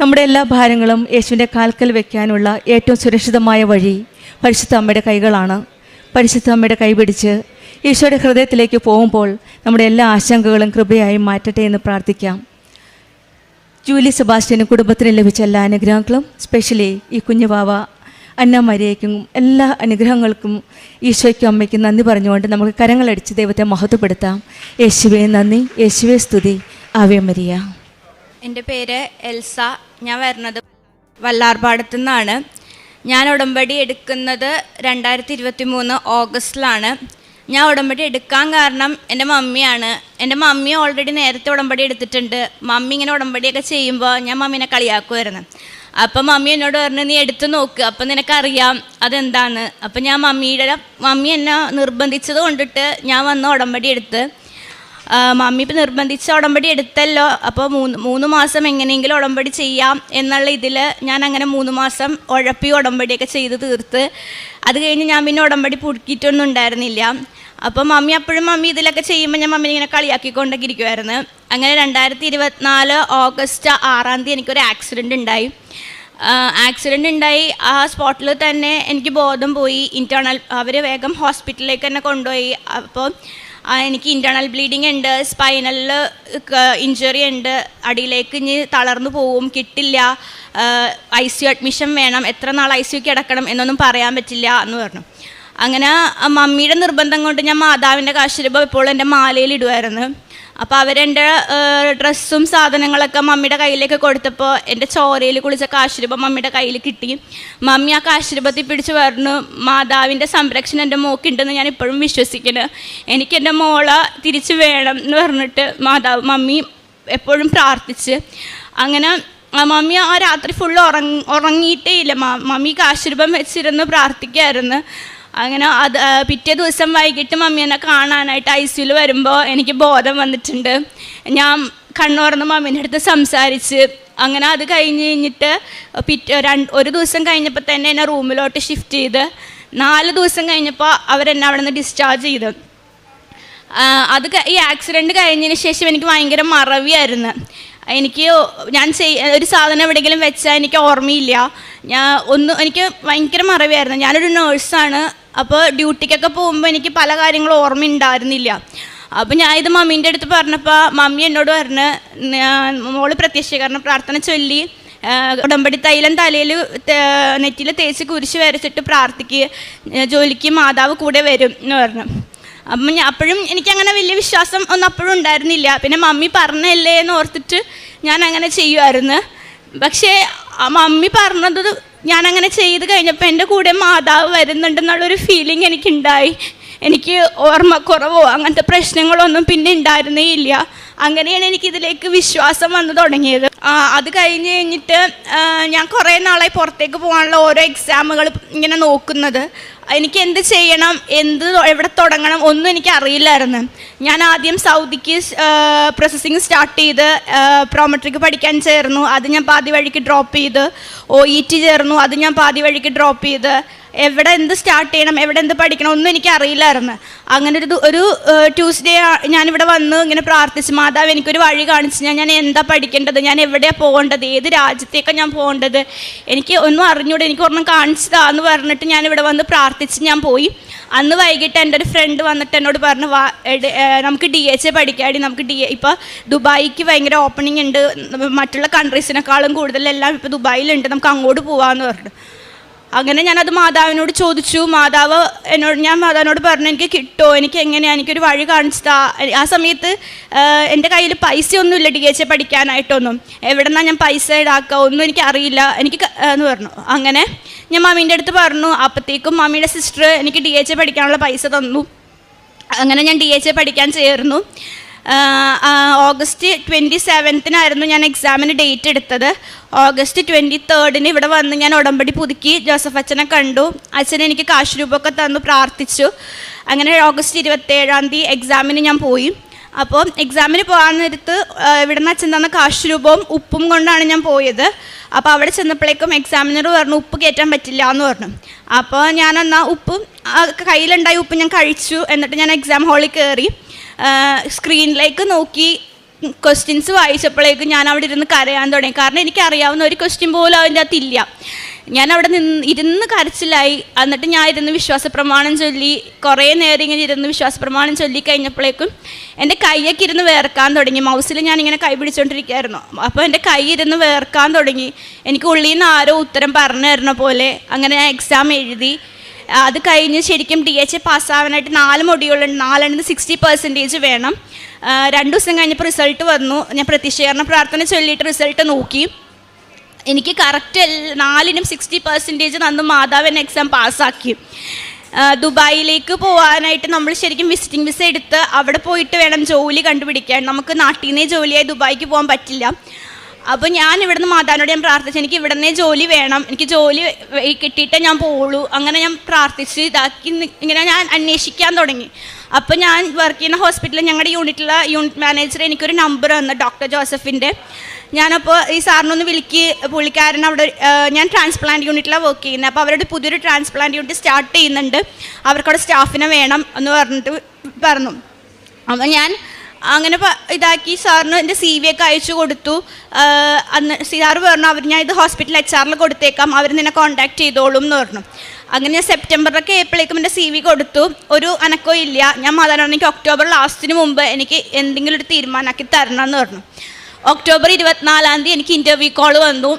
നമ്മുടെ എല്ലാ ഭാരങ്ങളും യേശുവിൻ്റെ കാൽക്കൽ വയ്ക്കാനുള്ള ഏറ്റവും സുരക്ഷിതമായ വഴി പരിശുദ്ധ അമ്മയുടെ കൈകളാണ്. പരിശുദ്ധ അമ്മയുടെ കൈ പിടിച്ച് ഈശോയുടെ ഹൃദയത്തിലേക്ക് പോകുമ്പോൾ നമ്മുടെ എല്ലാ ആശങ്കകളും കൃപയായി മാറ്റട്ടെ എന്ന് പ്രാർത്ഥിക്കാം. ജൂലി സെബാസ്റ്റ്യനും കുടുംബത്തിന് ലഭിച്ച എല്ലാ അനുഗ്രഹങ്ങളും, സ്പെഷ്യലി ഈ കുഞ്ഞുവാവ അന്ന മരിയയ്ക്കും എല്ലാ അനുഗ്രഹങ്ങൾക്കും ഈശോയ്ക്കും അമ്മയ്ക്കും നന്ദി പറഞ്ഞുകൊണ്ട് നമുക്ക് കരങ്ങളടിച്ച് ദൈവത്തെ മഹത്വപ്പെടുത്താം. യേശുവേ നന്ദി, യേശുവേ സ്തുതി, ആവേ മരിയ. എൻ്റെ പേര് എൽസ. ഞാൻ വരുന്നത് വല്ലാർപാടത്തു നിന്നാണ്. ഞാൻ ഉടമ്പടി എടുക്കുന്നത് 2023 ഓഗസ്റ്റിലാണ്. ഞാൻ ഉടമ്പടി എടുക്കാൻ കാരണം എൻ്റെ മമ്മിയാണ്. എൻ്റെ മമ്മി ഓൾറെഡി നേരത്തെ ഉടമ്പടി എടുത്തിട്ടുണ്ട്. മമ്മി ഇങ്ങനെ ഉടമ്പടിയൊക്കെ ചെയ്യുമ്പോൾ ഞാൻ മമ്മീനെ കളിയാക്കുമായിരുന്നു. അപ്പം മമ്മി എന്നോട് പറഞ്ഞു, നീ എടുത്ത് നോക്ക്, അപ്പം നിനക്കറിയാം അതെന്താണ്. അപ്പം ഞാൻ മമ്മി എന്നെ നിർബന്ധിച്ചത് കൊണ്ടിട്ട് ഞാൻ വന്ന് ഉടമ്പടി എടുത്ത്. മമ്മി ഇപ്പം നിർബന്ധിച്ച ഉടമ്പടി എടുത്തല്ലോ, അപ്പോൾ 3 മാസം എങ്ങനെയെങ്കിലും ഉടമ്പടി ചെയ്യാം എന്നുള്ള ഇതിൽ ഞാൻ അങ്ങനെ 3 മാസം ഉഴപ്പി ഉടമ്പടിയൊക്കെ ചെയ്ത് തീർത്ത്. അത് കഴിഞ്ഞ് ഞാൻ പിന്നെ ഉടമ്പടി പുതുക്കിയിട്ടൊന്നും ഉണ്ടായിരുന്നില്ല. അപ്പോൾ മമ്മി ഇതിലൊക്കെ ചെയ്യുമ്പോൾ ഞാൻ മമ്മീനെ ഇങ്ങനെ കളിയാക്കിക്കൊണ്ടൊക്കെ ഇരിക്കുമായിരുന്നു. അങ്ങനെ 2024 ഓഗസ്റ്റ് 6-ാം തീയതി എനിക്കൊരു ആക്സിഡൻ്റ് ഉണ്ടായി. ആ സ്പോട്ടിൽ തന്നെ എനിക്ക് ബോധം പോയി. അവർ വേഗം ഹോസ്പിറ്റലിലേക്ക് തന്നെ കൊണ്ടുപോയി. അപ്പോൾ എനിക്ക് ഇൻറ്റേർണൽ ബ്ലീഡിങ് ഉണ്ട്, സ്പൈനലിൽ ഇഞ്ചുറി ഉണ്ട്, അടിയിലേക്ക് ഇനി തളർന്നു പോവും, കിട്ടില്ല, ICU അഡ്മിഷൻ വേണം, എത്ര നാൾ ICU കിടക്കണം എന്നൊന്നും പറയാൻ പറ്റില്ല എന്ന് പറഞ്ഞു. അങ്ങനെ മമ്മിയുടെ നിർബന്ധം കൊണ്ട് ഞാൻ മാതാവിൻ്റെ കാശുരൂപം ഇപ്പോൾ എൻ്റെ മാലയിൽ ഇടുമായിരുന്നു. അപ്പോൾ അവരെൻ്റെ ഡ്രസ്സും സാധനങ്ങളൊക്കെ മമ്മിയുടെ കയ്യിലേക്ക് കൊടുത്തപ്പോൾ എൻ്റെ ചോരയിൽ കുളിച്ച കാശുരൂപം മമ്മിയുടെ കയ്യിൽ കിട്ടി. മമ്മി ആ കാശുരൂപത്തിൽ പിടിച്ച് പറഞ്ഞു, മാതാവിൻ്റെ സംരക്ഷണം എൻ്റെ മോക്കുണ്ടെന്ന് ഞാൻ ഇപ്പോഴും വിശ്വസിക്കുന്നു, എനിക്ക് എൻ്റെ മോളെ തിരിച്ച് വേണം എന്ന് പറഞ്ഞിട്ട് മമ്മി എപ്പോഴും പ്രാർത്ഥിച്ച്. അങ്ങനെ മമ്മി ആ രാത്രി ഫുള്ള് ഉറങ്ങിയിട്ടേ ഇല്ല. മമ്മി കാശുരൂപം വെച്ചിരുന്ന് പ്രാർത്ഥിക്കുമായിരുന്നു. അങ്ങനെ പിറ്റേ ദിവസം വൈകിട്ട് മമ്മി എന്നെ കാണാനായിട്ട് ICUയിൽ വരുമ്പോൾ എനിക്ക് ബോധം വന്നിട്ടുണ്ട്. ഞാൻ കണ്ണുറന്ന് മമ്മീൻ്റെ അടുത്ത് സംസാരിച്ച്. അങ്ങനെ അത് കഴിഞ്ഞിട്ട് ഒരു ദിവസം കഴിഞ്ഞപ്പോൾ തന്നെ എന്നെ റൂമിലോട്ട് ഷിഫ്റ്റ് ചെയ്ത്. 4 ദിവസം കഴിഞ്ഞപ്പോൾ അവരെന്നെ അവിടെ നിന്ന് ഡിസ്ചാർജ് ചെയ്തു. ഈ ആക്സിഡൻറ്റ് കഴിഞ്ഞതിന് ശേഷം എനിക്ക് ഭയങ്കര മറവിയായിരുന്നു. ഞാൻ ഒരു സാധനം എവിടെയെങ്കിലും വെച്ചാൽ എനിക്ക് ഓർമ്മയില്ല. എനിക്ക് ഭയങ്കര മറവിയായിരുന്നു. ഞാനൊരു നേഴ്സാണ്. അപ്പോൾ ഡ്യൂട്ടിക്കൊക്കെ പോകുമ്പോൾ എനിക്ക് പല കാര്യങ്ങളും ഓർമ്മ ഉണ്ടായിരുന്നില്ല. അപ്പോൾ ഞാൻ ഇത് മമ്മീൻ്റെ അടുത്ത് പറഞ്ഞപ്പോൾ മമ്മി എന്നോട് പറഞ്ഞ്, മോള് പ്രത്യക്ഷീകരണ പ്രാർത്ഥന ചൊല്ലി ഉടമ്പടി തൈലം തലയിൽ നെറ്റിയിൽ തേച്ച് കുരിശ് വരച്ചിട്ട് പ്രാർത്ഥിക്കുക, ജോലിക്ക് മാതാവ് കൂടെ വരും എന്ന് പറഞ്ഞു. അപ്പം അപ്പോഴും എനിക്കങ്ങനെ വലിയ വിശ്വാസം ഒന്നും അപ്പോഴും ഉണ്ടായിരുന്നില്ല. പിന്നെ മമ്മി പറഞ്ഞല്ലേ എന്ന് ഓർത്തിട്ട് ഞാൻ അങ്ങനെ ചെയ്യുമായിരുന്നു. പക്ഷേ മമ്മി പറഞ്ഞത് ഞാനങ്ങനെ ചെയ്ത് കഴിഞ്ഞപ്പോൾ എൻ്റെ കൂടെ മാതാവ് വരുന്നുണ്ടെന്നുള്ളൊരു ഫീലിംഗ് എനിക്കുണ്ടായി. എനിക്ക് ഓർമ്മക്കുറവോ അങ്ങനത്തെ പ്രശ്നങ്ങളൊന്നും പിന്നെ ഉണ്ടായിരുന്നേ ഇല്ല. അങ്ങനെയാണ് എനിക്കിതിലേക്ക് വിശ്വാസം വന്നു തുടങ്ങിയത്. അത് കഴിഞ്ഞിട്ട് ഞാൻ കുറേ നാളായി പുറത്തേക്ക് പോകാനുള്ള ഓരോ എക്സാമുകൾ ഇങ്ങനെ നോക്കുന്നത്. എനിക്ക് എന്ത് ചെയ്യണം, എവിടെ തുടങ്ങണം ഒന്നും എനിക്ക് അറിയില്ലായിരുന്നു. ഞാൻ ആദ്യം സൗദിക്ക് പ്രോസസ്സിങ് സ്റ്റാർട്ട് ചെയ്ത് പ്രോമെട്രിക്ക് പഠിക്കാൻ ചേർന്നു. അത് ഞാൻ പാതി വഴിക്ക് ഡ്രോപ്പ് ചെയ്ത്. OET ചേർന്നു. അത് ഞാൻ പാതി വഴിക്ക് ഡ്രോപ്പ് ചെയ്ത്. എവിടെ എന്ത് സ്റ്റാർട്ട് ചെയ്യണം, എവിടെ എന്ത് പഠിക്കണം ഒന്നും എനിക്ക് അറിയില്ലായിരുന്നു. അങ്ങനെ ഒരു ട്യൂസ്ഡേ ഞാനിവിടെ വന്ന് ഇങ്ങനെ പ്രാർത്ഥിച്ച്, മാതാവ് എനിക്കൊരു വഴി കാണിച്ച് ഞാൻ എന്താ പഠിക്കേണ്ടത്, ഞാൻ എവിടെയാണ് പോകേണ്ടത്, ഏത് രാജ്യത്തേക്കാണ് ഞാൻ പോകേണ്ടത്, എനിക്ക് ഒന്നും അറിഞ്ഞൂടെ, എനിക്ക് ഒരെണ്ണം കാണിച്ചതാന്ന് പറഞ്ഞിട്ട് ഞാനിവിടെ വന്ന് പ്രാർത്ഥിച്ച് ഞാൻ പോയി. അന്ന് വൈകിട്ട് എൻ്റെ ഒരു ഫ്രണ്ട് വന്നിട്ട് എന്നോട് പറഞ്ഞു, നമുക്ക് DHA പഠിക്കാടി, നമുക്ക് ഇപ്പോൾ ദുബായിക്ക് ഭയങ്കര ഓപ്പണിംഗ് ഉണ്ട്, മറ്റുള്ള കൺട്രീസിനേക്കാളും കൂടുതലെല്ലാം ഇപ്പോൾ ദുബായിലുണ്ട്, നമുക്ക് അങ്ങോട്ട് പോകാമെന്ന് പറഞ്ഞു. അങ്ങനെ ഞാനത് മാതാവിനോട് ചോദിച്ചു. ഞാൻ മാതാവിനോട് പറഞ്ഞു, എനിക്ക് കിട്ടുമോ, എനിക്ക് എങ്ങനെയാണ്, എനിക്കൊരു വഴി കാണിച്ചതാ. ആ സമയത്ത് എൻ്റെ കയ്യിൽ പൈസയൊന്നുമില്ല DHA പഠിക്കാനായിട്ടൊന്നും. എവിടെ നിന്നാണ് ഞാൻ പൈസ ഈടാക്കുക ഒന്നും എനിക്ക് അറിയില്ല, എനിക്ക് എന്ന് പറഞ്ഞു. അങ്ങനെ ഞാൻ മമ്മീൻ്റെ അടുത്ത് പറഞ്ഞു. അപ്പോഴത്തേക്കും മമ്മിയുടെ സിസ്റ്റർ എനിക്ക് DHA പഠിക്കാനുള്ള പൈസ തന്നു. അങ്ങനെ ഞാൻ DHA പഠിക്കാൻ ചേർന്നു. ഓഗസ്റ്റ് 27-നായിരുന്നു ഞാൻ എക്സാമിന് ഡേറ്റ് എടുത്തത്. ഓഗസ്റ്റ് 23-ന് ഇവിടെ വന്ന് ഞാൻ ഉടമ്പടി പുതുക്കി ജോസഫ് അച്ഛനെ കണ്ടു. അച്ഛൻ എനിക്ക് കാശ് രൂപമൊക്കെ തന്നു, പ്രാർത്ഥിച്ചു. അങ്ങനെ ഓഗസ്റ്റ് 27-ാം തീയതി എക്സാമിന് ഞാൻ പോയി. അപ്പോൾ എക്സാമിന് പോകാൻ നേരത്ത് ഇവിടെ നിന്ന് അച്ഛൻ തന്ന കാശ് രൂപവും ഉപ്പും കൊണ്ടാണ് ഞാൻ പോയത്. അപ്പോൾ അവിടെ ചെന്നപ്പോഴേക്കും എക്സാമിനർ പറഞ്ഞു ഉപ്പ് കയറ്റാൻ പറ്റില്ല എന്ന് പറഞ്ഞു. അപ്പോൾ ഞാൻ എന്നാൽ ഉപ്പ് കയ്യിലുണ്ടായി ഉപ്പ് ഞാൻ കഴിച്ചു. എന്നിട്ട് ഞാൻ എക്സാം ഹാളിൽ കയറി സ്ക്രീനിലേക്ക് നോക്കി ക്വസ്റ്റ്യൻസ് വായിച്ചപ്പോഴേക്കും ഞാൻ അവിടെ ഇരുന്ന് കരയാൻ തുടങ്ങി. കാരണം എനിക്കറിയാവുന്ന ഒരു ക്വസ്റ്റ്യൻ പോലും അതിൻ്റെ അകത്തില്ല. ഞാൻ അവിടെ ഇരുന്ന് കരച്ചിലായി. എന്നിട്ട് ഞാൻ ഇരുന്ന് വിശ്വാസപ്രമാണം ചൊല്ലി കുറേ നേരം ഇങ്ങനെ ഇരുന്ന് വിശ്വാസപ്രമാണം ചൊല്ലി കഴിഞ്ഞപ്പോഴേക്കും എൻ്റെ കൈയൊക്കെ ഇരുന്ന് വേർക്കാൻ തുടങ്ങി. മൗസിൽ ഞാനിങ്ങനെ കൈ പിടിച്ചുകൊണ്ടിരിക്കുകയായിരുന്നു. അപ്പോൾ എൻ്റെ കൈ ഇരുന്ന് വേർക്കാൻ തുടങ്ങി. എനിക്ക് ഉള്ളിൽ നിന്ന് ആരോ ഉത്തരം പറഞ്ഞു തരുന്ന പോലെ. അങ്ങനെ ഞാൻ എക്സാം എഴുതി. അത് കഴിഞ്ഞ് ശരിക്കും DHA പാസ്സാവാനായിട്ട് 4 മൊഡ്യൂളുണ്ട്. 4 60% വേണം. 2 ദിവസം കഴിഞ്ഞപ്പോൾ റിസൾട്ട് വന്നു. ഞാൻ പ്രതിഷേധ പ്രാർത്ഥന ചൊല്ലിയിട്ട് റിസൾട്ട് നോക്കി. എനിക്ക് കറക്റ്റ് 4 60% തന്നു. മാതാവ് എന്നെ എക്സാം പാസ്സാക്കി. ദുബായിലേക്ക് പോകാനായിട്ട് നമ്മൾ ശരിക്കും വിസിറ്റിംഗ് വിസ എടുത്ത് അവിടെ പോയിട്ട് വേണം ജോലി കണ്ടുപിടിക്കാൻ. നമുക്ക് നാട്ടിൽ നിന്നേ ജോലിയായി ദുബായിക്ക് പോകാൻ പറ്റില്ല. അപ്പോൾ ഞാൻ ഇവിടുന്ന് മാതാവിനോട് ഞാൻ പ്രാർത്ഥിച്ചു, എനിക്ക് ഇവിടെ നിന്നേ ജോലി വേണം, എനിക്ക് ജോലി കിട്ടിയിട്ടേ ഞാൻ പോവുള്ളൂ. അങ്ങനെ ഞാൻ പ്രാർത്ഥിച്ച് ഇതാക്കി ഇങ്ങനെ ഞാൻ അന്വേഷിക്കാൻ തുടങ്ങി. അപ്പോൾ ഞാൻ വർക്ക് ചെയ്യുന്ന ഹോസ്പിറ്റലിൽ ഞങ്ങളുടെ യൂണിറ്റ് മാനേജർ എനിക്കൊരു നമ്പർ തന്നു, ഡോക്ടർ ജോസഫിൻ്റെ. ഞാനപ്പോൾ ഈ സാറിനൊന്ന് പുള്ളിക്കാരൻ അവിടെ ഞാൻ ട്രാൻസ്പ്ലാന്റ് യൂണിറ്റിലാണ് വർക്ക് ചെയ്യുന്നത്. അപ്പോൾ അവരുടെ പുതിയൊരു ട്രാൻസ്പ്ലാന്റ് യൂണിറ്റ് സ്റ്റാർട്ട് ചെയ്യുന്നുണ്ട്, അവർക്കവിടെ സ്റ്റാഫിനെ വേണം എന്ന് പറഞ്ഞു. അപ്പോൾ ഞാൻ അങ്ങനെ ഇതാക്കി സാറിന് എൻ്റെ CV ഒക്കെ അയച്ചു കൊടുത്തു. അന്ന് സാറ് പറഞ്ഞു ഞാൻ ഇത് ഹോസ്പിറ്റൽ HR കൊടുത്തേക്കാം, അവർ നിന്നെ കോൺടാക്ട് ചെയ്തോളും എന്ന് പറഞ്ഞു. അങ്ങനെ ഞാൻ സെപ്റ്റംബറിലൊക്കെ ആയപ്പോഴേക്കും എൻ്റെ CV കൊടുത്തു. ഒരു അനക്കവും ഇല്ല. ഞാൻ മാതാവിനോട് എനിക്ക് ഒക്ടോബർ ലാസ്റ്റിന് മുമ്പ് എനിക്ക് എന്തെങ്കിലും ഒരു തീരുമാനമാക്കി തരണം എന്ന് പറഞ്ഞു. ഒക്ടോബർ 24 എനിക്ക് ഇൻ്റർവ്യൂ കോൾ വന്നു.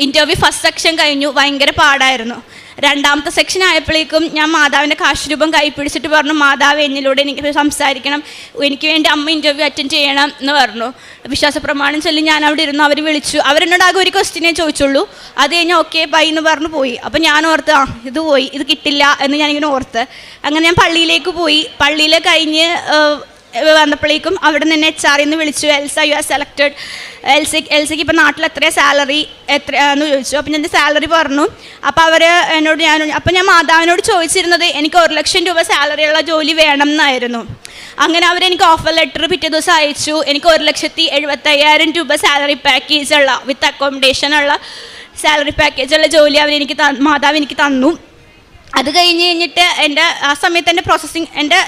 ഇൻ്റർവ്യൂ ഫസ്റ്റ് സെക്ഷൻ കഴിഞ്ഞു. ഭയങ്കര പാടായിരുന്നു. രണ്ടാമത്തെ സെക്ഷൻ ആയപ്പോഴേക്കും ഞാൻ മാതാവിൻ്റെ കാശ് രൂപം കൈ പിടിച്ചിട്ട് പറഞ്ഞു, മാതാവ് എന്നിലൂടെ എനിക്ക് സംസാരിക്കണം, എനിക്ക് വേണ്ടി അമ്മ ഇൻ്റർവ്യൂ അറ്റൻഡ് ചെയ്യണം എന്ന് പറഞ്ഞു. വിശ്വാസപ്രമാണം ചൊല്ലി ഞാൻ അവിടെ ഇരുന്നു. അവർ വിളിച്ചു. അവരെന്നോട് ആകെ ഒരു ക്വസ്റ്റ്യനേ ചോദിച്ചുള്ളൂ. അത് കഴിഞ്ഞാൽ ഓക്കെ ബൈ എന്ന് പറഞ്ഞു പോയി. അപ്പോൾ ഞാൻ ഓർത്ത് ഇത് പോയി, ഇത് കിട്ടില്ല എന്ന് ഞാനിങ്ങനെ ഓർത്ത്. അങ്ങനെ ഞാൻ പള്ളിയിലേക്ക് പോയി. പള്ളിയിൽ കഴിഞ്ഞ് വന്നപ്പോഴേക്കും അവിടെ നിന്ന് HR നിന്ന് വിളിച്ചു, എൽസ യു ആർ സെലക്റ്റഡ്. എൽസയ്ക്ക് ഇപ്പോൾ നാട്ടിൽ എത്രയാണ് സാലറി എത്രയാന്ന് ചോദിച്ചു. അപ്പോൾ ഞാൻ സാലറി പറഞ്ഞു. അപ്പോൾ അവർ എന്നോട് ഞാൻ മാതാവിനോട് ചോദിച്ചിരുന്നത് എനിക്ക് 1 ലക്ഷം രൂപ സാലറിയുള്ള ജോലി വേണം എന്നായിരുന്നു. അങ്ങനെ അവരെനിക്ക് ഓഫർ ലെറ്റർ പിറ്റേ ദിവസം അയച്ചു. എനിക്ക് 1,75,000 രൂപ സാലറി പാക്കേജുള്ള വിത്ത് അക്കോമഡേഷനുള്ള സാലറി പാക്കേജുള്ള ജോലി മാതാവ് എനിക്ക് തന്നു. അത് കഴിഞ്ഞിട്ട് ആ സമയത്ത് എൻ്റെ പ്രോസസ്സിങ് എൻ്റെ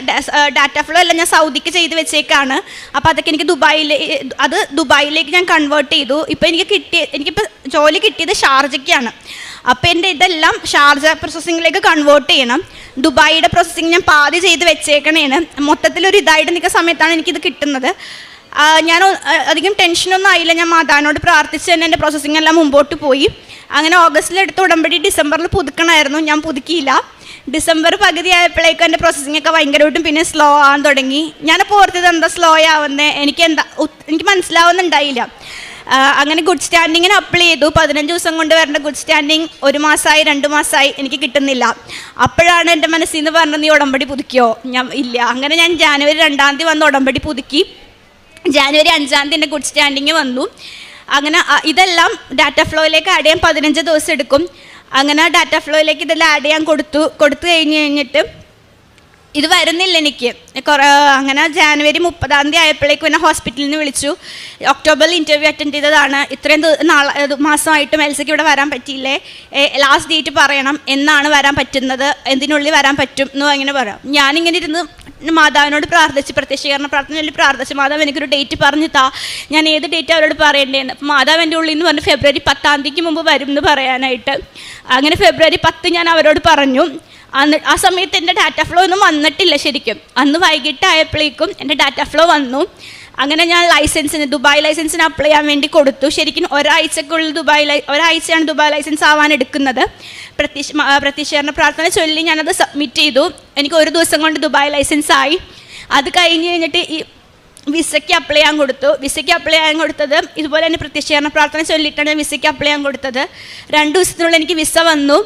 ഡാറ്റ ഫ്ലോ എല്ലാം ഞാൻ സൗദിക്ക് ചെയ്ത് വെച്ചേക്കാണ്. അപ്പോൾ അതൊക്കെ എനിക്ക് ദുബായിലേക്ക് ഞാൻ കൺവേർട്ട് ചെയ്തു. ഇപ്പോൾ എനിക്കിപ്പോൾ ജോലി കിട്ടിയത് ഷാർജയ്ക്കാണ്. അപ്പോൾ എൻ്റെ ഇതെല്ലാം ഷാർജ പ്രോസസ്സിങ്ങിലേക്ക് കൺവേർട്ട് ചെയ്യണം. ദുബായിയുടെ പ്രോസസ്സിങ് ഞാൻ പാതി ചെയ്ത് വെച്ചേക്കണേന്. മൊത്തത്തിലൊരു ഇതായിട്ട് നിൽക്കുന്ന സമയത്താണ് എനിക്കിത് കിട്ടുന്നത്. ഞാൻ അധികം ടെൻഷനൊന്നും ആയില്ല. ഞാൻ മാതാവിനോട് പ്രാർത്ഥിച്ച് തന്നെ എൻ്റെ പ്രോസസ്സിങ് എല്ലാം മുമ്പോട്ട് പോയി. അങ്ങനെ ഓഗസ്റ്റിലെടുത്ത ഉടമ്പടി ഡിസംബറിൽ പുതുക്കണമായിരുന്നു, ഞാൻ പുതുക്കിയില്ല. ഡിസംബർ പകുതി ആയപ്പോഴേക്കും എൻ്റെ പ്രോസസ്സിംഗ് ഒക്കെ ഭയങ്കരമായിട്ടും പിന്നെ സ്ലോ ആവാൻ തുടങ്ങി. ഞാനപ്പോൾ ഓർത്തത് എന്താ സ്ലോ ആവുന്നത്, എനിക്ക് മനസ്സിലാവുന്നുണ്ടായില്ല. അങ്ങനെ ഗുഡ് സ്റ്റാൻഡിങ്ങിന് അപ്ലൈ ചെയ്തു. 15 ദിവസം കൊണ്ട് വരേണ്ട ഗുഡ് സ്റ്റാൻഡിങ് 1 മാസമായി 2 മാസമായി എനിക്ക് കിട്ടുന്നില്ല. അപ്പോഴാണ് എൻ്റെ മനസ്സിൽ നിന്ന് പറഞ്ഞത് നീ ഉടമ്പടി പുതുക്കിയോ? ഞാൻ ഇല്ല. അങ്ങനെ ഞാൻ ജാനുവരി 2 വന്ന് ഉടമ്പടി പുതുക്കി. ജാനുവരി 5 എൻ്റെ ഗുഡ് സ്റ്റാൻഡിങ് വന്നു. അങ്ങനെ ഇതെല്ലാം ഡാറ്റ ഫ്ലോയിലേക്ക് ആഡ് ചെയ്യാൻ 15 ദിവസം എടുക്കും. അങ്ങനെ ഡാറ്റ ഫ്ലോയിലേക്ക് ഇതെല്ലാം ആഡ് ചെയ്യാൻ കൊടുത്തു കഴിഞ്ഞിട്ട് ഇത് വരുന്നില്ല എനിക്ക്. അങ്ങനെ ജാനുവരി 30 ആയപ്പോഴേക്കും എന്നെ ഹോസ്പിറ്റലിൽ നിന്ന് വിളിച്ചു. ഒക്ടോബറിൽ ഇൻ്റർവ്യൂ അറ്റൻഡ് ചെയ്തതാണ്. ഇത്രയും മാസമായിട്ടും എൽസയ്ക്ക് ഇവിടെ വരാൻ പറ്റിയില്ലേ, ലാസ്റ്റ് ഡേറ്റ് പറയണം, എന്നാണ് വരാൻ പറ്റുന്നത്, എന്തിനുള്ളിൽ വരാൻ പറ്റും എന്ന് അങ്ങനെ പറയാം. ഞാനിങ്ങനെ ഇരുന്ന് മാതാവിനോട് പ്രാർത്ഥിച്ച് പ്രത്യക്ഷീകരണ പ്രാർത്ഥനയിൽ പ്രാർത്ഥിച്ച് മാതാവ് എനിക്കൊരു ഡേറ്റ് പറഞ്ഞു താ, ഞാൻ ഏത് ഡേറ്റ് അവരോട് പറയേണ്ടതെന്ന്. മാതാവ് എൻ്റെ ഉള്ളിൽ നിന്ന് പറഞ്ഞു ഫെബ്രുവരി 10 മുമ്പ് വരും എന്ന് പറയാനായിട്ട്. അങ്ങനെ ഫെബ്രുവരി 10 ഞാൻ അവരോട് പറഞ്ഞു. ആ സമയത്ത് എൻ്റെ ഡാറ്റ ഫ്ലോ ഒന്നും വന്നിട്ടില്ല ശരിക്കും. അന്ന് വൈകിട്ടായപ്പോഴേക്കും എൻ്റെ ഡാറ്റ ഫ്ലോ വന്നു. അങ്ങനെ ഞാൻ ദുബായ് ലൈസൻസിന് അപ്ലൈ ചെയ്യാൻ വേണ്ടി കൊടുത്തു. ശരിക്കും ഒരാഴ്ചക്കുള്ളിൽ ഒരാഴ്ചയാണ് ദുബായ് ലൈസൻസ് ആവാൻ എടുക്കുന്നത്. പ്രത്യക്ഷീകരണ പ്രാർത്ഥന ചൊല്ലി ഞാനത് സബ്മിറ്റ് ചെയ്തു. എനിക്ക് 1 ദിവസം കൊണ്ട് ദുബായ് ലൈസൻസ് ആയി. അത് കഴിഞ്ഞിട്ട് ഈ വിസയ്ക്ക് അപ്ലൈ ചെയ്യാൻ കൊടുത്തു. വിസയ്ക്ക് അപ്ലൈ ചെയ്യാൻ കൊടുത്തത് ഇതുപോലെ തന്നെ പ്രത്യക്ഷീകരണ പ്രാർത്ഥന ചൊല്ലിയിട്ടാണ് വിസയ്ക്ക് അപ്ലൈ ചെയ്യാൻ കൊടുത്തത്. 2 ദിവസത്തിനുള്ളിൽ എനിക്ക് വിസ വന്നു.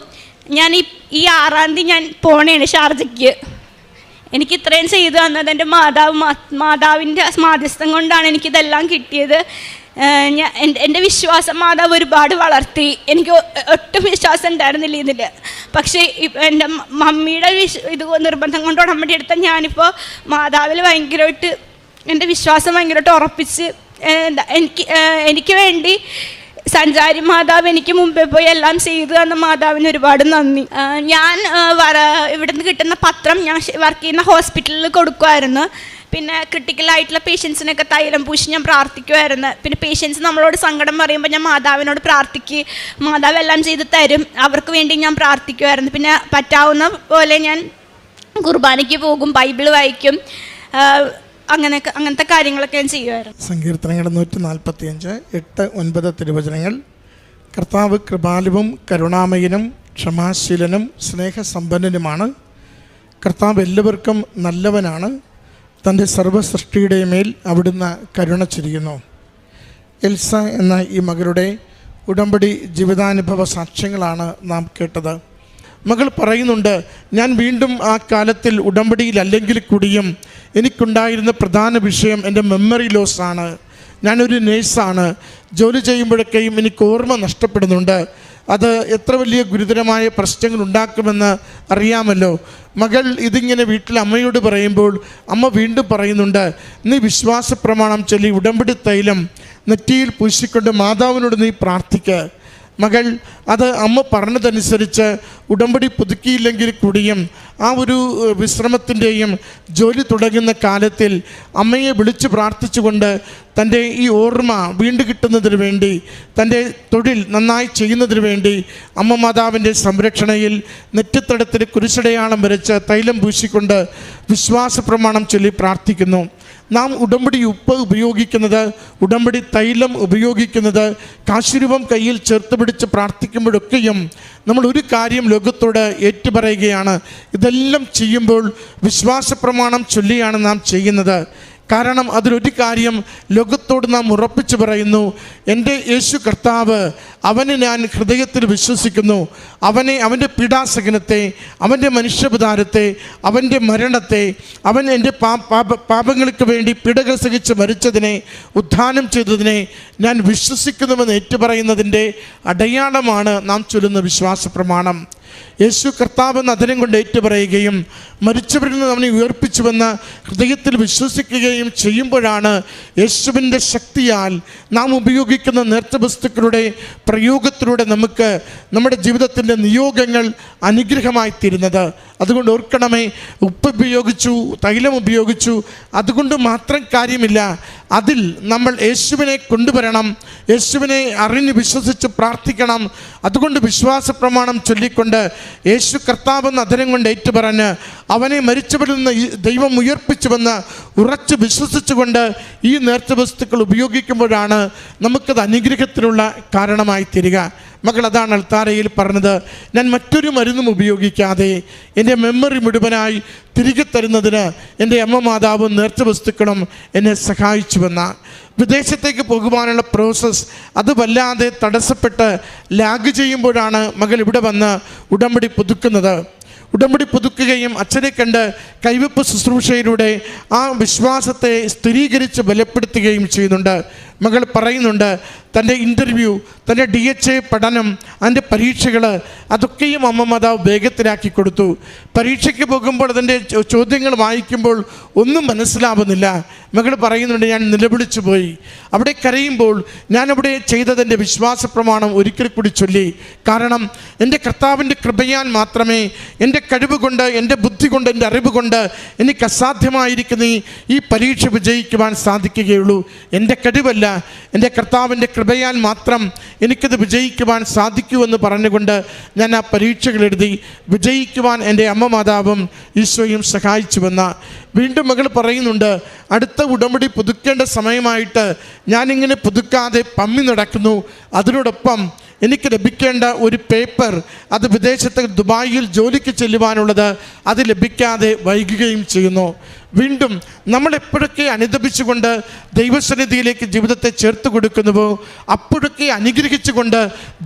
ഞാൻ ഈ 6 ഞാൻ പോണേണ് ഷാർജയ്ക്ക്. എനിക്ക് ഇത്രയും ചെയ്തു തന്നത് എൻ്റെ മാതാവിൻ്റെ മാധ്യസ്ഥം കൊണ്ടാണ് എനിക്കിതെല്ലാം കിട്ടിയത്. എൻ്റെ വിശ്വാസം മാതാവ് ഒരുപാട് വളർത്തി. എനിക്ക് ഒട്ടും വിശ്വാസം ഉണ്ടായിരുന്നില്ല ഇതിൽ. പക്ഷേ എൻ്റെ മമ്മിയുടെ ഇത് നിർബന്ധം കൊണ്ട് ഉടമ്പടി എടുത്ത ഞാനിപ്പോൾ മാതാവിൽ ഭയങ്കരമായിട്ട് എൻ്റെ വിശ്വാസം ഭയങ്കരമായിട്ട് ഉറപ്പിച്ച് എനിക്ക് വേണ്ടി സഞ്ചാരി മാതാവ് എനിക്ക് മുമ്പേ പോയി എല്ലാം ചെയ്തു തന്ന മാതാവിന് ഒരുപാട് നന്ദി. ഞാൻ ഇവിടുന്ന് കിട്ടുന്ന പത്രം ഞാൻ വർക്ക് ചെയ്യുന്ന ഹോസ്പിറ്റലിൽ കൊടുക്കുമായിരുന്നു. പിന്നെ ക്രിട്ടിക്കലായിട്ടുള്ള പേഷ്യൻസിനൊക്കെ തൈലം പൂശി ഞാൻ പ്രാർത്ഥിക്കുമായിരുന്നു. പിന്നെ പേഷ്യൻസ് നമ്മളോട് സങ്കടം പറയുമ്പോൾ ഞാൻ മാതാവിനോട് പ്രാർത്ഥിക്കും, മാതാവ് എല്ലാം ചെയ്ത് തരും, അവർക്ക് വേണ്ടി ഞാൻ പ്രാർത്ഥിക്കുമായിരുന്നു. പിന്നെ പറ്റാവുന്ന പോലെ ഞാൻ കുർബാനയ്ക്ക് പോകും, ബൈബിൾ വായിക്കും, അങ്ങനത്തെ കാര്യങ്ങളൊക്കെ ഞാൻ ചെയ്യുമായിരുന്നു. സങ്കീർത്തനങ്ങൾ 145, 8, 9 തിരുവചനങ്ങൾ. കർത്താവ് കൃപാലുവും കരുണാമയനും ക്ഷമാശീലനും സ്നേഹസമ്പന്നനുമാണ്. കർത്താവ് എല്ലാവർക്കും നല്ലവനാണ്. തൻ്റെ സർവ്വസൃഷ്ടിയുടെ മേൽ അവിടുന്ന് കരുണ ചൊരിയുന്നു. എൽസ എന്ന ഈ മകളുടെ ഉടമ്പടി ജീവിതാനുഭവ സാക്ഷ്യങ്ങളാണ് നാം കേട്ടത്. മകൾ പറയുന്നുണ്ട്, ഞാൻ വീണ്ടും ആ കാലത്തിൽ ഉടമ്പടിയിലല്ലെങ്കിൽ കൂടിയും എനിക്കുണ്ടായിരുന്ന പ്രധാന വിഷയം എൻ്റെ മെമ്മറി ലോസ് ആണ്. ഞാനൊരു നേഴ്സാണ്. ജോലി ചെയ്യുമ്പോഴൊക്കെയും എനിക്ക് ഓർമ്മ നഷ്ടപ്പെടുന്നുണ്ട്. അത് എത്ര വലിയ ഗുരുതരമായ പ്രശ്നങ്ങൾ ഉണ്ടാക്കുമെന്ന് അറിയാമല്ലോ. മകൾ ഇതിങ്ങനെ വീട്ടിൽ അമ്മയോട് പറയുമ്പോൾ അമ്മ വീണ്ടും പറയുന്നുണ്ട്, നീ വിശ്വാസ പ്രമാണം ചൊല്ലി ഉടമ്പടി തൈലം നെറ്റിയിൽ പൂശിക്കൊണ്ട് മാതാവിനോട് നീ പ്രാർത്ഥിക്കുക. മകൾ അത് അമ്മ പറഞ്ഞതനുസരിച്ച് ഉടമ്പടി പുതുക്കിയില്ലെങ്കിൽ കൂടിയും ആ ഒരു വിശ്രമത്തിൻ്റെയും ജോലി തുടങ്ങുന്ന കാലത്തിൽ അമ്മയെ വിളിച്ച് പ്രാർത്ഥിച്ചുകൊണ്ട് തൻ്റെ ഈ ഓർമ്മ വീണ്ടും കിട്ടുന്നതിന് വേണ്ടി, തൻ്റെ തൊഴിൽ നന്നായി ചെയ്യുന്നതിന് വേണ്ടി അമ്മ മാതാവിൻ്റെ സംരക്ഷണയിൽ നെറ്റിത്തടത്തിൽ കുരിശടയാളം വരച്ച് തൈലം പൂശിക്കൊണ്ട് വിശ്വാസ പ്രമാണം ചൊല്ലി പ്രാർത്ഥിക്കുന്നു. നാം ഉടമ്പടി ഉപ്പ് ഉപയോഗിക്കുന്നത്, ഉടമ്പടി തൈലം ഉപയോഗിക്കുന്നത് കാശുരൂപം കയ്യിൽ ചേർത്ത് പിടിച്ച് പ്രാർത്ഥിക്കുമ്പോഴൊക്കെയും നമ്മൾ ഒരു കാര്യം ലോകത്തോട് ഏറ്റുപറയുകയാണ്, ഇതെല്ലാം ചെയ്യുമ്പോൾ വിശ്വാസ പ്രമാണം ചൊല്ലിയാണ് നാം ചെയ്യുന്നത്. കാരണം അതിലൊരു കാര്യം ലോകത്തോട് നാം ഉറപ്പിച്ചു പറയുന്നു, എൻ്റെ യേശു കർത്താവ്, അവനെ ഞാൻ ഹൃദയത്തിൽ വിശ്വസിക്കുന്നു. അവൻ്റെ പീഡാസഹനത്തെ, അവൻ്റെ മനുഷ്യപതാരത്തെ, അവൻ്റെ മരണത്തെ, അവൻ എൻ്റെ പാപങ്ങൾക്ക് വേണ്ടി പീഡകൾ സഹിച്ച് മരിച്ചതിനെ, ഉദ്ധാനം ചെയ്തതിനെ ഞാൻ വിശ്വസിക്കുന്നുവെന്ന് ഏറ്റുപറയുന്നതിൻ്റെ അടയാളമാണ് നാം ചൊല്ലുന്ന വിശ്വാസ പ്രമാണം. യേശു കർത്താവ് എന്ന അതിരം കൊണ്ട് ഏറ്റുപറയുകയും മരിച്ചവരിൽ നിന്ന് അവനെ ഉയർപ്പിച്ചുവെന്ന് ഹൃദയത്തിൽ വിശ്വസിക്കുകയും ചെയ്യുമ്പോഴാണ് യേശുവിൻ്റെ ശക്തിയാൽ നാം ഉപയോഗിക്കുന്ന നേർച്ച വസ്തുക്കളുടെ പ്രയോഗത്തിലൂടെ നമുക്ക് നമ്മുടെ ജീവിതത്തിൻ്റെ നിയോഗങ്ങൾ അനുഗ്രഹമായി തീരുന്നത്. അതുകൊണ്ട് ഓർക്കണമേ, ഉപ്പ് ഉപയോഗിച്ചു, തൈലം ഉപയോഗിച്ചു, അതുകൊണ്ട് മാത്രം കാര്യമില്ല. അതിൽ നമ്മൾ യേശുവിനെ കൊണ്ടുവരണം, യേശുവിനെ അറിഞ്ഞ് വിശ്വസിച്ച് പ്രാർത്ഥിക്കണം. അതുകൊണ്ട് വിശ്വാസ പ്രമാണം ചൊല്ലിക്കൊണ്ട് യേശു കർത്താവെന്ന് അതിരം കൊണ്ട് ഏറ്റുപറഞ്ഞ് അവനെ മരിച്ചവരിൽ നിന്ന് ദൈവം ഉയർപ്പിച്ചുവെന്ന് ഉറച്ച് വിശ്വസിച്ചുകൊണ്ട് ഈ നേർച്ച വസ്തുക്കൾ ഉപയോഗിക്കുമ്പോഴാണ് നമുക്കത് അനുഗ്രഹത്തിനുള്ള കാരണമായി തീരുക. മകൾ അതാണ് അൾത്താരയിൽ പറഞ്ഞത്, ഞാൻ മറ്റൊരു മരുന്നും ഉപയോഗിക്കാതെ എൻ്റെ മെമ്മറി മുഴുവനായി തിരികെ തരുന്നതിന് എൻ്റെ അമ്മ മാതാവും നേർച്ച വസ്തുക്കളും എന്നെ സഹായിച്ചുവെന്ന. വിദേശത്തേക്ക് പോകുവാനുള്ള പ്രോസസ്സ് അത് വല്ലാതെ തടസ്സപ്പെട്ട് ലാഗ് ചെയ്യുമ്പോഴാണ് മകൾ ഇവിടെ വന്ന് ഉടമ്പടി പുതുക്കുന്നത്. ഉടമ്പടി പുതുക്കുകയും അച്ഛനെ കണ്ട് കൈവെപ്പ് ശുശ്രൂഷയിലൂടെ ആ വിശ്വാസത്തെ സ്ഥിരീകരിച്ച് ബലപ്പെടുത്തുകയും ചെയ്യുന്നുണ്ട്. മകൾ പറയുന്നുണ്ട്, തൻ്റെ ഇൻ്റർവ്യൂ, തൻ്റെ DHA പഠനം, അതിൻ്റെ പരീക്ഷകൾ അതൊക്കെയും അമ്മ മാതാവ് വേഗത്തിലാക്കി കൊടുത്തു. പരീക്ഷയ്ക്ക് പോകുമ്പോൾ അതിൻ്റെ ചോദ്യങ്ങൾ വായിക്കുമ്പോൾ ഒന്നും മനസ്സിലാവുന്നില്ല. മകൾ പറയുന്നുണ്ട്, ഞാൻ നിലവിളിച്ചു പോയി. അവിടെ കരയുമ്പോൾ ഞാനവിടെ ചെയ്തതിൻ്റെ വിശ്വാസ പ്രമാണം ഒരിക്കൽ കൂടി ചൊല്ലി. കാരണം എൻ്റെ കർത്താവിൻ്റെ കൃപയാൽ മാത്രമേ, എൻ്റെ കഴിവ് കൊണ്ട്, എൻ്റെ ബുദ്ധി കൊണ്ട്, എൻ്റെ അറിവ് കൊണ്ട് എനിക്ക് അസാധ്യമായിരിക്കുന്ന ഈ പരീക്ഷ വിജയിക്കുവാൻ സാധിക്കുകയുള്ളൂ. എൻ്റെ കഴിവല്ല, എൻ്റെ കർത്താവിൻ്റെ കൃപയാൽ മാത്രം എനിക്കത് വിജയിക്കുവാൻ സാധിക്കുമെന്ന് പറഞ്ഞുകൊണ്ട് ഞാൻ ആ പരീക്ഷകൾ എഴുതി വിജയിക്കുവാൻ എൻ്റെ അമ്മ മാതാവും ഈശോയും സഹായിച്ചുവെന്ന്. വീണ്ടും മകൾ പറയുന്നുണ്ട്, അടുത്ത ഉടമ്പടി പുതുക്കേണ്ട സമയമായിട്ട് ഞാനിങ്ങനെ പുതുക്കാതെ പമ്മി നടക്കുന്നു. അതിനോടൊപ്പം എനിക്ക് ലഭിക്കേണ്ട ഒരു പേപ്പർ, അത് വിദേശത്ത് ദുബായിൽ ജോലിക്ക് ചെല്ലുവാനുള്ളത്, അത് ലഭിക്കാതെ വൈകുകയും ചെയ്യുന്നു. വീണ്ടും നമ്മൾ എപ്പോഴൊക്കെ അനുദപിച്ചുകൊണ്ട് ദൈവസന്നിധിയിലേക്ക് ജീവിതത്തെ ചേർത്ത് കൊടുക്കുന്നുവോ അപ്പോഴൊക്കെ അനുഗ്രഹിച്ചുകൊണ്ട്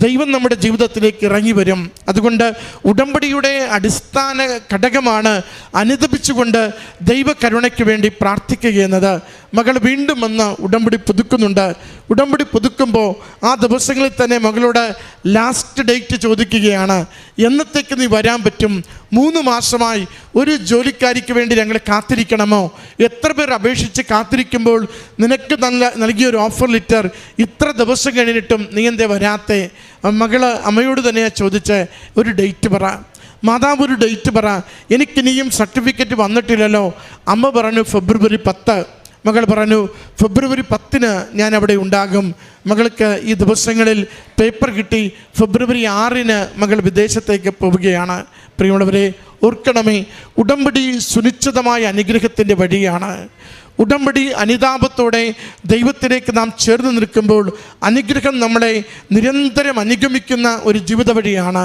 ദൈവം നമ്മുടെ ജീവിതത്തിലേക്ക് ഇറങ്ങി വരും. അതുകൊണ്ട് ഉടമ്പടിയുടെ അടിസ്ഥാന ഘടകമാണ് അനുദപിച്ചുകൊണ്ട് ദൈവകരുണയ്ക്ക് വേണ്ടി പ്രാർത്ഥിക്കുക എന്നത്. മകൾ വീണ്ടും വന്ന് ഉടമ്പടി പുതുക്കുന്നുണ്ട്. ഉടമ്പടി പുതുക്കുമ്പോൾ ആ ദിവസങ്ങളിൽ തന്നെ മകളോട് ലാസ്റ്റ് ഡേറ്റ് ചോദിക്കുകയാണ്, എന്നത്തേക്ക് നീ വരാൻ പറ്റും? 3 മാസമായി ഒരു ജോലിക്കാരിക്ക് വേണ്ടി ഞങ്ങൾ കാത്തിരിക്കണമോ എത്ര പേർ അപേക്ഷിച്ച് കാത്തിരിക്കുമ്പോൾ നിനക്ക് നൽകിയൊരു ഓഫർ ലെറ്റർ ഇത്ര ദിവസം കഴിഞ്ഞിട്ടും നീ എന്തേ വരാത്തെ? മകള് അമ്മയോട് തന്നെയാണ് ചോദിച്ച് ഒരു ഡേറ്റ് പറ, മാതാവ് ഒരു ഡേറ്റ് പറ, എനിക്കിനിയും സർട്ടിഫിക്കറ്റ് വന്നിട്ടില്ലല്ലോ. അമ്മ പറഞ്ഞു ഫെബ്രുവരി 10. മകൾ പറഞ്ഞു ഫെബ്രുവരി 10 ഞാൻ അവിടെ ഉണ്ടാകും. മകൾക്ക് ഈ ദിവസങ്ങളിൽ പേപ്പർ കിട്ടി. ഫെബ്രുവരി 6 മകൾ വിദേശത്തേക്ക് പോവുകയാണ്. പ്രിയമുള്ളവരെ, ഓർക്കണമേ, ഉടമ്പടി സുനിശ്ചിതമായ അനുഗ്രഹത്തിൻ്റെ വഴിയാണ്. ഉടമ്പടി അനുതാപത്തോടെ ദൈവത്തിലേക്ക് നാം ചേർന്ന് നിൽക്കുമ്പോൾ അനുഗ്രഹം നമ്മളെ നിരന്തരം അനുഗമിക്കുന്ന ഒരു ജീവിത വഴിയാണ്.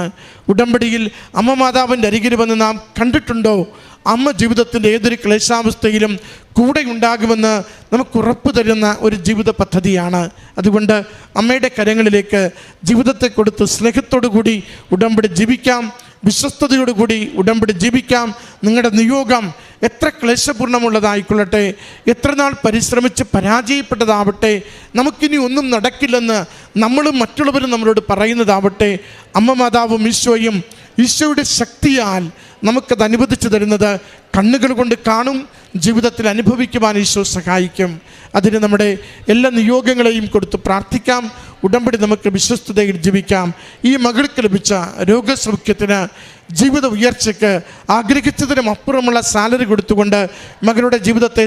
ഉടമ്പടിയിൽ അമ്മ മാതാവിൻ്റെ അരികിൽ വന്ന് നാം കണ്ടിട്ടുണ്ടോ? അമ്മ ജീവിതത്തിൻ്റെ ഏതൊരു ക്ലേശാവസ്ഥയിലും കൂടെ ഉണ്ടാകുമെന്ന് നമുക്ക് ഉറപ്പ് തരുന്ന ഒരു ജീവിത പദ്ധതിയാണ്. അതുകൊണ്ട് അമ്മയുടെ കരങ്ങളിലേക്ക് ജീവിതത്തെ കൊടുത്ത് സ്നേഹത്തോടു കൂടി ഉടമ്പടി ജീവിക്കാം, വിശ്വസ്തയോടുകൂടി ഉടമ്പടി ജീവിക്കാം. നിങ്ങളുടെ നിയോഗം എത്ര ക്ലേശപൂർണ്ണമുള്ളതായിക്കൊള്ളട്ടെ, എത്ര നാൾ പരിശ്രമിച്ച് പരാജയപ്പെട്ടതാവട്ടെ, നമുക്കിനി ഒന്നും നടക്കില്ലെന്ന് നമ്മളും മറ്റുള്ളവരും നമ്മളോട് പറയുന്നതാവട്ടെ, അമ്മ മാതാവും ഈശോയും ഈശോയുടെ ശക്തിയാൽ നമുക്കത് അനുവദിച്ചു തരുന്നത് കണ്ണുകൾ കൊണ്ട് കാണും, ജീവിതത്തിൽ അനുഭവിക്കുവാൻ ഈശോ സഹായിക്കും. അതിന് നമ്മുടെ എല്ലാ നിയോഗങ്ങളെയും കൊടുത്ത് പ്രാർത്ഥിക്കാം. ഉടമ്പടി നമുക്ക് വിശ്വസ്തതയിൽ ജീവിക്കാം. ഈ മകൾക്ക് ലഭിച്ച രോഗസൗഖ്യത്തിന്, ജീവിത ഉയർച്ചയ്ക്ക്, ആഗ്രഹിച്ചതിനും അപ്പുറമുള്ള സാലറി കൊടുത്തുകൊണ്ട് മകളുടെ ജീവിതത്തെ